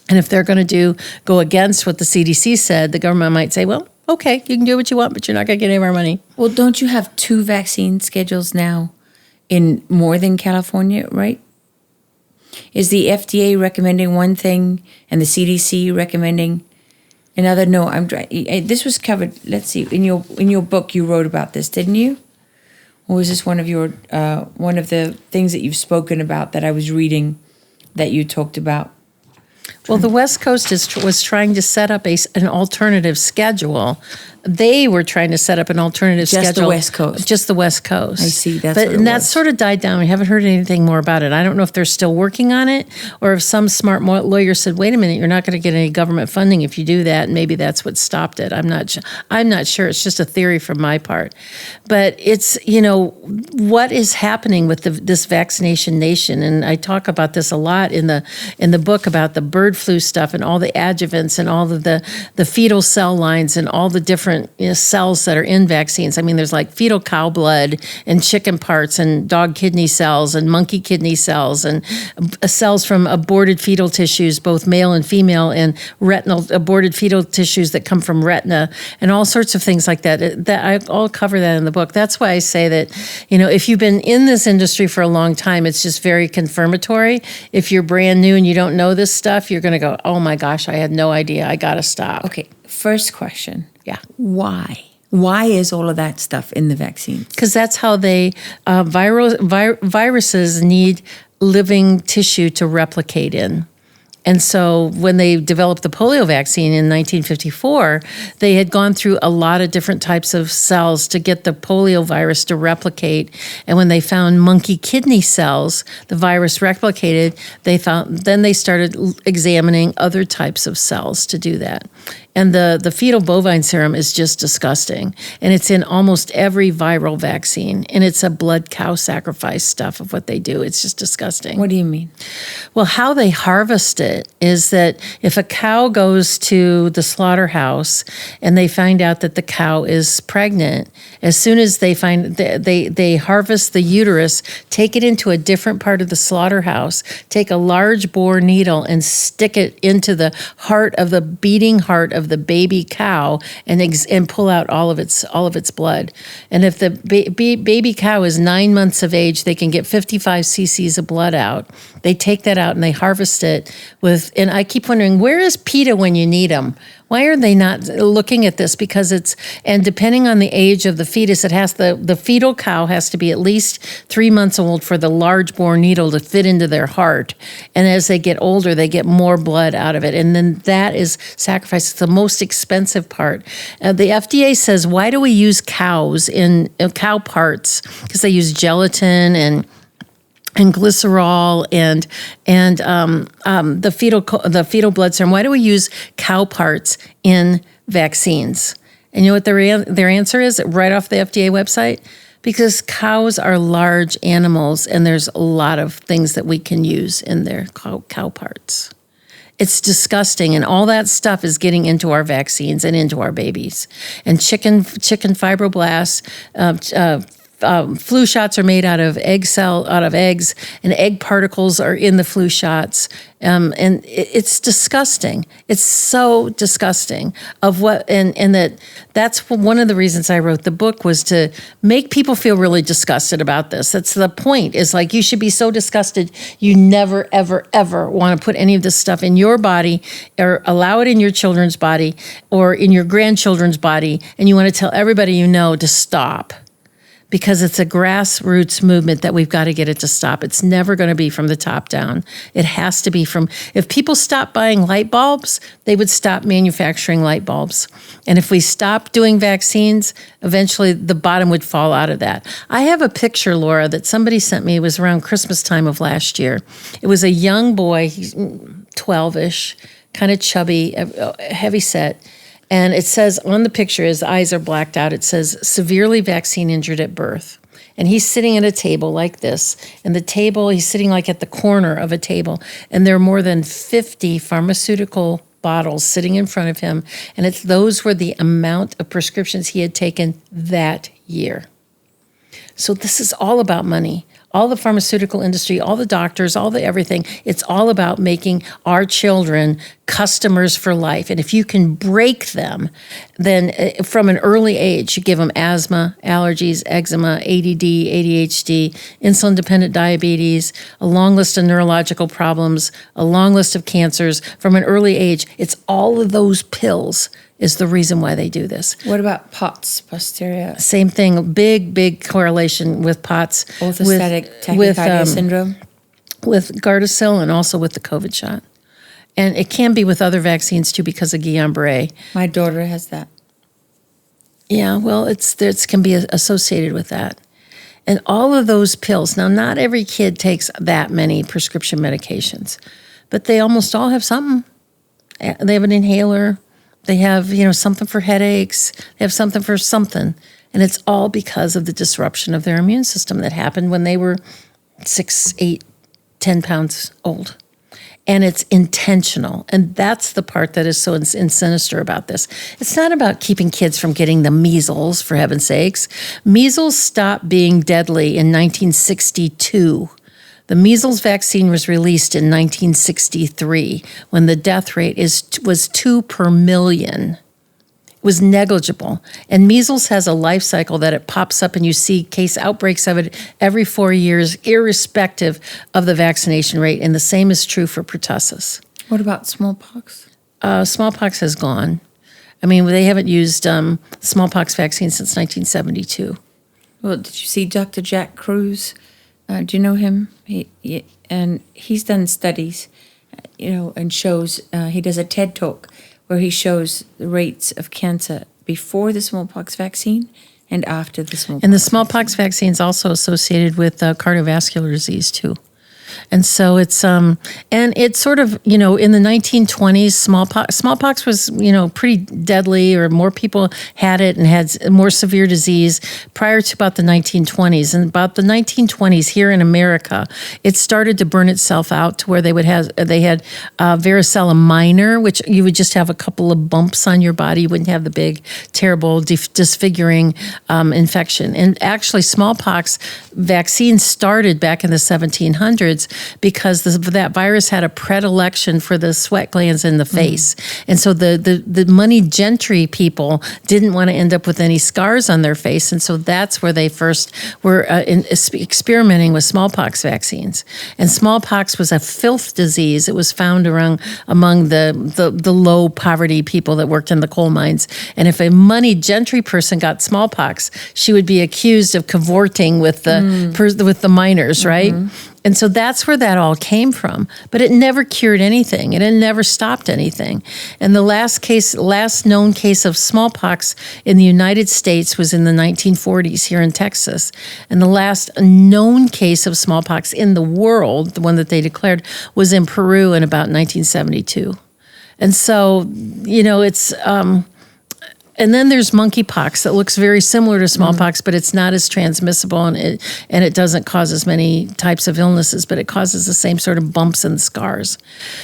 And if they're going to go against what the CDC said, the government might say, well, okay, you can do what you want, but you're not going to get any of our money. Well, don't you have 2 vaccine schedules now in more than California, right? Is the FDA recommending one thing and the CDC recommending another? No, this was covered. Let's see. In your book, you wrote about this, didn't you? Or was this one of the things that you've spoken about that I was reading that you talked about? Well, the West Coast was trying to set up an alternative schedule. They were trying to set up an alternative schedule. Just the West Coast. Just the West Coast. I see. That sort of died down. We haven't heard anything more about it. I don't know if they're still working on it, or if some smart lawyer said, "Wait a minute, you're not going to get any government funding if you do that." And maybe that's what stopped it. I'm not sure. It's just a theory from my part. But it's what is happening with this vaccination nation, and I talk about this a lot in the book about the bird flu stuff and all the adjuvants and all of the fetal cell lines and all the different cells that are in vaccines. I mean, there's like fetal cow blood and chicken parts and dog kidney cells and monkey kidney cells and cells from aborted fetal tissues, both male and female, and retinal aborted fetal tissues that come from retina and all sorts of things like that. I'll cover that in the book. That's why I say that, if you've been in this industry for a long time, it's just very confirmatory. If you're brand new and you don't know this stuff, you're going to go, oh my gosh, I had no idea. I got to stop. Okay, first question. Yeah. Why? Why is all of that stuff in the vaccine? Because that's how viruses need living tissue to replicate in. And so when they developed the polio vaccine in 1954, they had gone through a lot of different types of cells to get the polio virus to replicate. And when they found monkey kidney cells, the virus replicated, then they started examining other types of cells to do that. And the fetal bovine serum is just disgusting. And it's in almost every viral vaccine. And it's a blood cow sacrifice stuff of what they do. It's just disgusting. What do you mean? Well, how they harvest it is that if a cow goes to the slaughterhouse and they find out that the cow is pregnant, as soon as they harvest the uterus, take it into a different part of the slaughterhouse, take a large bore needle and stick it into the beating heart of the baby cow and pull out all of its blood. And if the baby cow is 9 months of age, they can get 55 cc's of blood out. They take that out and they harvest it and I keep wondering, where is PETA when you need them? Why are they not looking at this? Because and depending on the age of the fetus, the fetal cow has to be at least 3 months old for the large bore needle to fit into their heart. And as they get older, they get more blood out of it. And then that is sacrificed. It's the most expensive part. The FDA says, why do we use cows in cow parts? Because they use gelatin and glycerol and the fetal blood serum. Why do we use cow parts in vaccines? And you know what their answer is right off the FDA website? Because cows are large animals, and there's a lot of things that we can use in their cow parts. It's disgusting, and all that stuff is getting into our vaccines and into our babies. And chicken fibroblasts, flu shots are made out of eggs, and egg particles are in the flu shots. And it's disgusting. It's so disgusting that's one of the reasons I wrote the book, was to make people feel really disgusted about this. That's the point, is like, you should be so disgusted you never, ever, ever want to put any of this stuff in your body or allow it in your children's body or in your grandchildren's body. And you want to tell everybody you know to stop. Because it's a grassroots movement that we've got to get it to stop. It's never going to be from the top down. It has to be if people stop buying light bulbs, they would stop manufacturing light bulbs. And if we stop doing vaccines, eventually the bottom would fall out of that. I have a picture, Laura, that somebody sent me. It was around Christmas time of last year. It was a young boy, he's 12-ish, kind of chubby, heavy set. And it says on the picture, his eyes are blacked out, it says, severely vaccine injured at birth. And he's sitting at a table like this. And the table, he's sitting like at the corner of a table. And there are more than 50 pharmaceutical bottles sitting in front of him. And those were the amount of prescriptions he had taken that year. So this is all about money. All the pharmaceutical industry, all the doctors, all the everything, it's all about making our children customers for life. And if you can break them, then from an early age, you give them asthma, allergies, eczema, ADD, ADHD, insulin-dependent diabetes, a long list of neurological problems, a long list of cancers. From an early age, it's all of those pills is the reason why they do this. What about POTS, posterior? Same thing, big correlation with POTS. Orthostatic tachycardia syndrome? With Gardasil and also with the COVID shot. And it can be with other vaccines too because of Guillain-Barré. My daughter has that. Yeah, well, it can be associated with that. And all of those pills, now not every kid takes that many prescription medications, but they almost all have something. They have an inhaler. They have, something for headaches. They have something for something. And it's all because of the disruption of their immune system that happened when they were 6, 8, 10 pounds old. And it's intentional. And that's the part that is so sinister about this. It's not about keeping kids from getting the measles, for heaven's sakes. Measles stopped being deadly in 1962. The measles vaccine was released in 1963 when the death rate was 2 per million. It was negligible. And measles has a life cycle that it pops up and you see case outbreaks of it every 4 years, irrespective of the vaccination rate. And the same is true for pertussis. What about smallpox? Smallpox has gone. I mean, they haven't used smallpox vaccine since 1972. Well, did you see Dr. Jack Cruz? Do you know him? And he's done studies, and shows, he does a TED Talk where he shows the rates of cancer before the smallpox vaccine and after the smallpox. And the smallpox vaccine is also associated with cardiovascular disease too. And so it's sort of, in the 1920s, smallpox was, pretty deadly, or more people had it and had more severe disease prior to about the 1920s. And about the 1920s here in America, it started to burn itself out to where they had varicella minor, which you would just have a couple of bumps on your body. You wouldn't have the big, terrible, disfiguring infection. And actually, smallpox vaccine started back in the 1700s because that virus had a predilection for the sweat glands in the face. And so the moneyed gentry people didn't want to end up with any scars on their face. And so that's where they first were experimenting with smallpox vaccines. And smallpox was a filth disease. It was found among the low poverty people that worked in the coal mines. And if a moneyed gentry person got smallpox, she would be accused of cavorting with the miners, right? And so that's where that all came from. But it never cured anything, and it never stopped anything. And the last known case of smallpox in the United States was in the 1940s here in Texas. And the last known case of smallpox in the world, the one that they declared, was in Peru in about 1972. And so, it's And then there's monkeypox that looks very similar to smallpox, but it's not as transmissible and it doesn't cause as many types of illnesses, but it causes the same sort of bumps and scars.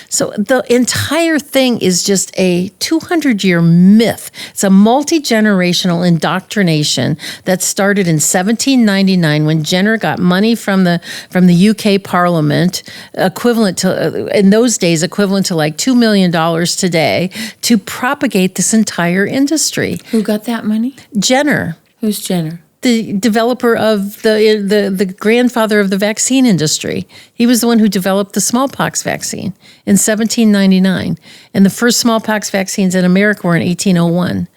So the entire thing is just a 200-year myth. It's a multi-generational indoctrination that started in 1799 when Jenner got money from the UK Parliament, equivalent to, in those days, equivalent to like $2 million today, to propagate this entire industry. Who got that money? Jenner. Who's Jenner? The developer of the grandfather of the vaccine industry. He was the one who developed the smallpox vaccine in 1799. And the first smallpox vaccines in America were in 1801.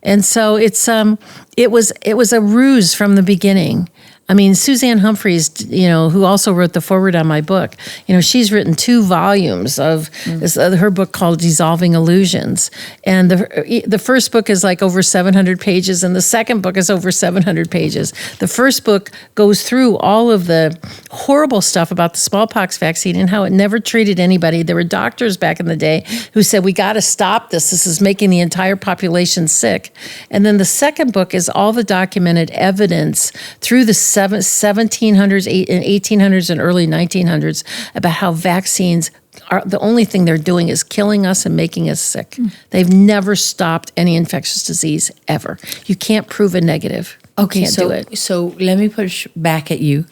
And so it was a ruse from the beginning. I mean, Suzanne Humphreys, who also wrote the foreword on my book, she's written 2 volumes of her book called Dissolving Illusions. And the first book is like over 700 pages, and the second book is over 700 pages. The first book goes through all of the horrible stuff about the smallpox vaccine and how it never treated anybody. There were doctors back in the day who said, we got to stop this. This is making the entire population sick. And then the second book is all the documented evidence through the 1700s, 1800s, and early 1900s about how vaccines are the only thing they're doing is killing us and making us sick. They've never stopped any infectious disease ever. You can't prove a negative. Okay, Can't do it. So let me push back at you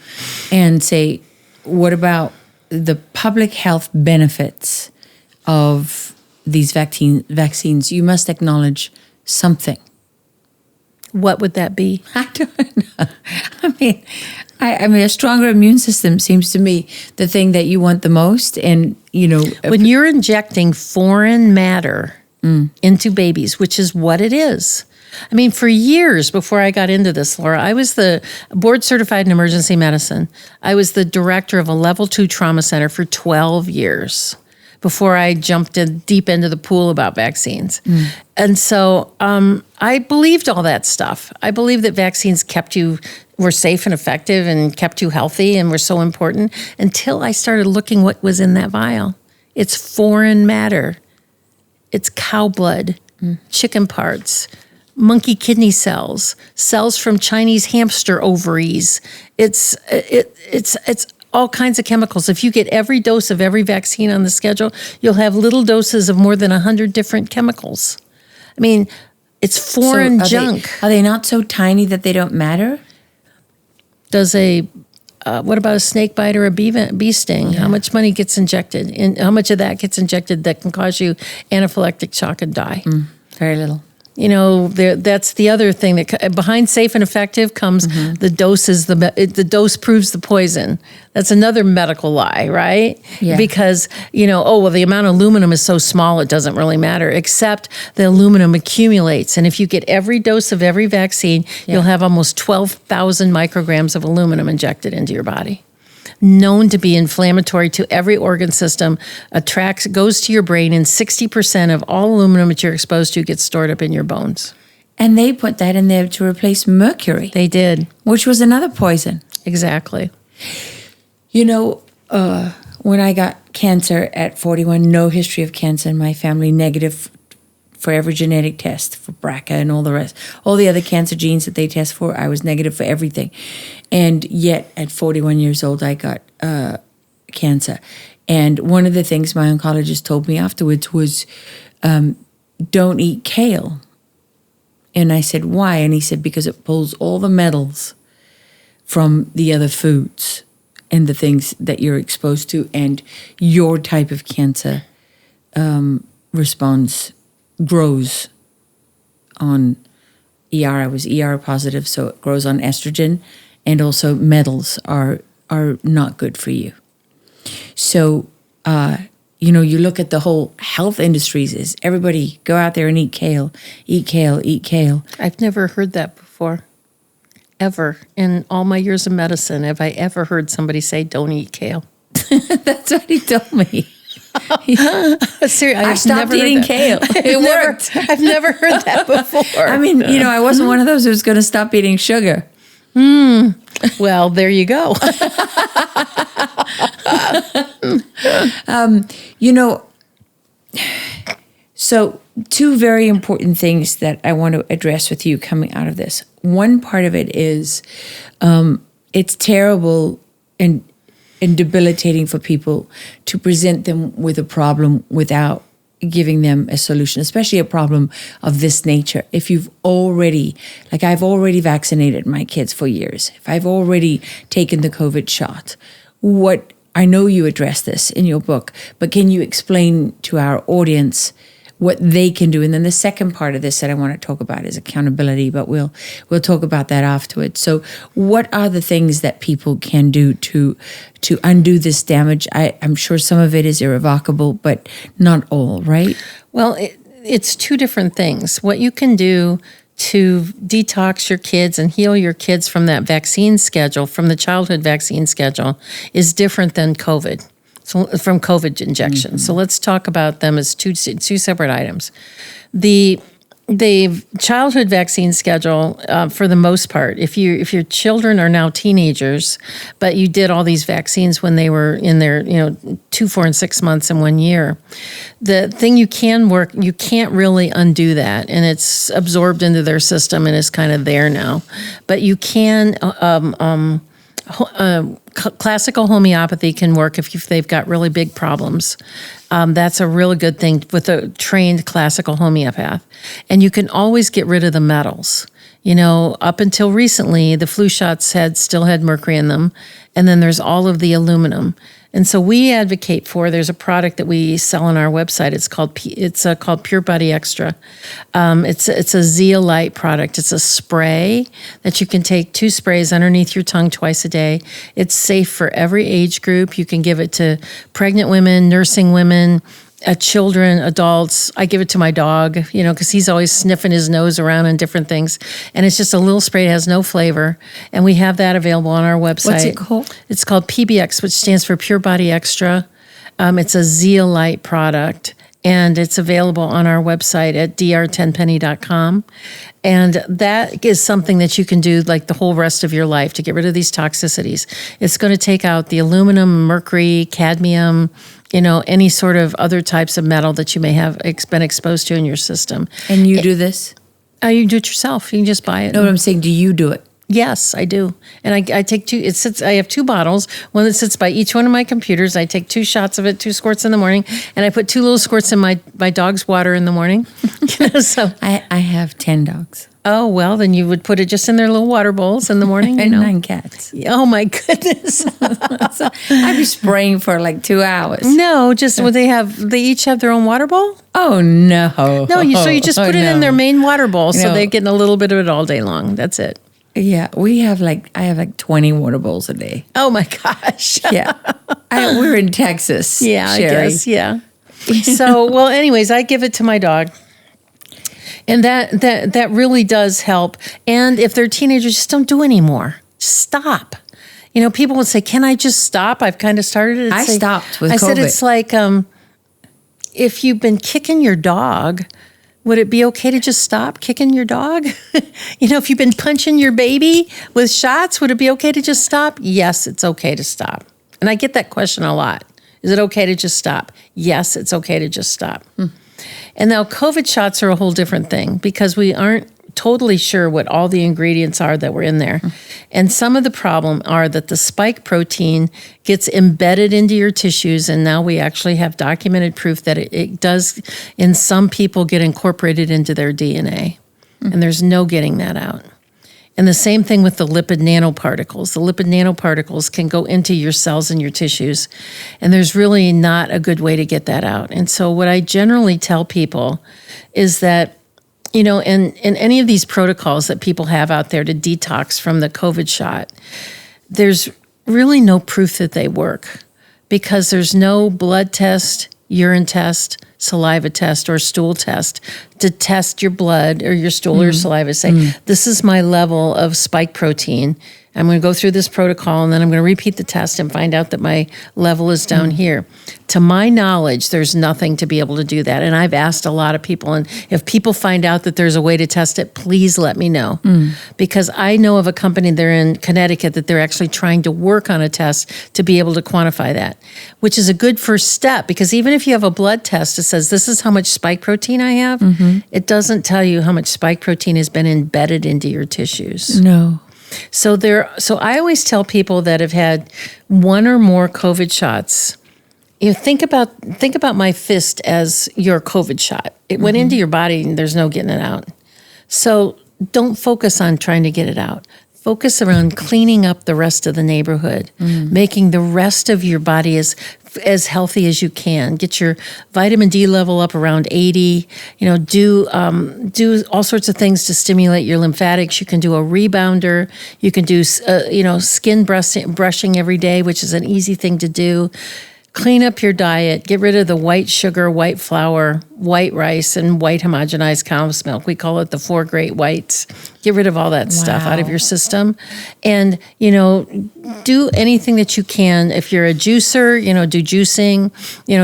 and say, what about the public health benefits of these vaccines? You must acknowledge something. What would that be? I don't know. I mean, a stronger immune system seems to me the thing that you want the most. And, when you're injecting foreign matter into babies, which is what it is. I mean, for years before I got into this, Laura, I was the board certified in emergency medicine. I was the director of a level 2 trauma center for 12 years before I jumped deep into the pool about vaccines. And so I believed all that stuff. I believed that vaccines were safe and effective and kept you healthy and were so important until I started looking what was in that vial. It's foreign matter. It's cow blood, chicken parts, monkey kidney cells, cells from Chinese hamster ovaries. It's all kinds of chemicals. If you get every dose of every vaccine on the schedule, you'll have little doses of more than 100 different chemicals. I mean, it's foreign junk. Are they not so tiny that they don't matter? What about a snake bite or a bee sting? Yeah. How much money gets injected? And how much of that gets injected that can cause you anaphylactic shock and die? Very little. That's the other thing that behind safe and effective comes the doses. The dose proves the poison. That's another medical lie, right? Yeah. Because the amount of aluminum is so small it doesn't really matter. Except the aluminum accumulates, and if you get every dose of every vaccine, you'll have almost 12,000 micrograms of aluminum injected into your body. Known to be inflammatory to every organ system, goes to your brain, and 60% of all aluminum that you're exposed to gets stored up in your bones. And they put that in there to replace mercury. They did. Which was another poison. Exactly. When I got cancer at 41, no history of cancer in my family, negative for every genetic test for BRCA and all the rest. All the other cancer genes that they test for, I was negative for everything. And yet at 41 years old, I got cancer. And one of the things my oncologist told me afterwards was, don't eat kale. And I said, why? And he said, because it pulls all the metals from the other foods and the things that you're exposed to, and your type of cancer grows on ER. I was ER positive, so it grows on estrogen, and also metals are not good for you. So, you look at the whole health industries is everybody go out there and eat kale, eat kale, eat kale. I've never heard that before. Ever. In all my years of medicine, have I ever heard somebody say, don't eat kale? That's what he told me. Seriously, I stopped eating kale. It worked. I've never heard that before. I mean, I wasn't one of those who's going to stop eating sugar. Well, there you go. So, two very important things that I want to address with you coming out of this. One part of it is it's terrible and debilitating for people to present them with a problem without giving them a solution, especially a problem of this nature. If you've already, like I've already vaccinated my kids for years, if I've already taken the COVID shot, what I know you address this in your book, but can you explain to our audience what they can do? And then the second part of this that I want to talk about is accountability, but we'll talk about that afterwards. So what are the things that people can do to undo this damage? I'm sure some of it is irrevocable, but not all, right? Well, it's two different things. What you can do to detox your kids and heal your kids from that vaccine schedule, from the childhood vaccine schedule, is different than COVID. So from COVID injections. So let's talk about them as two separate items. The childhood vaccine schedule, for the most part, if your children are now teenagers, but you did all these vaccines when they were in their 2, 4, and 6 months and 1 year, the thing you can't really undo that, and it's absorbed into their system and is kind of there now. But you can. Classical homeopathy can work if they've got really big problems. That's a really good thing with a trained classical homeopath. And you can always get rid of the metals. Up until recently, the flu shots still had mercury in them. And then there's all of the aluminum. And so we advocate there's a product that we sell on our website. It's called Pure Body Extra. It's a zeolite product. It's a spray that you can take 2 sprays underneath your tongue twice a day. It's safe for every age group. You can give it to pregnant women, nursing women, children, adults. I give it to my dog, because he's always sniffing his nose around and different things. And it's just a little spray. It has no flavor. And we have that available on our website. What's it called? It's called PBX, which stands for Pure Body Extra. It's a zeolite product. And it's available on our website at drtenpenny.com. And that is something that you can do like the whole rest of your life to get rid of these toxicities. It's going to take out the aluminum, mercury, cadmium, any sort of other types of metal that you may have been exposed to in your system. And you do this? You do it yourself. You can just buy it. No, what I'm saying, do you do it? Yes, I do. And I take 2, I have 2 bottles, one that sits by each one of my computers. I take 2 shots of it, 2 squirts in the morning, and I put 2 little squirts in my dog's water in the morning. So I have 10 dogs. Oh, well, then you would put it just in their little water bowls in the morning. And 9 cats. Oh, my goodness. So I'd be spraying for like 2 hours. No, just they each have their own water bowl? Oh, no. No, so you just put it in their main water bowl, so they're getting a little bit of it all day long. That's it. Yeah, I have 20 water bowls a day. Oh my gosh. Yeah. We're in Texas. Yeah, Sherri. I guess, yeah. So, well, anyways, I give it to my dog. And that really does help. And if they're teenagers, just don't do anymore. Stop. People would say, "Can I just stop?" I've kind of started it. I stopped with COVID. I said it's like if you've been kicking your dog, would it be okay to just stop kicking your dog? If you've been punching your baby with shots, would it be okay to just stop? Yes, it's okay to stop. And I get that question a lot. Is it okay to just stop? Yes, it's okay to just stop. And now COVID shots are a whole different thing because we aren't totally sure what all the ingredients are that were in there. And some of the problem are that the spike protein gets embedded into your tissues, and now we actually have documented proof that it does, in some people, get incorporated into their DNA. And there's no getting that out. And the same thing with the lipid nanoparticles. The lipid nanoparticles can go into your cells and your tissues, and there's really not a good way to get that out. And so what I generally tell people is that, in any of these protocols that people have out there to detox from the COVID shot, there's really no proof that they work because there's no blood test, urine test, saliva test, or stool test to test your blood or your stool or saliva. Say, this is my level of spike protein. I'm going to go through this protocol, and then I'm going to repeat the test and find out that my level is down here. To my knowledge, there's nothing to be able to do that. And I've asked a lot of people, and if people find out that there's a way to test it, please let me know. Because I know of a company there in Connecticut that they're actually trying to work on a test to be able to quantify that, which is a good first step, because even if you have a blood test that says this is how much spike protein I have, it doesn't tell you how much spike protein has been embedded into your tissues. No. So I always tell people that have had one or more COVID shots, think about my fist as your COVID shot. It went into your body and there's no getting it out. So don't focus on trying to get it out. Focus around cleaning up the rest of the neighborhood, making the rest of your body as healthy as you can. Get your vitamin D level up around 80. Do all sorts of things to stimulate your lymphatics. You can do a rebounder. You can do skin brushing every day, which is an easy thing to do. Clean up your diet. Get rid of the white sugar, white flour, white rice, and white homogenized cow's milk. We call it the 4 great whites. Get rid of all that stuff out of your system. And, do anything that you can. If you're a juicer, do juicing,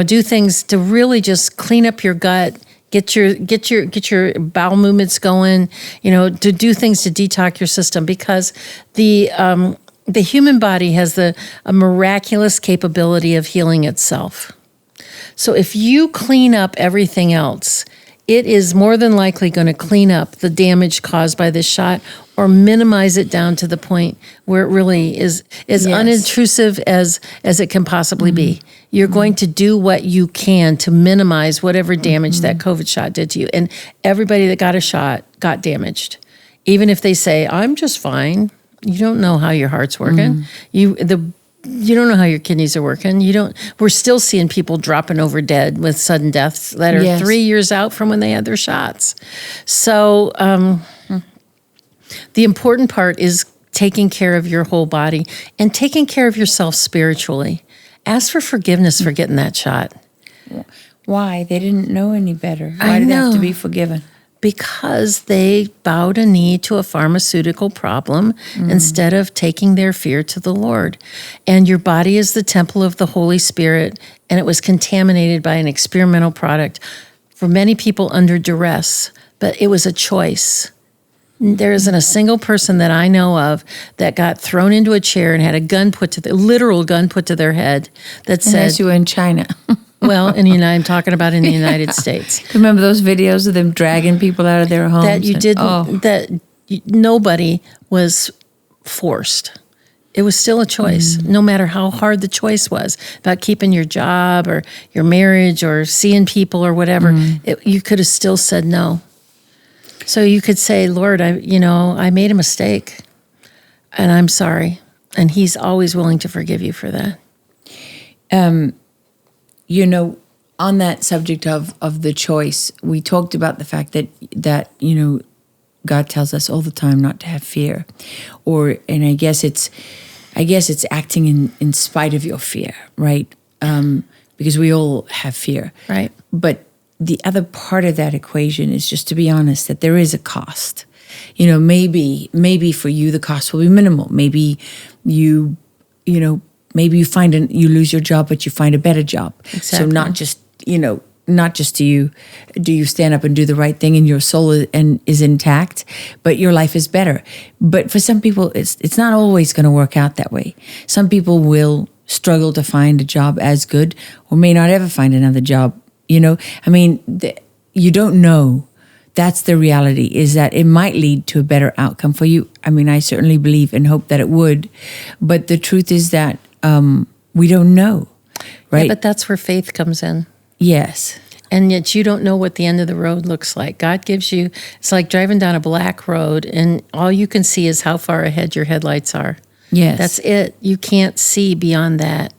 do things to really just clean up your gut. Get your bowel movements going, to do things to detox your system, because the human body has a miraculous capability of healing itself. So if you clean up everything else, it is more than likely going to clean up the damage caused by this shot, or minimize it down to the point where it really is as unintrusive as it can possibly be. You're going to do what you can to minimize whatever damage that COVID shot did to you. And everybody that got a shot got damaged. Even if they say, I'm just fine. You don't know how your heart's working. You don't know how your kidneys are working. We're still seeing people dropping over dead with sudden deaths that are 3 years out from when they had their shots. So the important part is taking care of your whole body and taking care of yourself spiritually. Ask for forgiveness for getting that shot. Why? They didn't know any better. Why did they have to be forgiven? Because they bowed a knee to a pharmaceutical problem instead of taking their fear to the Lord. And your body is the temple of the Holy Spirit, and it was contaminated by an experimental product, for many people under duress, but it was a choice. There isn't a single person that I know of that got thrown into a chair and had a literal gun put to their head that said... Unless you were in China. Well, I'm talking about in the United States. Remember those videos of them dragging people out of their homes? That nobody was forced. It was still a choice, no matter how hard the choice was about keeping your job or your marriage or seeing people or whatever. You could have still said no. So you could say, Lord, I made a mistake and I'm sorry. And He's always willing to forgive you for that. On that subject of the choice, we talked about the fact that God tells us all the time not to have fear, and I guess it's acting in spite of your fear, right? Because we all have fear, right? But the other part of that equation is just to be honest that there is a cost. Maybe for you the cost will be minimal. Maybe you lose your job, but you find a better job. Exactly. So not just do you stand up and do the right thing and your soul is intact, but your life is better. But for some people, it's not always going to work out that way. Some people will struggle to find a job as good, or may not ever find another job. You don't know. That's the reality, is that it might lead to a better outcome for you. I certainly believe and hope that it would, but the truth is that we don't know, right? Yeah, but that's where faith comes in. Yes. And yet you don't know what the end of the road looks like. God gives you, it's like driving down a black road and all you can see is how far ahead your headlights are. Yes. That's it. You can't see beyond that.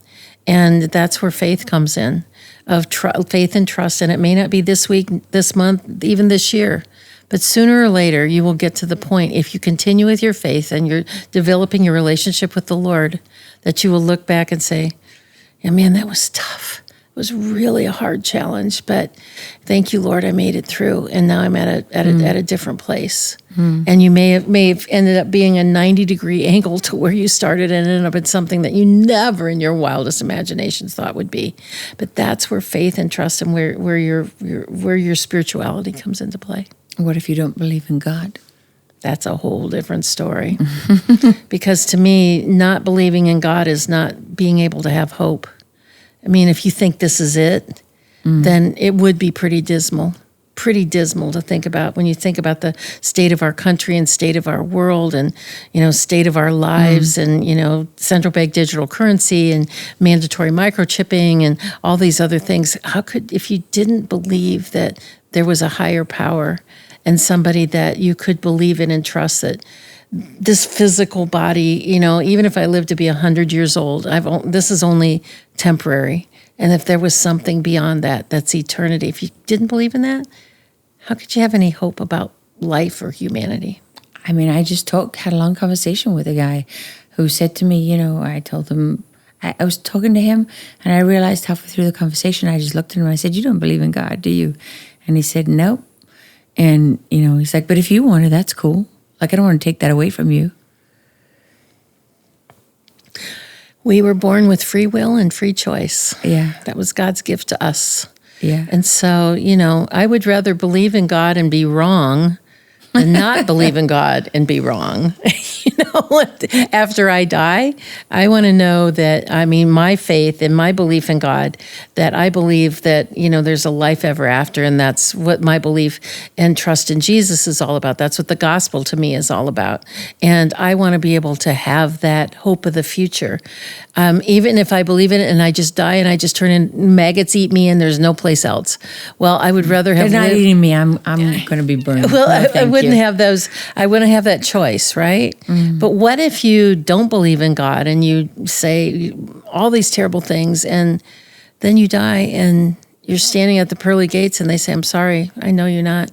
And that's where faith comes in, of faith and trust. And it may not be this week, this month, even this year. But sooner or later, you will get to the point, if you continue with your faith and you're developing your relationship with the Lord, that you will look back and say, yeah, man, that was tough. was really a hard challenge, but thank you, Lord, I made it through, and now I'm at a different place. And you may have ended up being a 90-degree angle to where you started, and ended up at something that you never in your wildest imaginations thought would be. But that's where faith and trust and where your spirituality comes into play. What if you don't believe in God? That's a whole different story. Because to me, not believing in God is not being able to have hope. I mean, if you think this is it, then it would be pretty dismal to think about when you think about the state of our country and state of our world and, state of our lives and, central bank digital currency and mandatory microchipping and all these other things. If you didn't believe that there was a higher power and somebody that you could believe in and trust, that this physical body, even if I live to be 100 years old, this is only temporary. And if there was something beyond that, that's eternity. If you didn't believe in that, how could you have any hope about life or humanity? I mean, I just had a long conversation with a guy who said to me, I told him, I was talking to him, and I realized halfway through the conversation, I just looked at him and I said, "You don't believe in God, do you?" And he said, "Nope." And, he's like, "But if you want it, that's cool. Like, I don't want to take that away from you." We were born with free will and free choice. Yeah. That was God's gift to us. Yeah. And so, I would rather believe in God and be wrong than not believe in God and be wrong. After I die, I want to know that, my faith and my belief in God, that I believe that, there's a life ever after. And that's what my belief and trust in Jesus is all about. That's what the gospel to me is all about. And I want to be able to have that hope of the future. Even if I believe in it and I just die and I just turn in, maggots eat me and there's no place else. Well, I would rather have They're not eating me. I'm going to be burned. Well, I wouldn't have those. I wouldn't have that choice, right? But what if you don't believe in God and you say all these terrible things and then you die and you're standing at the pearly gates and they say, "I'm sorry, I know you're not."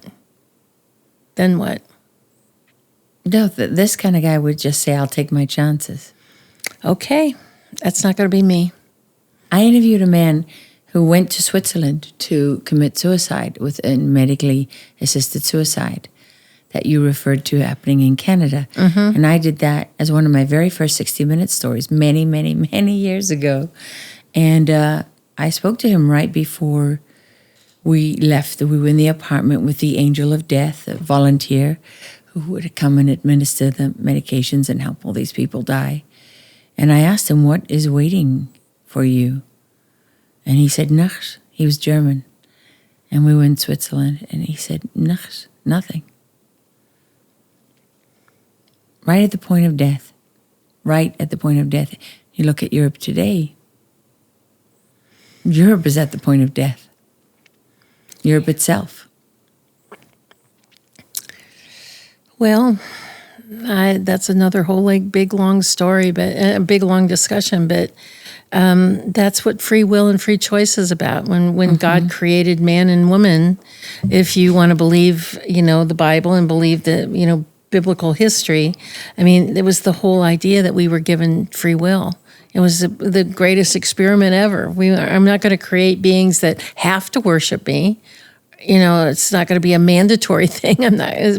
Then what? No, this kind of guy would just say, "I'll take my chances." Okay, that's not going to be me. I interviewed a man who went to Switzerland to commit suicide with a medically assisted suicide that you referred to happening in Canada. And I did that as one of my very first 60-minute stories many, many, many years ago. And I spoke to him right before we left. We were in the apartment with the angel of death, a volunteer who would come and administer the medications and help all these people die. And I asked him, "What is waiting for you?" And he said, "Nichts." He was German. And we were in Switzerland, and he said, "Nichts, nothing." Right at the point of death. Right at the point of death. You look at Europe today. Europe is at the point of death. Europe itself. Well, that's another whole big long story, but a big long discussion. But that's what free will and free choice is about. When God created man and woman, if you want to believe, the Bible and believe that biblical history, it was the whole idea that we were given free will. It was the greatest experiment ever. I'm not going to create beings that have to worship me. It's not going to be a mandatory thing.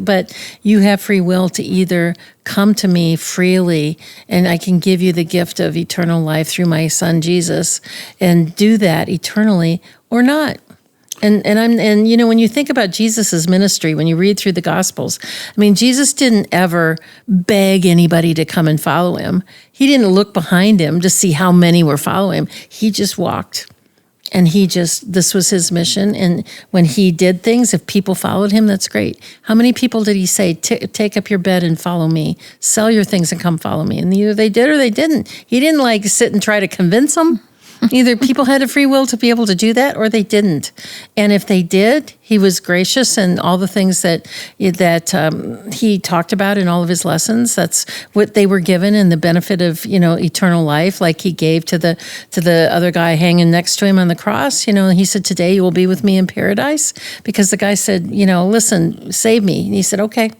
But you have free will to either come to me freely, and I can give you the gift of eternal life through my son Jesus, and do that eternally, or not. And when you think about Jesus's ministry, when you read through the Gospels, Jesus didn't ever beg anybody to come and follow him. He didn't look behind him to see how many were following him. He just walked. And this was his mission. And when he did things, if people followed him, that's great. How many people did he say, "Take up your bed and follow me. Sell your things and come follow me"? And either they did or they didn't. He didn't sit and try to convince them. Either people had a free will to be able to do that or they didn't. And if they did, he was gracious, and all the things that he talked about in all of his lessons, that's what they were given, and the benefit of, eternal life, like he gave to the other guy hanging next to him on the cross. He said, "Today you will be with me in paradise," because the guy said, "Listen, save me." And he said, "Okay,"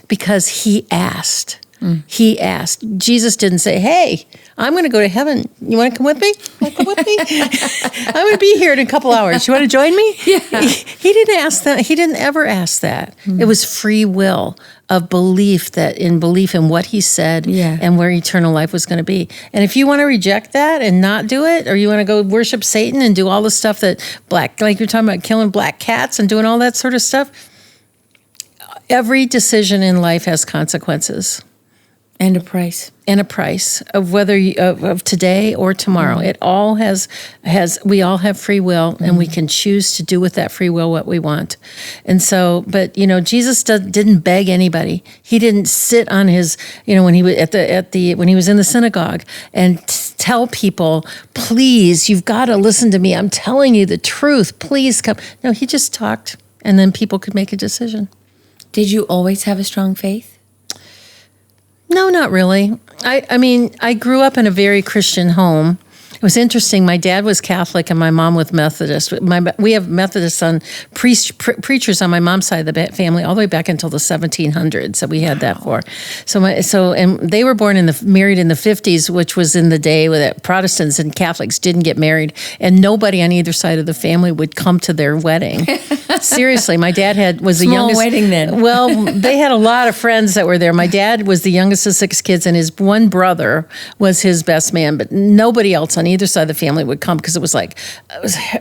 because he asked. He asked. Jesus didn't say, hey, I'm going to go to heaven. You want to come with me? Want to come with me? I'm going to be here in a couple hours. You want to join me? Yeah. He didn't ask that. He didn't ever ask that. It was free will of belief in what he said and where eternal life was going to be. And if you want to reject that and not do it, or you want to go worship Satan and do all the stuff that like you're talking about killing black cats and doing all that sort of stuff, every decision in life has consequences. And a price. And a price of whether of today or tomorrow. It all has we all have free will, and we can choose to do with that free will what we want. And so, but Jesus didn't beg anybody. He didn't sit on his, when he was when he was in the synagogue and tell people, please, you've got to listen to me. I'm telling you the truth. Please come. No, he just talked, and then people could make a decision. Did you always have a strong faith? No, not really. I mean, I grew up in a very Christian home. It was interesting. My dad was Catholic and my mom was Methodist. We have Methodist preachers on my mom's side of the family all the way back until the 1700s. So we had that for. And they were married in the 50s, which was in the day that Protestants and Catholics didn't get married, and nobody on either side of the family would come to their wedding. Seriously, my dad was the youngest. Small wedding then. Well, they had a lot of friends that were there. My dad was the youngest of 6 kids, and his one brother was his best man, but nobody else on either side of the family would come because it was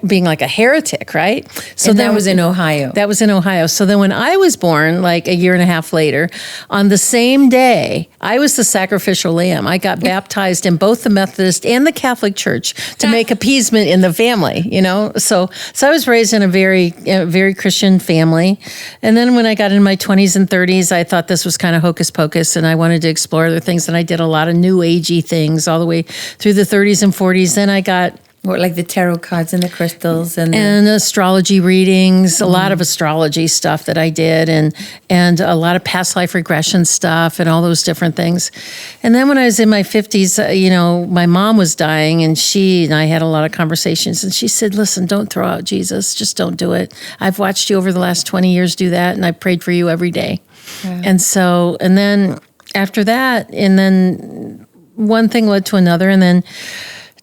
being like a heretic, right? So that was in Ohio. That was in Ohio. So then when I was born, like a year and a half later, on the same day, I was the sacrificial lamb. I got baptized in both the Methodist and the Catholic Church to make appeasement in the family, So I was raised in a very Christian family. And then when I got in my 20s and 30s, I thought this was kind of hocus pocus, and I wanted to explore other things. And I did a lot of new agey things all the way through the 30s and 40s. Then I got like the tarot cards and the crystals and astrology readings, a lot of astrology stuff that I did, and a lot of past life regression stuff and all those different things. And then when I was in my 50s, my mom was dying, and she and I had a lot of conversations, and she said, listen, don't throw out Jesus. Just don't do it. I've watched you over the last 20 years do that, and I prayed for you every day. Yeah. And then after that, and then one thing led to another, and then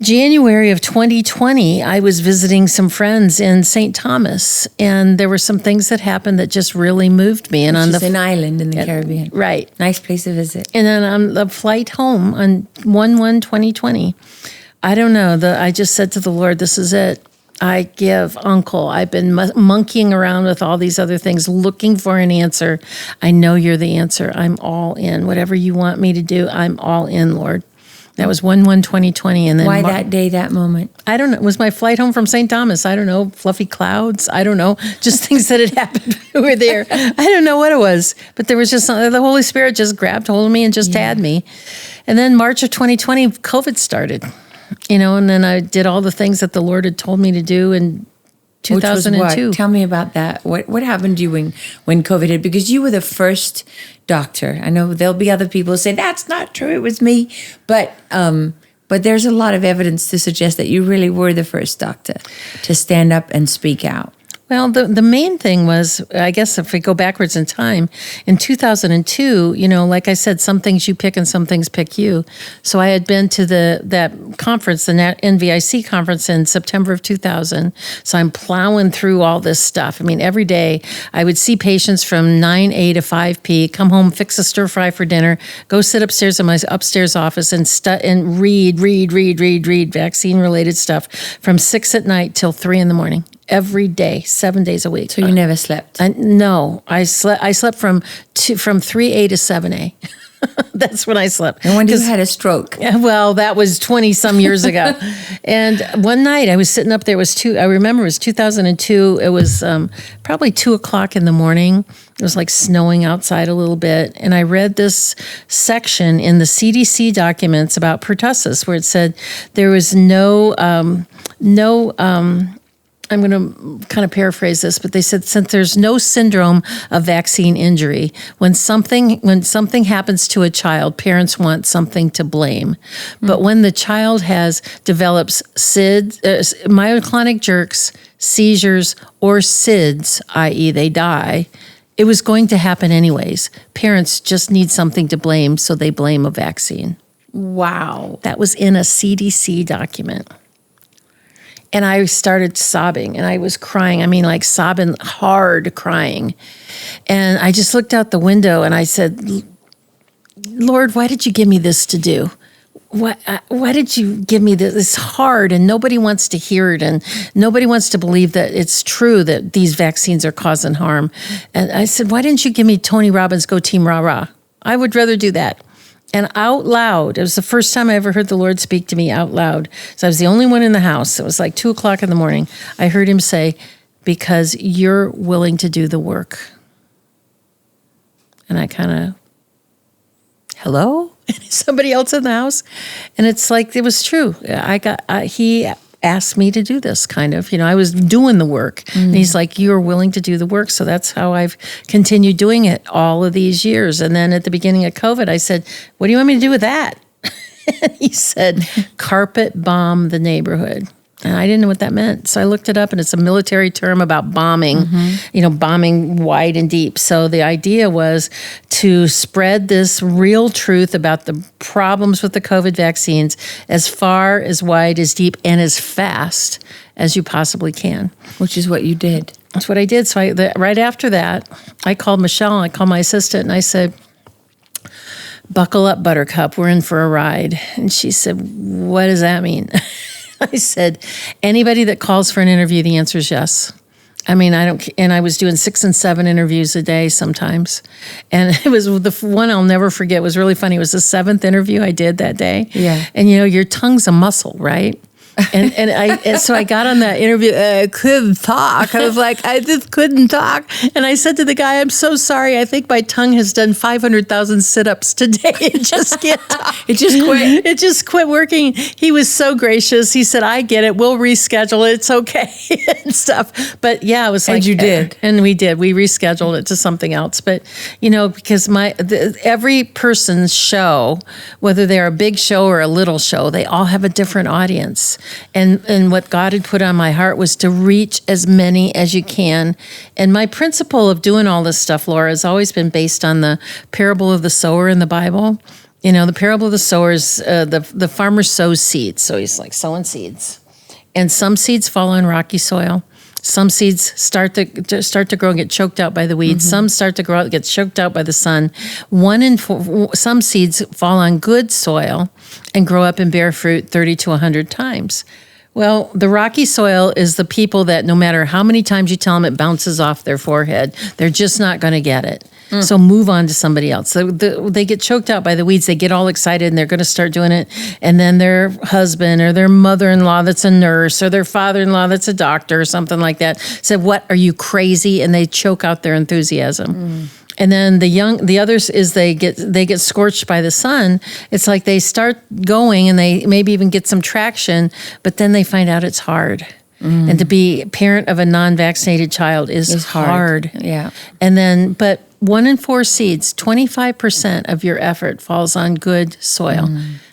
January of 2020, I was visiting some friends in St. Thomas, and there were some things that happened that just really moved me. And Which is an island in the Caribbean. Right. Nice place to visit. And then on the flight home on 1/1/2020, I don't know, I just said to the Lord, this is it. I give Uncle. I've been monkeying around with all these other things, looking for an answer. I know you're the answer. I'm all in. Whatever you want me to do, I'm all in, Lord. That was 1/1/2020. And then why that day, that moment? I don't know. It was my flight home from St. Thomas. I don't know. Fluffy clouds. I don't know. Just things that had happened when we were there. I don't know what it was. But there was just the Holy Spirit just grabbed hold of me and just had me. And then March of 2020, COVID started. And then I did all the things that the Lord had told me to do in 2002. Which was what? Tell me about that. What happened to you when COVID hit? Because you were the first doctor. I know there'll be other people who say, that's not true, it was me. But there's a lot of evidence to suggest that you really were the first doctor to stand up and speak out. Well, the main thing was, I guess if we go backwards in time, in 2002, like I said, some things you pick and some things pick you. So I had been to that conference, the NVIC conference in September of 2000. So I'm plowing through all this stuff. I mean, every day I would see patients from 9 A to 5 P, come home, fix a stir fry for dinner, go sit upstairs in my upstairs office and read vaccine-related stuff from 6 at night till 3 in the morning. Every day, 7 days a week. So you never slept? No, I slept from 3A to 7A. That's when I slept. And when you had a stroke? Well, that was 20-some years ago. And one night I was sitting up there. I remember it was 2002. It was probably 2 o'clock in the morning. It was like snowing outside a little bit. And I read this section in the CDC documents about pertussis where it said there was I'm going to kind of paraphrase this, but they said since there's no syndrome of vaccine injury, when something happens to a child, parents want something to blame. Mm-hmm. But when the child develops myoclonic jerks, seizures, or SIDS, i.e. they die, it was going to happen anyways. Parents just need something to blame, so they blame a vaccine. Wow. That was in a CDC document. And I started sobbing, and I was crying. I mean, like sobbing hard, crying. And I just looked out the window and I said, Lord, why did you give me this to do? Why did you give me this? It's hard, and nobody wants to hear it, and nobody wants to believe that it's true that these vaccines are causing harm. And I said, why didn't you give me Tony Robbins' Go Team Rah Rah? I would rather do that. And out loud, it was the first time I ever heard the Lord speak to me out loud. So I was the only one in the house. It was like 2:00 in the morning. I heard him say, because you're willing to do the work. And I kind of, hello? Somebody else in the house? And it's like, it was true. He asked me to do this kind of, I was doing the work. And he's like, you're willing to do the work. So that's how I've continued doing it all of these years. And then at the beginning of COVID, I said, what do you want me to do with that? And he said, carpet bomb the neighborhood. And I didn't know what that meant. So I looked it up, and it's a military term about bombing, bombing wide and deep. So the idea was to spread this real truth about the problems with the COVID vaccines as far, as wide, as deep, and as fast as you possibly can. Which is what you did. That's what I did. So right after that, I called Michelle, I called my assistant, and I said, buckle up, Buttercup, we're in for a ride. And she said, what does that mean? I said, anybody that calls for an interview, the answer is yes. I mean, and I was doing 6 and 7 interviews a day sometimes. And it was the one I'll never forget. It was really funny. It was the 7th interview I did that day. Yeah. And your tongue's a muscle, right? And so I got on that interview. I couldn't talk. I was like, I just couldn't talk. And I said to the guy, I'm so sorry. I think my tongue has done 500,000 sit-ups today. It just can't talk. It just quit. It just quit working. He was so gracious. He said, I get it. We'll reschedule it. It's okay and stuff. But yeah, it was like. And you did. And we did. We rescheduled it to something else. But, because every person's show, whether they're a big show or a little show, they all have a different audience. And what God had put on my heart was to reach as many as you can. And my principle of doing all this stuff, Laura, has always been based on the parable of the sower in the Bible. The parable of the sower is the farmer sows seeds. So he's like sowing seeds. And some seeds fall on rocky soil. Some seeds start to grow and get choked out by the weeds. Some start to grow out and get choked out by the sun. 1 in 4, some seeds fall on good soil and grow up and bear fruit 30 to 100 times. Well, the rocky soil is the people that no matter how many times you tell them, it bounces off their forehead. They're just not going to get it. So move on to somebody else. They get choked out by the weeds. They get all excited and they're going to start doing it. And then their husband or their mother-in-law that's a nurse or their father-in-law that's a doctor or something like that said, what, are you crazy? And they choke out their enthusiasm. And then the others is they get scorched by the sun. It's like they start going and they maybe even get some traction, but then they find out it's hard. And to be a parent of a non-vaccinated child is hard. Yeah. And then, but 1 in 4 seeds, 25% of your effort falls on good soil.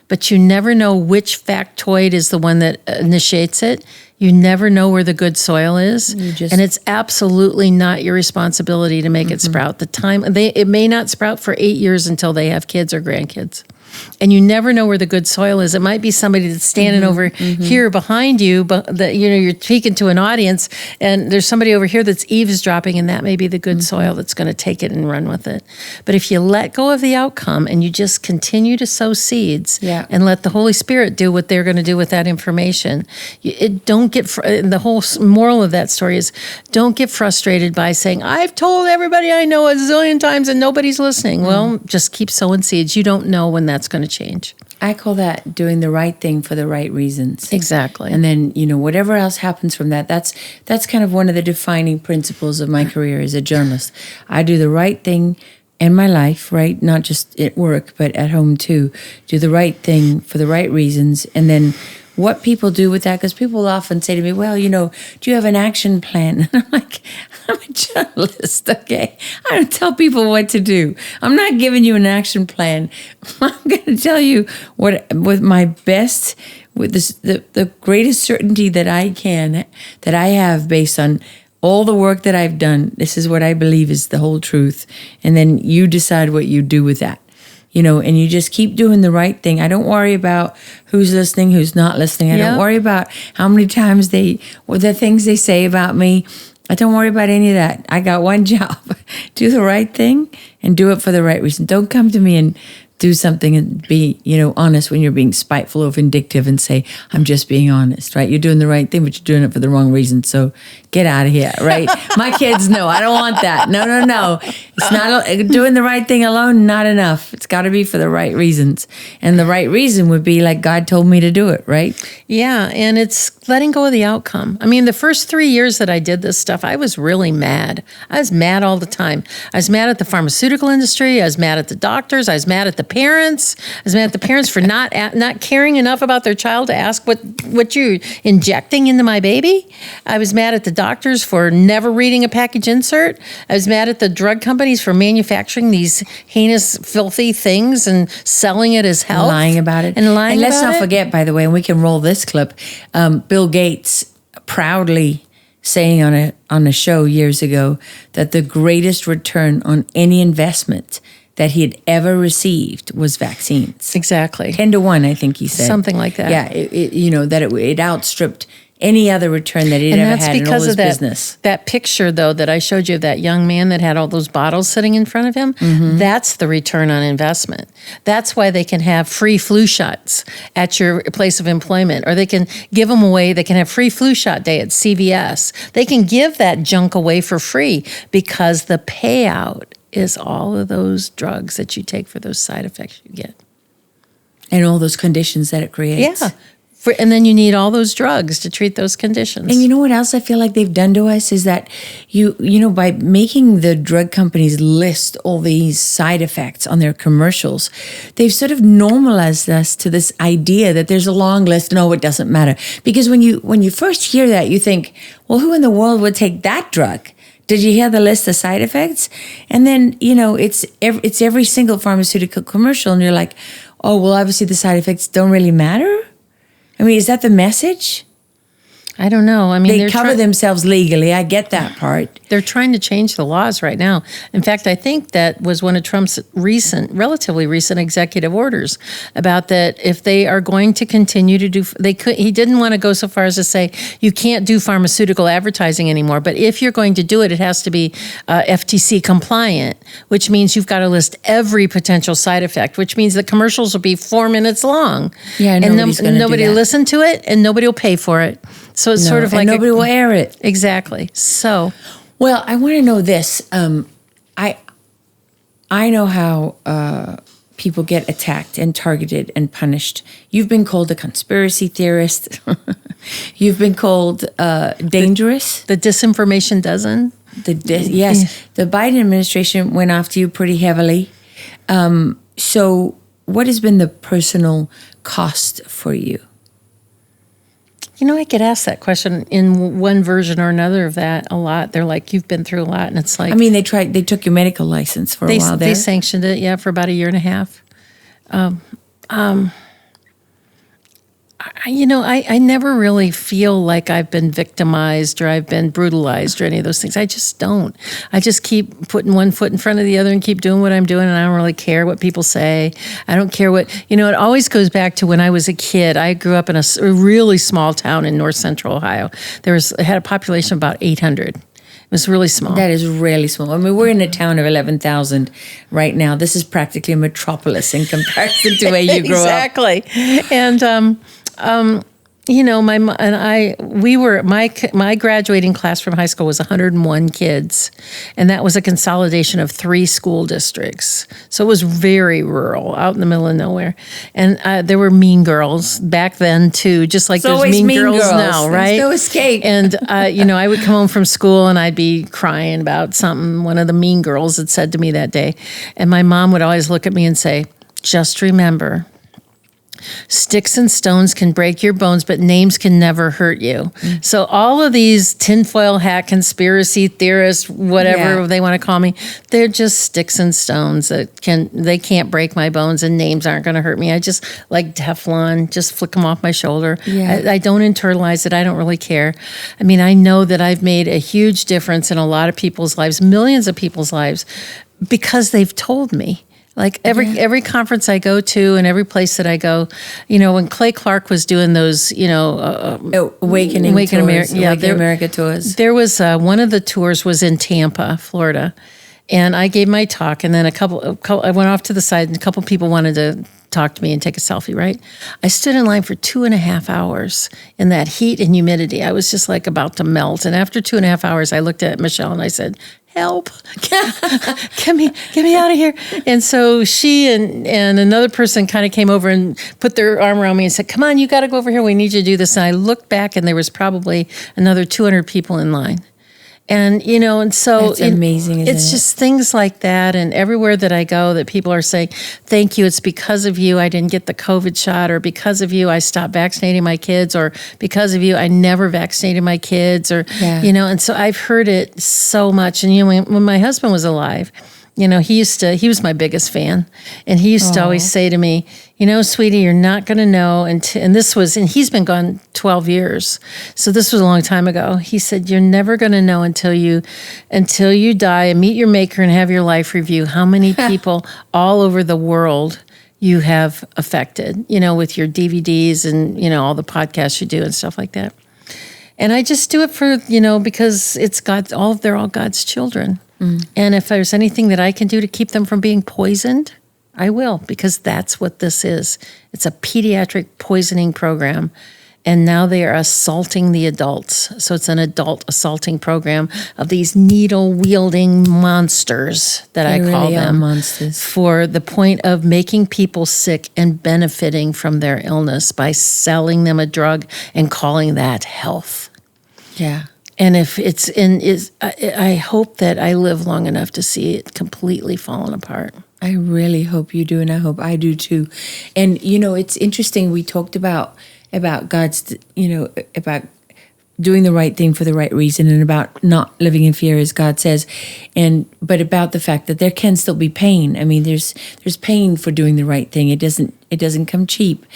But you never know which factoid is the one that initiates it. You never know where the good soil is. And it's absolutely not your responsibility to make it sprout. It may not sprout for 8 years until they have kids or grandkids. And you never know where the good soil is. It might be somebody that's standing over here behind you, but that you're speaking to an audience, and there's somebody over here that's eavesdropping, and that may be the good soil that's going to take it and run with it. But if you let go of the outcome and you just continue to sow seeds and let the Holy Spirit do what they're going to do with that information, the whole moral of that story is don't get frustrated by saying, I've told everybody I know a zillion times and nobody's listening. Well, just keep sowing seeds. You don't know when that's going to change. I call that doing the right thing for the right reasons. Exactly. And then, whatever else happens from that, that's kind of one of the defining principles of my career as a journalist. I do the right thing in my life, right? Not just at work, but at home too. Do the right thing for the right reasons. And then what people do with that, because people often say to me, well, do you have an action plan? And I'm like, I'm a journalist, okay? I don't tell people what to do. I'm not giving you an action plan. I'm going to tell you with my best, with the greatest certainty that I have based on all the work that I've done, this is what I believe is the whole truth. And then you decide what you do with that. And you just keep doing the right thing. I don't worry about who's listening, who's not listening. I don't worry about how many times the things they say about me. I don't worry about any of that. I got one job. Do the right thing and do it for the right reason. Don't come to me and do something and be, honest when you're being spiteful or vindictive and say, I'm just being honest, right? You're doing the right thing, but you're doing it for the wrong reason. So get out of here, right? My kids know, I don't want that. No. It's not doing the right thing alone, not enough. It's got to be for the right reasons. And the right reason would be like God told me to do it, right? Yeah, and it's letting go of the outcome. I mean, the first 3 years that I did this stuff, I was really mad. I was mad all the time. I was mad at the pharmaceutical industry. I was mad at the doctors. I was mad at the parents. I was mad at the parents for not caring enough about their child to ask what you're injecting into my baby. I was mad at the doctors for never reading a package insert. I was mad at the drug companies for manufacturing these heinous, filthy things and selling it as health. Lying about it. And lying about it. And let's not forget, by the way, and we can roll this clip, Bill Gates proudly saying on a show years ago that the greatest return on any investment that he had ever received was vaccines. Exactly. 10-1, I think he said. Something like that. Yeah, it outstripped any other return that he'd ever had in all his business. That picture, though, that I showed you of that young man that had all those bottles sitting in front of him, that's the return on investment. That's why they can have free flu shots at your place of employment, or they can give them away. They can have free flu shot day at CVS. They can give that junk away for free because the payout is all of those drugs that you take for those side effects you get. And all those conditions that it creates. Yeah. And then you need all those drugs to treat those conditions. And you know what else I feel like they've done to us is that by making the drug companies list all these side effects on their commercials, they've sort of normalized us to this idea that there's a long list and it doesn't matter. Because when you first hear that, you think, well, who in the world would take that drug? Did you hear the list of side effects? And then, it's every single pharmaceutical commercial and you're like, oh, well, obviously the side effects don't really matter? I mean, is that the message? I don't know. I mean, they cover themselves legally. I get that part. They're trying to change the laws right now. In fact, I think that was one of Trump's relatively recent executive orders about that if they are going to continue to do, he didn't want to go so far as to say you can't do pharmaceutical advertising anymore. But if you're going to do it, it has to be FTC compliant, which means you've got to list every potential side effect, which means the commercials will be 4 minutes long. Yeah, and nobody will listen to it, and nobody will pay for it. So it's sort of like nobody will air it. Exactly. So, well, I want to know this. I know how people get attacked and targeted and punished. You've been called a conspiracy theorist. You've been called dangerous. The disinformation dozen. Yes, the Biden administration went after you pretty heavily. So, what has been the personal cost for you? I get asked that question in one version or another of that a lot. They're like, you've been through a lot. And it's like... I mean, they took your medical license for a while there. They sanctioned it, for about a year and a half. I never really feel like I've been victimized or I've been brutalized or any of those things. I just don't. I just keep putting one foot in front of the other and keep doing what I'm doing, and I don't really care what people say. I don't care what... it always goes back to when I was a kid. I grew up in a really small town in north central Ohio. It had a population of about 800. It was really small. That is really small. I mean, we're in a town of 11,000 right now. This is practically a metropolis in comparison to where you grew up. Exactly. And... my graduating class from high school was 101 kids, and that was a consolidation of 3 school districts. So it was very rural, out in the middle of nowhere. And there were mean girls back then too, just like there's mean girls now, right? There's no escape. And I would come home from school and I'd be crying about something one of the mean girls had said to me that day, and my mom would always look at me and say, "Just remember, Sticks and stones can break your bones, but names can never hurt you. So all of these tinfoil hat conspiracy theorists, whatever they want to call me, they're just sticks and stones they can't break my bones, and names aren't going to hurt me. I just like Teflon, just flick them off my shoulder. Yeah. I don't internalize it. I don't really care. I mean, I know that I've made a huge difference in a lot of people's lives, millions of people's lives, because they've told me. Like every conference I go to and every place that I go, when Clay Clark was doing those, Awakening tours, America tours. There was one of the tours was in Tampa, Florida, and I gave my talk, and then I went off to the side, and a couple people wanted to talk to me and take a selfie, right? I stood in line for 2.5 hours in that heat and humidity. I was just like about to melt. And after 2.5 hours, I looked at Michelle and I said, help, get me out of here. And so she and another person kind of came over and put their arm around me and said, come on, you got to go over here. We need you to do this. And I looked back and there was probably another 200 people in line. And, and so that's amazing, isn't it's it? just things like that. And everywhere that I go that people are saying, thank you. It's because of you I didn't get the COVID shot, or because of you I stopped vaccinating my kids, or because of you I never vaccinated my kids, or, and so I've heard it so much. And, when my husband was alive, he was my biggest fan. And he used to always say to me, sweetie, you're not going to know. And he's been gone 12 years. So this was a long time ago. He said, you're never going to know until you die and meet your maker and have your life review how many people all over the world you have affected, with your DVDs and, all the podcasts you do and stuff like that. And I just do it for, because it's they're all God's children. And if there's anything that I can do to keep them from being poisoned, I will, because that's what this is. It's a pediatric poisoning program. And now they are assaulting the adults. So it's an adult assaulting program of these needle-wielding monsters that I call them. Monsters. For the point of making people sick and benefiting from their illness by selling them a drug and calling that health. Yeah. And I hope that I live long enough to see it completely falling apart. I really hope you do, and I hope I do too. And it's interesting. We talked about God's, about doing the right thing for the right reason, and about not living in fear, as God says, but about the fact that there can still be pain. I mean, there's pain for doing the right thing. It doesn't come cheap.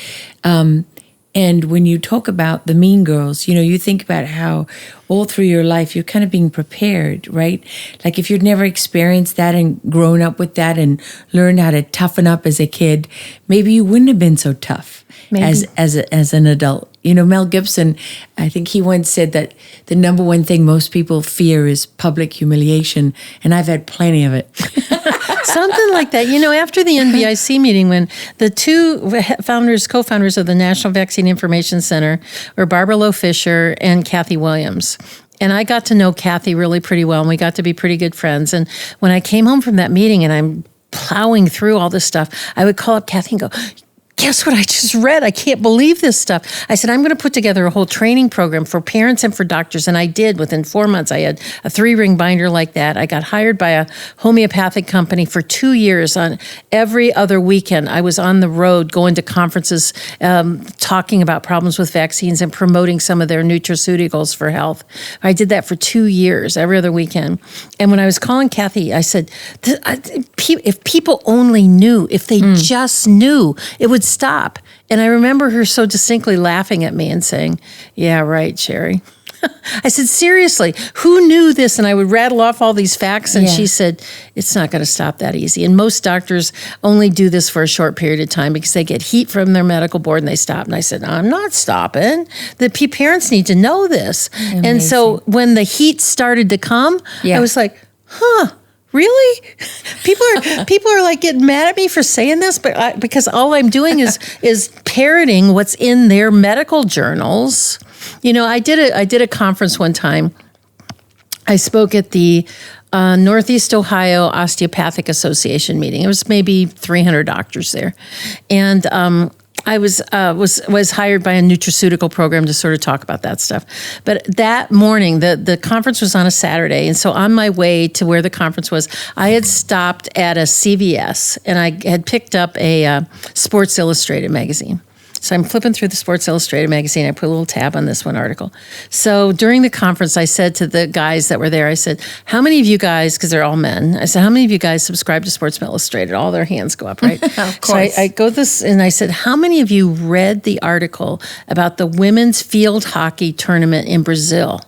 And when you talk about the mean girls, you think about how all through your life you're kind of being prepared, right? Like if you'd never experienced that and grown up with that and learned how to toughen up as a kid, maybe you wouldn't have been so tough as an adult. Mel Gibson, I think he once said that the number one thing most people fear is public humiliation, and I've had plenty of it. Something like that. After the NVIC meeting, when the two co-founders of the National Vaccine Information Center were Barbara Lowe Fisher and Kathy Williams. And I got to know Kathy really pretty well, and we got to be pretty good friends. And when I came home from that meeting and I'm plowing through all this stuff, I would call up Kathy and go, guess what I just read? I can't believe this stuff. I said, I'm going to put together a whole training program for parents and for doctors. And I did. Within 4 months, I had a 3-ring binder like that. I got hired by a homeopathic company for 2 years. On every other weekend, I was on the road going to conferences, talking about problems with vaccines and promoting some of their nutraceuticals for health. I did that for 2 years, every other weekend. And when I was calling Kathy, I said, if people only knew, if they just knew, it would stop. And I remember her so distinctly laughing at me and saying, yeah, right, Sherri. I said, seriously, who knew this? And I would rattle off all these facts. And she said, it's not going to stop that easy. And most doctors only do this for a short period of time because they get heat from their medical board and they stop. And I said, I'm not stopping. The parents need to know this. Amazing. And so when the heat started to come, I was like, really? People are like getting mad at me for saying this, but because all I'm doing is parroting what's in their medical journals. I did a conference one time. I spoke at the Northeast Ohio Osteopathic Association meeting. It was maybe 300 doctors there, and I was hired by a nutraceutical program to sort of talk about that stuff. But that morning, the conference was on a Saturday. And so on my way to where the conference was, I had stopped at a CVS and I had picked up a Sports Illustrated magazine. So I'm flipping through the Sports Illustrated magazine. I put a little tab on this one article. So during the conference, I said to the guys that were there, I said, how many of you guys, because they're all men, I said, how many of you guys subscribe to Sports Illustrated? All their hands go up, right? Of course. So I go this, and I said, how many of you read the article about the women's field hockey tournament in Brazil?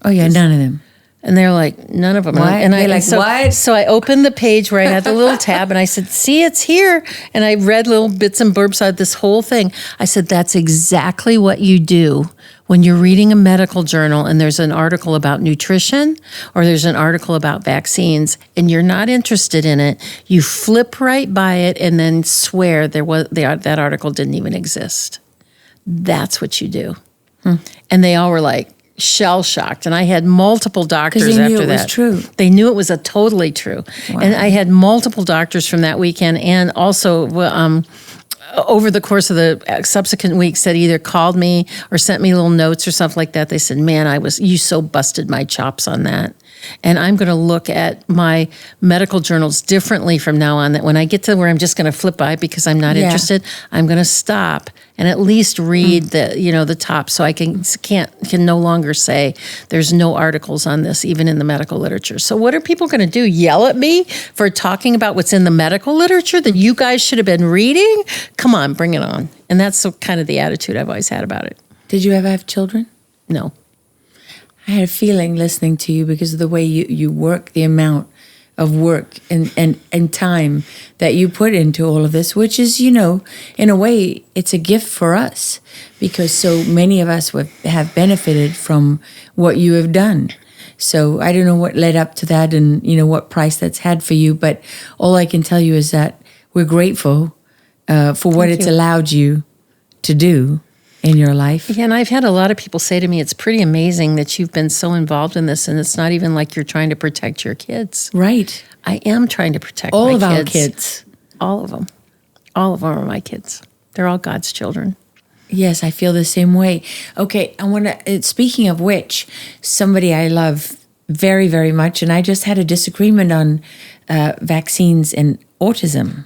Oh, yeah, none of them. And they're like, none of them. What? And They're like, so, what? So I opened the page where I had the little tab and I said, see, it's here. And I read little bits and blurbs out this whole thing. I said, that's exactly what you do when you're reading a medical journal and there's an article about nutrition or there's an article about vaccines and you're not interested in it. You flip right by it and then swear that article didn't even exist. That's what you do. And they all were like, shell-shocked, and I had multiple doctors after that. Because they knew it was true. They knew it was a totally true. Wow. And I had multiple doctors from that weekend, and also over the course of the subsequent weeks that either called me or sent me little notes or stuff like that. They said, man, you so busted my chops on that. And I'm going to look at my medical journals differently from now on, that when I get to where I'm just going to flip by because I'm not interested, I'm going to stop and at least read the top, so I can no longer say there's no articles on this, even in the medical literature. So what are people going to do? Yell at me for talking about what's in the medical literature that you guys should have been reading? Come on, bring it on. And that's kind of the attitude I've always had about it. Did you ever have children? No. I had a feeling listening to you because of the way you work, the amount of work and time that you put into all of this, which is, in a way, it's a gift for us because so many of us have benefited from what you have done. So I don't know what led up to that and, what price that's had for you, but all I can tell you is that we're grateful for what it's allowed you to do in your life. Yeah, and I've had a lot of people say to me, it's pretty amazing that you've been so involved in this, and it's not even like you're trying to protect your kids. Right. I am trying to protect all my of kids. our kids. All of them. All of them are my kids. They're all God's children. Yes, I feel the same way. Okay, I want to, speaking of which, somebody I love very, very much, and I just had a disagreement on vaccines and autism.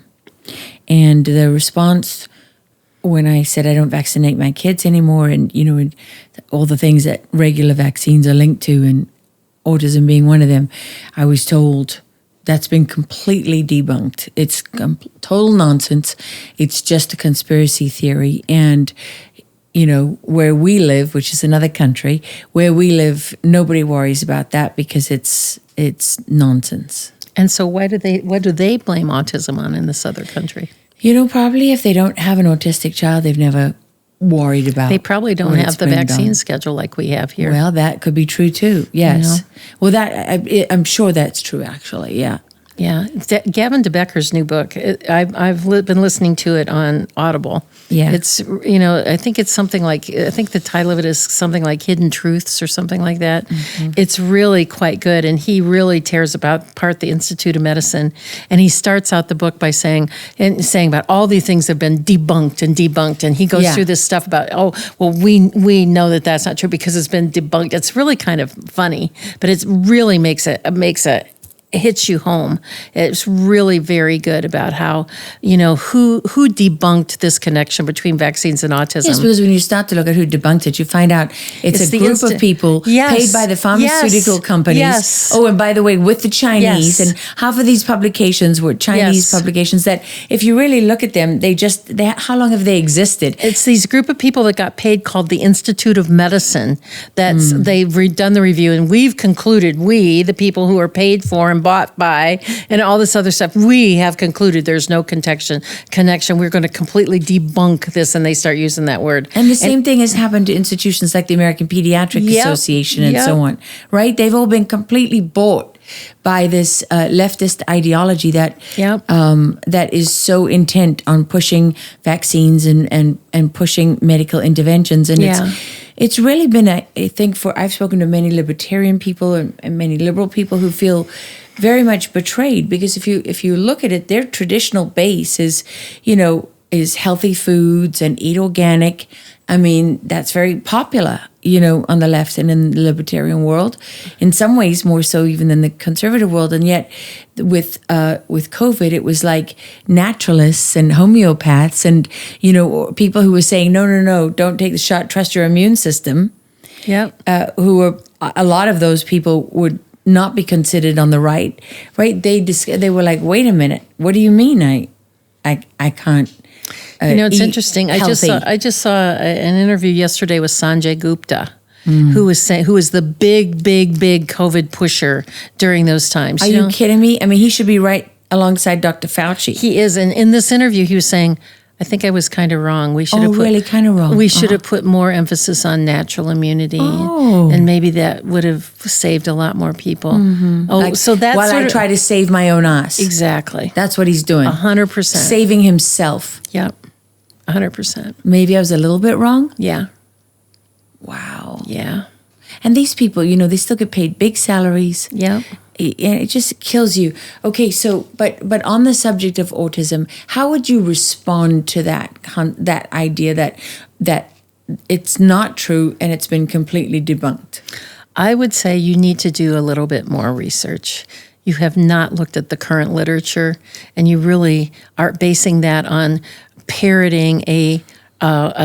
And the response when I said I don't vaccinate my kids anymore, and and all the things that regular vaccines are linked to, and autism being one of them, I was told that's been completely debunked. It's total nonsense. It's just a conspiracy theory. And where we live, which is another country, where we live, nobody worries about that because it's nonsense. And so what do they blame autism on in this other country? Probably if they don't have an autistic child, they've never worried about. They probably don't have the vaccine schedule like we have here. Well, that could be true too. Yes. Well, I'm sure that's true. Actually, yeah. Yeah, Gavin DeBecker's new book. I've been listening to it on Audible. Yeah, it's I think it's something like, I think the title of it is something like Hidden Truths or something like that. Mm-hmm. It's really quite good, and he really tears apart the Institute of Medicine, and he starts out the book by saying about all these things have been debunked, and he goes through this stuff about we know that that's not true because it's been debunked. It's really kind of funny, but it really makes hits you home. It's really very good about how, who debunked this connection between vaccines and autism. Yes, because when you start to look at who debunked it, you find out it's a group of people paid by the pharmaceutical companies. Yes. Oh, and by the way, with the Chinese, and half of these publications were Chinese publications that, if you really look at them, how long have they existed? It's these group of people that got paid called the Institute of Medicine. They've done the review, and we've concluded, the people who are paid for and bought by and all this other stuff, we have concluded there's no connection. We're going to completely debunk this, and they start using that word. And the same thing has happened to institutions like the American Pediatric Association and so on, right? They've all been completely bought by this leftist ideology that is so intent on pushing vaccines and pushing medical interventions. And it's really been, I think, I've spoken to many libertarian people and many liberal people who feel very much betrayed, because if you look at it, their traditional base is, is healthy foods and eat organic. I mean, that's very popular, on the left and in the libertarian world. In some ways, more so even than the conservative world. And yet, with COVID, it was like naturalists and homeopaths and, people who were saying, no, don't take the shot, trust your immune system. Yep. Who were, a lot of those people would not be considered on the right? They were like, wait a minute, what do you mean I can't? It's interesting. Healthy. I just saw an interview yesterday with Sanjay Gupta, who was the big COVID pusher during those times. Are you kidding me? I mean, he should be right alongside Dr. Fauci. He is, and in this interview, he was saying, "I think I was kind of wrong. We should have really kind of wrong. We should have put more emphasis on natural immunity, and maybe that would have saved a lot more people." So that's while I try to save my own ass. Exactly. That's what he's doing. 100%. Saving himself. Yep. 100%. Maybe I was a little bit wrong. Yeah. Wow. Yeah. And these people, they still get paid big salaries. Yeah. It just kills you. Okay, so but on the subject of autism, how would you respond to that idea that it's not true and it's been completely debunked? I would say you need to do a little bit more research. You have not looked at the current literature, and you really are basing that on parroting a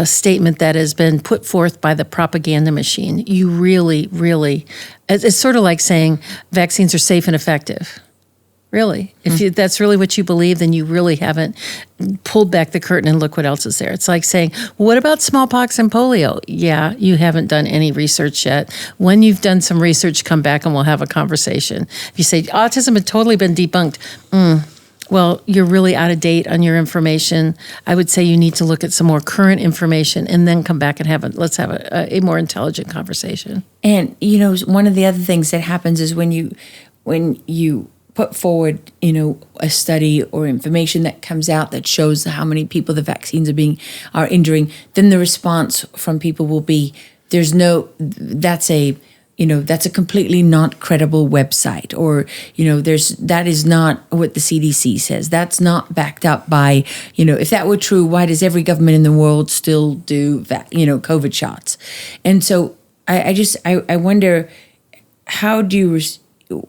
statement that has been put forth by the propaganda machine. You really, it's sort of like saying vaccines are safe and effective. Really. If that's really what you believe, then you really haven't pulled back the curtain and look what else is there. It's like saying, well, what about smallpox and polio? Yeah, you haven't done any research yet. When you've done some research, come back and we'll have a conversation. If you say autism had totally been debunked, well, you're really out of date on your information. I would say you need to look at some more current information and then come back and let's have a more intelligent conversation. And, one of the other things that happens is when you put forward, a study or information that comes out that shows how many people the vaccines are injuring, then the response from people will be, that's a completely not credible website, or, that is not what the CDC says. That's not backed up by, if that were true, why does every government in the world still do, COVID shots? And so I wonder,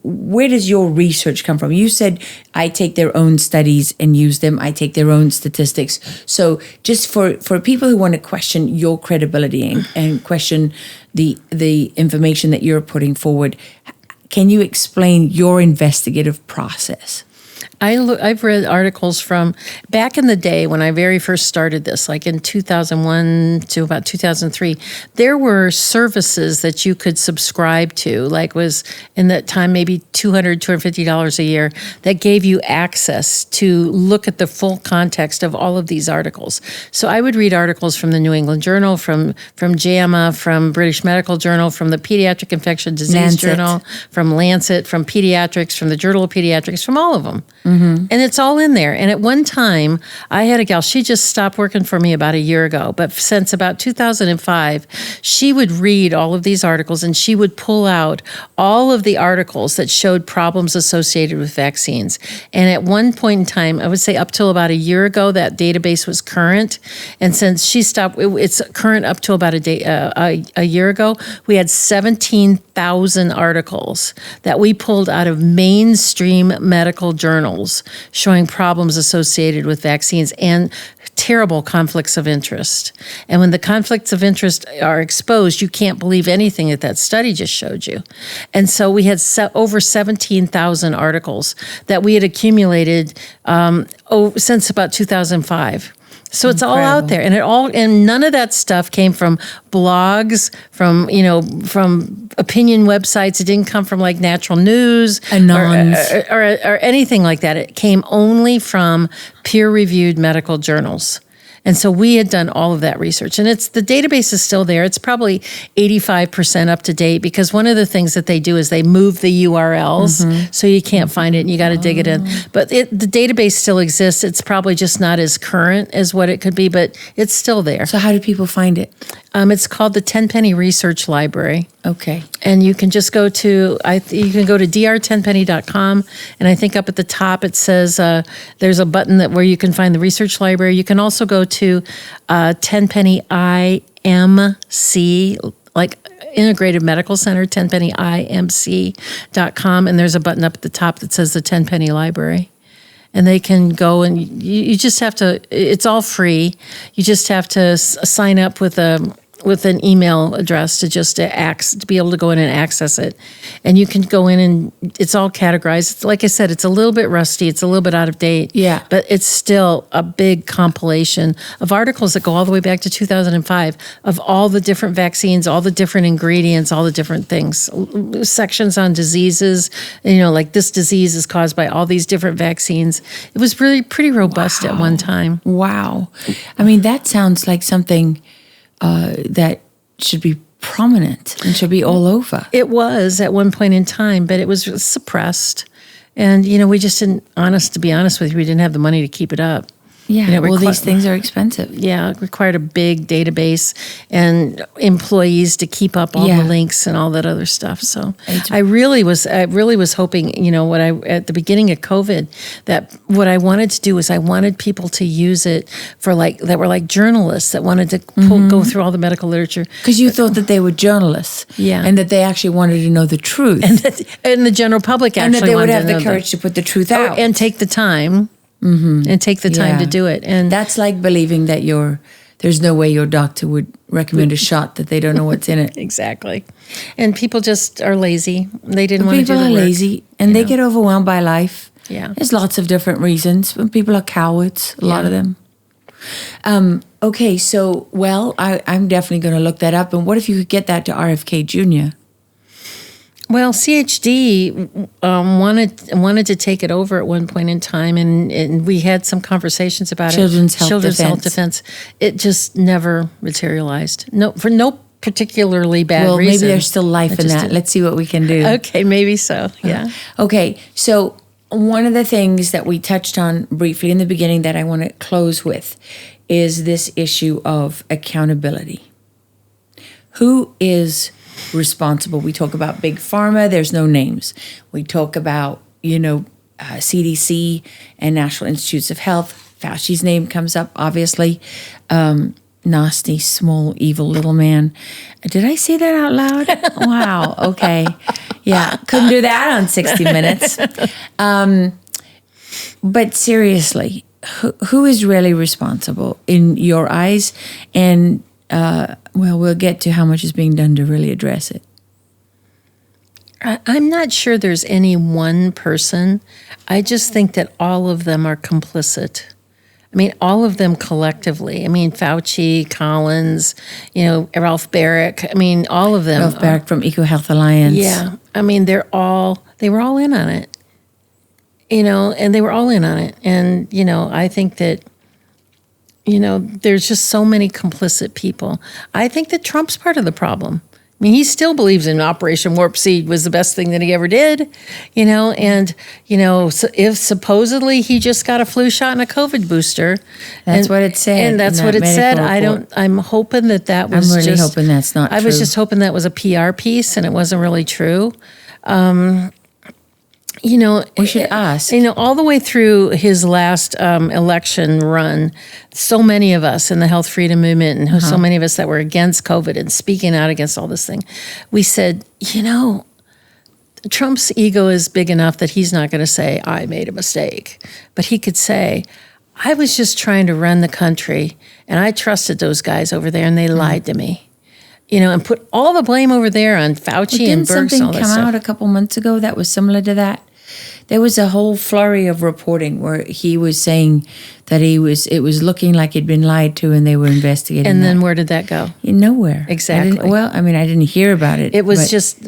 where does your research come from? You said, I take their own studies and use them. I take their own statistics. So just for people who want to question your credibility and question the information that you're putting forward, can you explain your investigative process? I've read articles from back in the day when I very first started this, like in 2001 to about 2003. There were services that you could subscribe to, like was in that time maybe $200, $250 a year, that gave you access to look at the full context of all of these articles. So I would read articles from the New England Journal, from JAMA, from British Medical Journal, from the Pediatric Infectious Disease Journal, from Lancet, from Pediatrics, from the Journal of Pediatrics, from all of them. And it's all in there. And at one time, I had a gal, she just stopped working for me about a year ago. But since about 2005, she would read all of these articles and she would pull out all of the articles that showed problems associated with vaccines. And at one point in time, I would say up till about a year ago, that database was current. And since she stopped, it's current up till about a year ago. We had 17,000 articles that we pulled out of mainstream medical journals showing problems associated with vaccines and terrible conflicts of interest. And when the conflicts of interest are exposed, you can't believe anything that study just showed you. And so we had over 17,000 articles that we had accumulated since about 2005. So it's all out there, and none of that stuff came from blogs, from opinion websites. It didn't come from like Natural News or anything like that. It came only from peer-reviewed medical journals. And so we had done all of that research, and the database is still there. It's probably 85% up to date, because one of the things that they do is they move the URLs, so you can't find it and you got to dig it in. But the database still exists. It's probably just not as current as what it could be, but it's still there. So how do people find it? It's called the Tenpenny Research Library. Okay. And you can just go to drtenpenny.com, and I think up at the top it says there's a button where you can find the research library. You can also go to Tenpenny IMC, like Integrated Medical Center, tenpennyimc.com, and there's a button up at the top that says the Tenpenny Library. And they can go, and you just have to, it's all free. You just have to sign up with an email address to be able to go in and access it. And you can go in and it's all categorized. Like I said, it's a little bit rusty. It's a little bit out of date. Yeah. But it's still a big compilation of articles that go all the way back to 2005 of all the different vaccines, all the different ingredients, all the different things. Sections on diseases, like this disease is caused by all these different vaccines. It was really pretty robust at one time. Wow. I mean, that sounds like something that should be prominent and should be all over. It was at one point in time, but it was suppressed. And, we just didn't, to be honest with you, we didn't have the money to keep it up. Yeah, these things are expensive. Yeah, it required a big database and employees to keep up all the links and all that other stuff. So I really was hoping, at the beginning of COVID, that what I wanted to do was I wanted people to use it for that were like journalists that wanted to go through all the medical literature. Because you thought that they were journalists. Yeah. And that they actually wanted to know the truth. And the general public actually and that they would wanted have to the know courage to put the truth out. and take the time. And take the time to do it. And that's like believing that there's no way your doctor would recommend a shot that they don't know what's in it. Exactly. And people just are lazy. They didn't want to do the work. People are lazy and they get overwhelmed by life. Yeah. There's lots of different reasons. People are cowards, a lot of them. Okay, so, I'm definitely going to look that up. And what if you could get that to RFK Jr.? Well, CHD wanted to take it over at one point in time, and we had some conversations about Children's Health Defense. It just never materialized. No, for no particularly bad reason. Well, maybe there's still life in that. Let's see what we can do. Okay, maybe so. Yeah. Okay, so one of the things that we touched on briefly in the beginning that I want to close with is this issue of accountability. Who is responsible? We talk about Big Pharma, there's no names. We talk about, CDC and National Institutes of Health. Fauci's name comes up, obviously. Nasty, small, evil little man. Did I say that out loud? Wow, okay. Yeah, couldn't do that on 60 Minutes. But seriously, who is really responsible in your eyes? And we'll get to how much is being done to really address it. I'm not sure there's any one person. I just think that all of them are complicit. I mean, all of them collectively. I mean, Fauci, Collins, Ralph Barrick. I mean, all of them. Ralph Barrick from EcoHealth Alliance. Yeah. I mean, they were all in on it. And they were all in on it. And, I think that there's just so many complicit people. I think that Trump's part of the problem. I mean, he still believes in Operation Warp Speed was the best thing that he ever did, so if supposedly he just got a flu shot and a COVID booster. That's what it said. And that's what it said. I'm hoping that was I'm really hoping that's not true. I was just hoping that was a PR piece and it wasn't really true. We should ask. All the way through his last election run, so many of us in the health freedom movement and so many of us that were against COVID and speaking out against all this thing, we said, Trump's ego is big enough that he's not going to say, I made a mistake. But he could say, I was just trying to run the country and I trusted those guys over there and they lied to me. And put all the blame over there on Fauci and Birx and all that stuff. Didn't something come out a couple months ago that was similar to that? There was a whole flurry of reporting where he was saying that it was looking like he'd been lied to and they were investigating. And then where did that go? Nowhere. Exactly. I didn't hear about it. It was just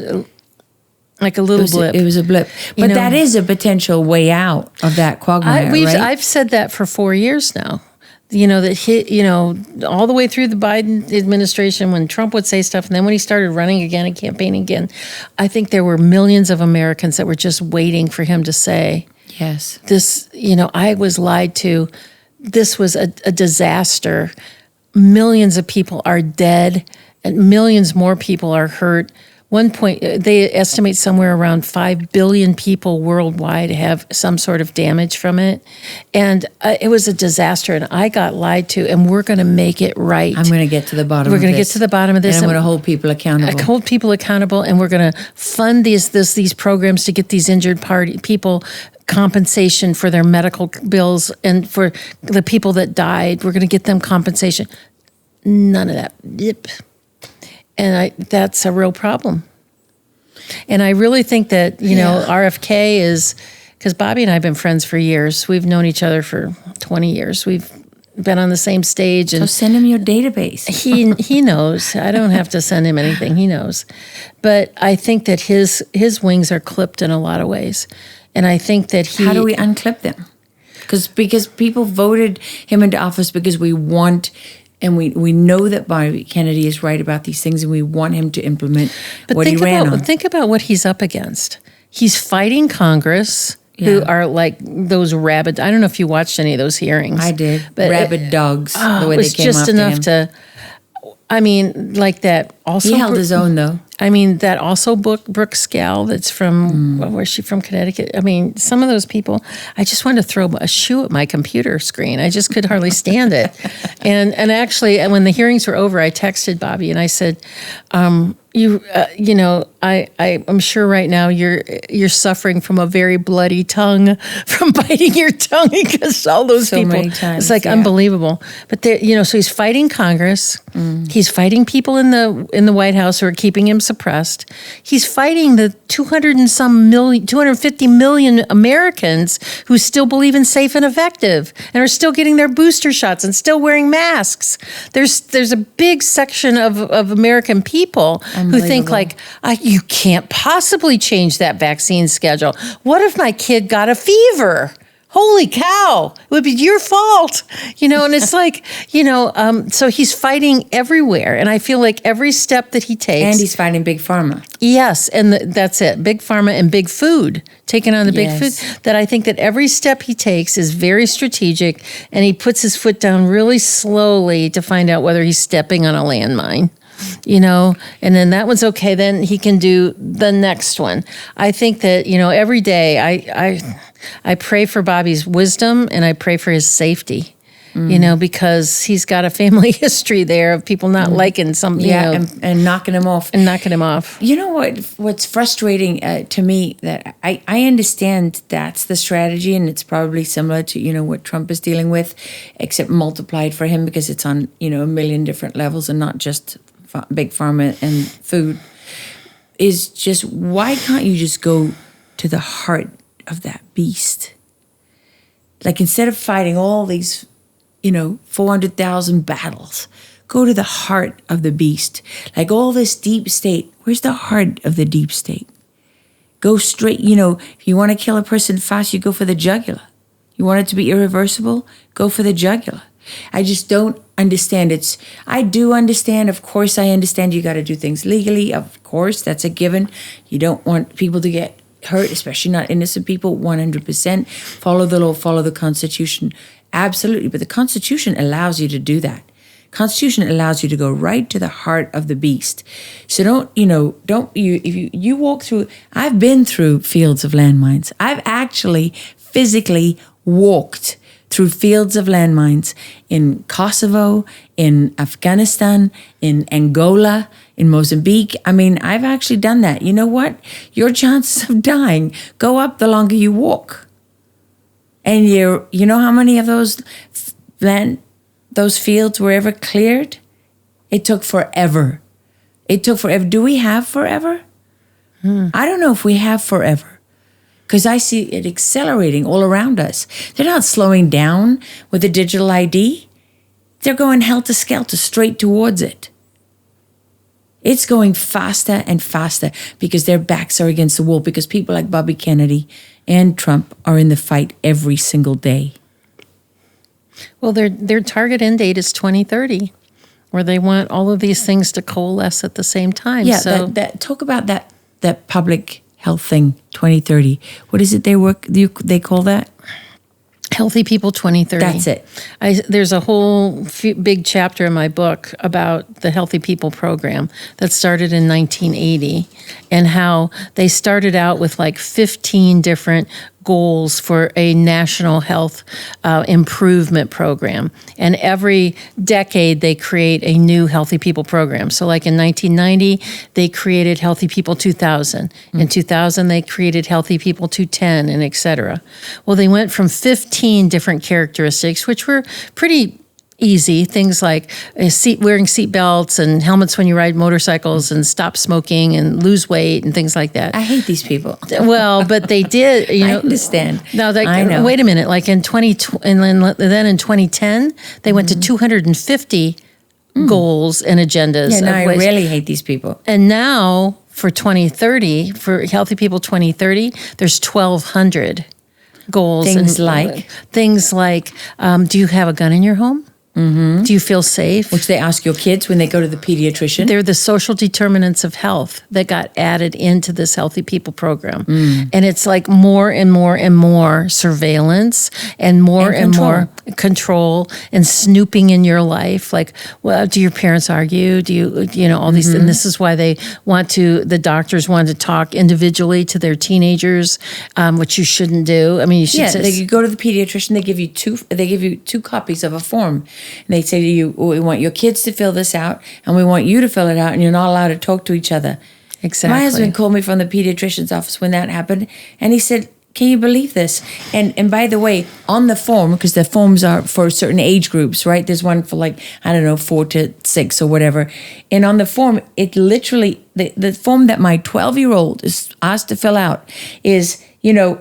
like a little blip. It was a blip. But that is a potential way out of that quagmire, right? I've said that for 4 years now. That all the way through the Biden administration when Trump would say stuff, and then when he started running again and campaigning again, I think there were millions of Americans that were just waiting for him to say, yes, this, I was lied to. This was a disaster. millions of people are dead and millions more people are hurt. One point, they estimate somewhere around 5 billion people worldwide have some sort of damage from it. And it was a disaster, and I got lied to, and we're going to make it right. I'm going to get to the bottom of this. We're going to get to the bottom of this. And I'm going to hold people accountable. Hold people accountable, and we're going to fund these programs to get these injured people compensation for their medical bills, and for the people that died, we're going to get them compensation. None of that. Yep. And that's a real problem. And I really think that, you know, RFK is, because Bobby and I have been friends for years. We've known each other for 20 years. We've been on the same stage. And so send him your database. he knows. I don't have to send him anything. He knows. But I think that his wings are clipped in a lot of ways. And I think that How do we unclip them? Because people voted him into office because we want... And we know that Bobby Kennedy is right about these things, and we want him to implement what he ran on. Think about what he's up against. He's fighting Congress, who are like those rabid. I don't know if you watched any of those hearings. I did. But rabid dogs, the way they came after him. It was just enough to... I mean, like that also... He held his own, though. I mean, that also Brooke Scal, that's from, where's she from, Connecticut? I mean, some of those people, I just wanted to throw a shoe at my computer screen. I just could hardly stand it. And actually, when the hearings were over, I texted Bobby and I said, you know, I'm sure right now you're suffering from a very bloody tongue from biting your tongue, because all those people, many times, it's like unbelievable. But you know, so he's fighting Congress. He's fighting people in the White House who are keeping him suppressed. He's fighting the 250 million Americans who still believe in safe and effective and are still getting their booster shots and still wearing masks. There's a big section of American people who think like, you can't possibly change that vaccine schedule. What if my kid got a fever? Holy cow, it would be your fault, you know, and it's like, you know, so he's fighting everywhere. And I feel like every step that he takes. And he's fighting Big Pharma. Yes, and that's it, Big Pharma and Big Food, taking on the Big Food. That I think that every step he takes is very strategic, and he puts his foot down really slowly to find out whether he's stepping on a landmine. You know, and then that one's okay. Then he can do the next one. I think that, you know, every day I pray for Bobby's wisdom, and I pray for his safety. You know, because he's got a family history there of people not liking something. Yeah, you know, and knocking him off. You know what's frustrating to me, that I understand that's the strategy, and it's probably similar to, you know, what Trump is dealing with, except multiplied for him, because it's on, you know, a million different levels and not just Big Pharma and food, is just, why can't you just go to the heart of that beast? Like, instead of fighting all these, you know, 400,000 battles, go to the heart of the beast. Like all this deep state, where's the heart of the deep state? Go straight, you know, if you want to kill a person fast, you go for the jugular. You want it to be irreversible, go for the jugular. I just don't understand. I do understand. Of course, I understand you got to do things legally. Of course, that's a given. You don't want people to get hurt, especially not innocent people, 100%. Follow the law, follow the Constitution. Absolutely. But the Constitution allows you to do that. Constitution allows you to go right to the heart of the beast. So if you walk through, I've been through fields of landmines. I've actually physically walked through fields of landmines in Kosovo, in Afghanistan, in Angola, in Mozambique. I mean, I've actually done that. You know what? Your chances of dying go up the longer you walk. And you know how many of those fields were ever cleared? It took forever. Do we have forever? I don't know if we have forever. Because I see it accelerating all around us. They're not slowing down with the digital ID. They're going helter-skelter straight towards it. It's going faster and faster because their backs are against the wall, because people like Bobby Kennedy and Trump are in the fight every single day. Well, their target end date is 2030, where they want all of these things to coalesce at the same time. Yeah, so talk about that public health thing, 2030. What is it they call that? Healthy People 2030. That's it. There's a whole big chapter in my book about the Healthy People program that started in 1980 and how they started out with like 15 different goals for a national health improvement program. And every decade they create a new Healthy People program. So like in 1990, they created Healthy People 2000. In 2000, they created Healthy People 210 and et cetera. Well, they went from 15 different characteristics, which were pretty easy, things like wearing seat belts and helmets when you ride motorcycles and stop smoking and lose weight and things like that. I hate these people. Well, but they did, I understand. Now, I know. Wait a minute. Like in 2020, and then in 2010, they went to 250 goals and agendas. Yeah, no, I really hate these people. And now for 2030, for Healthy People 2030, there's 1,200 goals. Things like, do you have a gun in your home? Mm-hmm. Do you feel safe? Which they ask your kids when they go to the pediatrician. They're the social determinants of health that got added into this Healthy People program. And it's like more and more and more surveillance and more and more control and snooping in your life. Like, well, do your parents argue? Do you all these, and this is why the doctors want to talk individually to their teenagers, which you shouldn't do. I mean, you should you go to the pediatrician, they give you two copies of a form. And they say to you, we want your kids to fill this out, and we want you to fill it out, and you're not allowed to talk to each other. Exactly. My husband called me from the pediatrician's office when that happened, and he said, can you believe this? And by the way, on the form, because the forms are for certain age groups, right? There's one for 4 to 6 or whatever. And on the form, it literally, the form that my 12-year-old is asked to fill out is,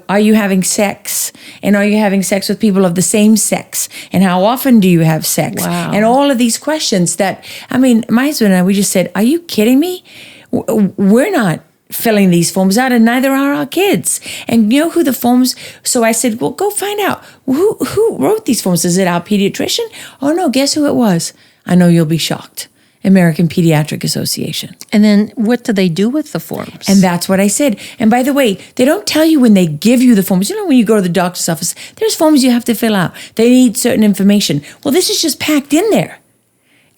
are you having sex? And are you having sex with people of the same sex? And how often do you have sex? Wow. And all of these questions that, my husband and I, we just said, are you kidding me? We're not filling these forms out, and neither are our kids. And you know who the forms, so I said, well, go find out. Who wrote these forms? Is it our pediatrician? Oh no, guess who it was? I know you'll be shocked. American Pediatric Association. And then what do they do with the forms? And that's what I said. And by the way, they don't tell you when they give you the forms. When you go to the doctor's office, there's forms you have to fill out. They need certain information. Well, this is just packed in there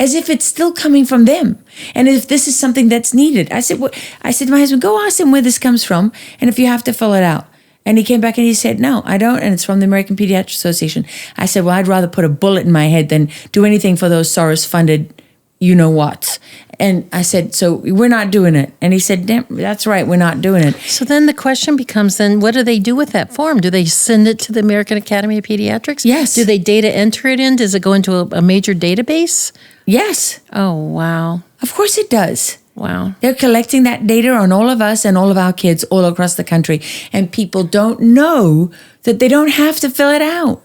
as if it's still coming from them. And if this is something that's needed. I said to my husband, go ask them where this comes from and if you have to fill it out. And he came back and he said, no, I don't. And it's from the American Pediatric Association. I said, well, I'd rather put a bullet in my head than do anything for those Soros-funded you-know-what. And I said, so we're not doing it. And he said, damn, that's right, we're not doing it. So then the question becomes, then what do they do with that form? Do they send it to the American Academy of Pediatrics? Yes. Do they data enter it in? Does it go into a major database? Yes. Oh, wow. Of course it does. Wow. They're collecting that data on all of us and all of our kids all across the country. And people don't know that they don't have to fill it out.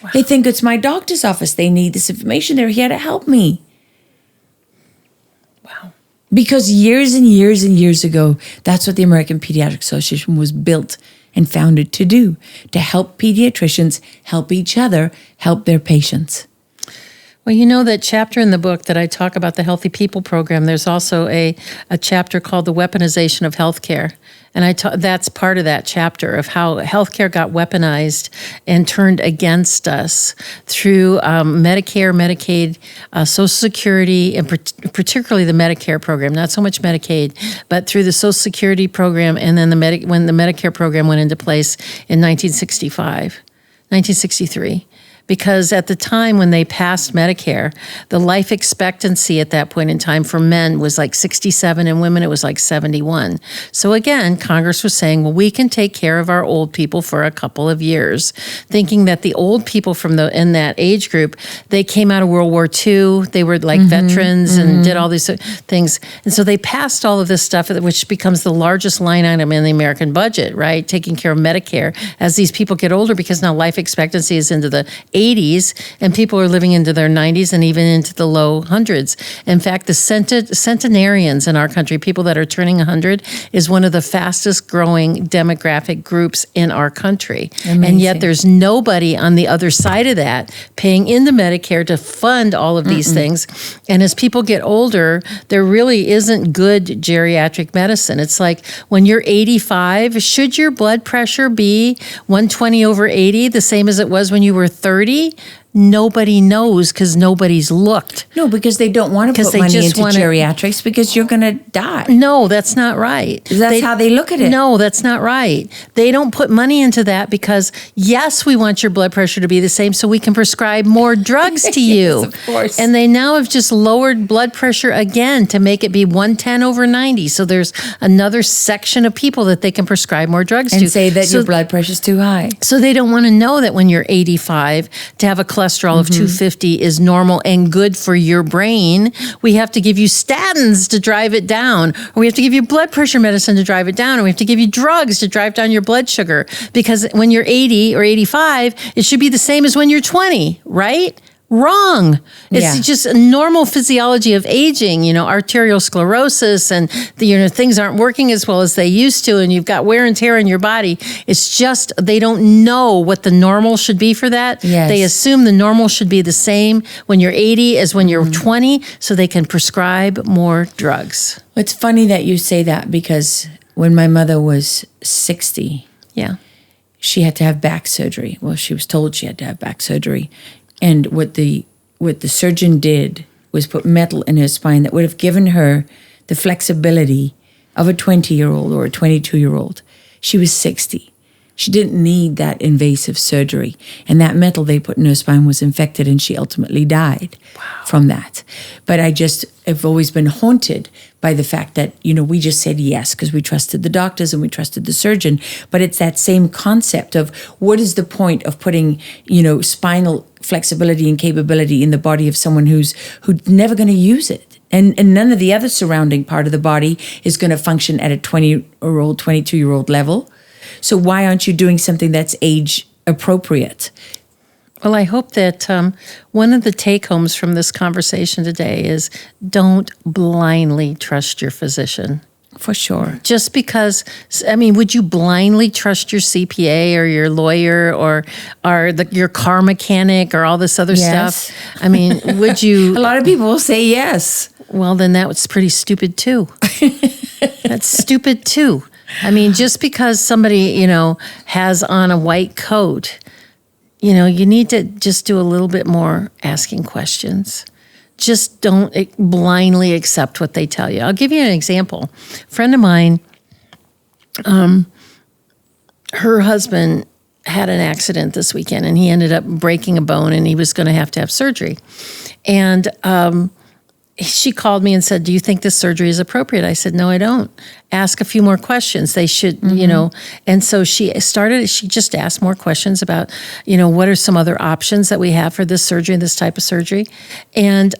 Wow. They think it's my doctor's office. They need this information. They're here to help me. Wow. Because years and years and years ago, that's what the American Pediatric Association was built and founded to do, to help pediatricians help each other, help their patients. Well, that chapter in the book that I talk about the Healthy People program, there's also a chapter called The Weaponization of Healthcare. And that's part of that chapter of how healthcare got weaponized and turned against us through Medicare, Medicaid, Social Security, and particularly the Medicare program, not so much Medicaid, but through the Social Security program and then when the Medicare program went into place in 1963. Because at the time when they passed Medicare, the life expectancy at that point in time for men was like 67 and women it was like 71. So again, Congress was saying, well, we can take care of our old people for a couple of years, thinking that the old people in that age group, they came out of World War II, they were like veterans and did all these things. And so they passed all of this stuff, which becomes the largest line item in the American budget, right? Taking care of Medicare as these people get older because now life expectancy is into the 80s, and people are living into their 90s and even into the low hundreds. In fact, the centenarians in our country, people that are turning 100, is one of the fastest growing demographic groups in our country. Amazing. And yet there's nobody on the other side of that paying into Medicare to fund all of these things. And as people get older, there really isn't good geriatric medicine. It's like when you're 85, should your blood pressure be 120/80, the same as it was when you were 30? Nobody knows because nobody's looked. No, because they don't want to put money into geriatrics because you're going to die. No, that's not right. That's how they look at it. No, that's not right. They don't put money into that because, yes, we want your blood pressure to be the same so we can prescribe more drugs to you. Yes, of course. And they now have just lowered blood pressure again to make it be 110/90. So there's another section of people that they can prescribe more drugs to. And say that your blood pressure's too high. So they don't want to know that when you're 85, to have a cholesterol of 250 is normal and good for your brain. We have to give you statins to drive it down, or we have to give you blood pressure medicine to drive it down, or we have to give you drugs to drive down your blood sugar. Because when you're 80 or 85, it should be the same as when you're 20, right? Wrong. It's just a normal physiology of aging, arterial sclerosis, and things aren't working as well as they used to, and you've got wear and tear in your body. It's just they don't know what the normal should be for that. Yes. They assume the normal should be the same when you're 80 as when you're 20, so they can prescribe more drugs. It's funny that you say that because when my mother was 60, she had to have back surgery. Well, she was told she had to have back surgery. And what the surgeon did was put metal in her spine that would have given her the flexibility of a 20-year-old or a 22-year-old. She was 60. She didn't need that invasive surgery. And that metal they put in her spine was infected, and she ultimately died from that. But I just have always been haunted by the fact that, we just said yes because we trusted the doctors and we trusted the surgeon. But it's that same concept of what is the point of putting, spinal flexibility and capability in the body of someone who's never going to use it. And none of the other surrounding part of the body is going to function at a 20-year-old, 22-year-old level. So why aren't you doing something that's age appropriate? Well, I hope that one of the take-homes from this conversation today is don't blindly trust your physician. For sure. Just because, would you blindly trust your CPA or your lawyer or your car mechanic or all this other stuff? Would you? A lot of people will say yes. Well, then that was pretty stupid too. That's stupid too. Just because somebody, has on a white coat, you need to just do a little bit more asking questions. Just don't blindly accept what they tell you. I'll give you an example. A friend of mine, her husband had an accident this weekend, and he ended up breaking a bone, and he was going to have surgery. And she called me and said, "Do you think this surgery is appropriate?" I said, "No, I don't. Ask a few more questions. They should, And so she just asked more questions about, what are some other options that we have for this surgery, this type of surgery. And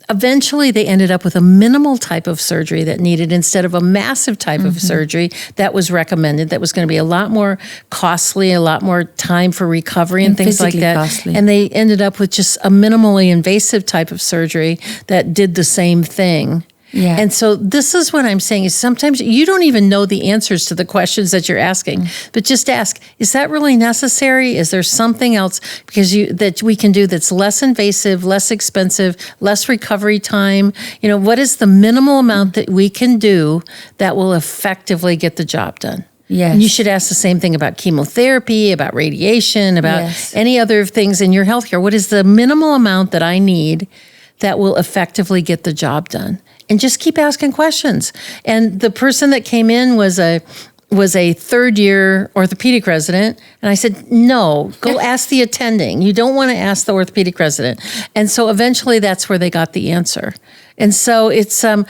eventually they ended up with a minimal type of surgery that needed instead of a massive type of surgery that was recommended, that was going to be a lot more costly, a lot more time for recovery and things like that. Costly. And they ended up with just a minimally invasive type of surgery that did the same thing. Yeah. And so this is what I'm saying is sometimes you don't even know the answers to the questions that you're asking, but just ask, is that really necessary? Is there something else that we can do that's less invasive, less expensive, less recovery time? What is the minimal amount that we can do that will effectively get the job done? Yes. And you should ask the same thing about chemotherapy, about radiation, about any other things in your healthcare. What is the minimal amount that I need that will effectively get the job done? And just keep asking questions. And the person that came in was a third-year orthopedic resident. And I said, no, go ask the attending. You don't want to ask the orthopedic resident. And so eventually that's where they got the answer. And so it's the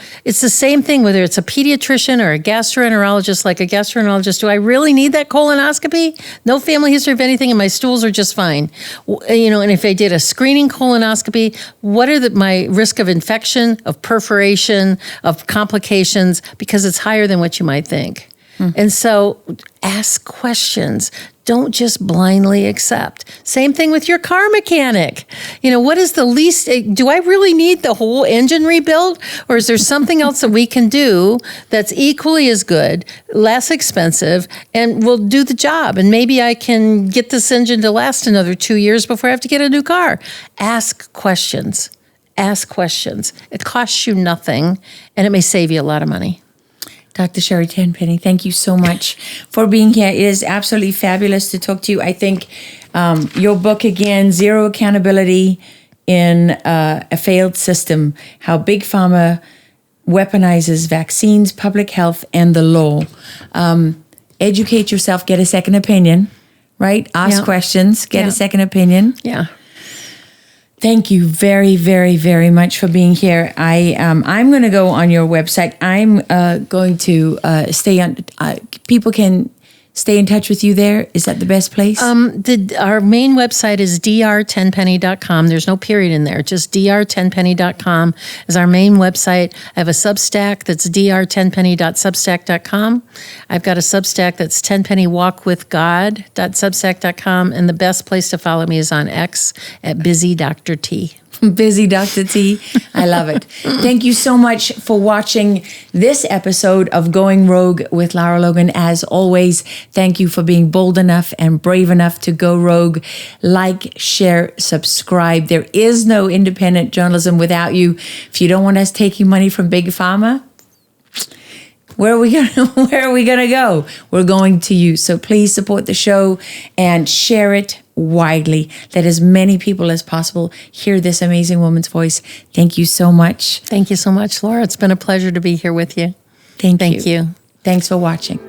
same thing, whether it's a pediatrician or a gastroenterologist. Like a gastroenterologist, do I really need that colonoscopy? No family history of anything, and my stools are just fine. And if I did a screening colonoscopy, what are my risk of infection, of perforation, of complications? Because it's higher than what you might think. And so ask questions. Don't just blindly accept. Same thing with your car mechanic. What is the least, do I really need the whole engine rebuilt? Or is there something else that we can do that's equally as good, less expensive, and will do the job? And maybe I can get this engine to last another 2 years before I have to get a new car. Ask questions. Ask questions. It costs you nothing, and it may save you a lot of money. Dr. Sherri Tenpenny, thank you so much for being here. It is absolutely fabulous to talk to you. I think your book, again, Zero Accountability in a Failed System, How Big Pharma Weaponizes Vaccines, Public Health, and the Law. Educate yourself, get a second opinion, right? Ask questions, get a second opinion. Yeah. Thank you very, very, very much for being here. I'm going to go on your website. I'm going to stay on. People can stay in touch with you there. Is that the best place? Our main website is drtenpenny.com. There's no period in there. Just drtenpenny.com is our main website. I have a Substack that's drtenpenny.substack.com. I've got a Substack that's tenpennywalkwithgod.substack.com. And the best place to follow me is on X at Busy Dr. T. Busy Dr. T. I love it. Thank you so much for watching this episode of Going Rogue with Lara Logan. As always, thank you for being bold enough and brave enough to go rogue. Like, share, subscribe. There is no independent journalism without you. If you don't want us taking money from Big Pharma, where are we gonna go? We're going to you. So please support the show and share it widely. Let as many people as possible hear this amazing woman's voice. Thank you so much. Thank you so much, Laura. It's been a pleasure to be here with you. Thank you. Thanks for watching.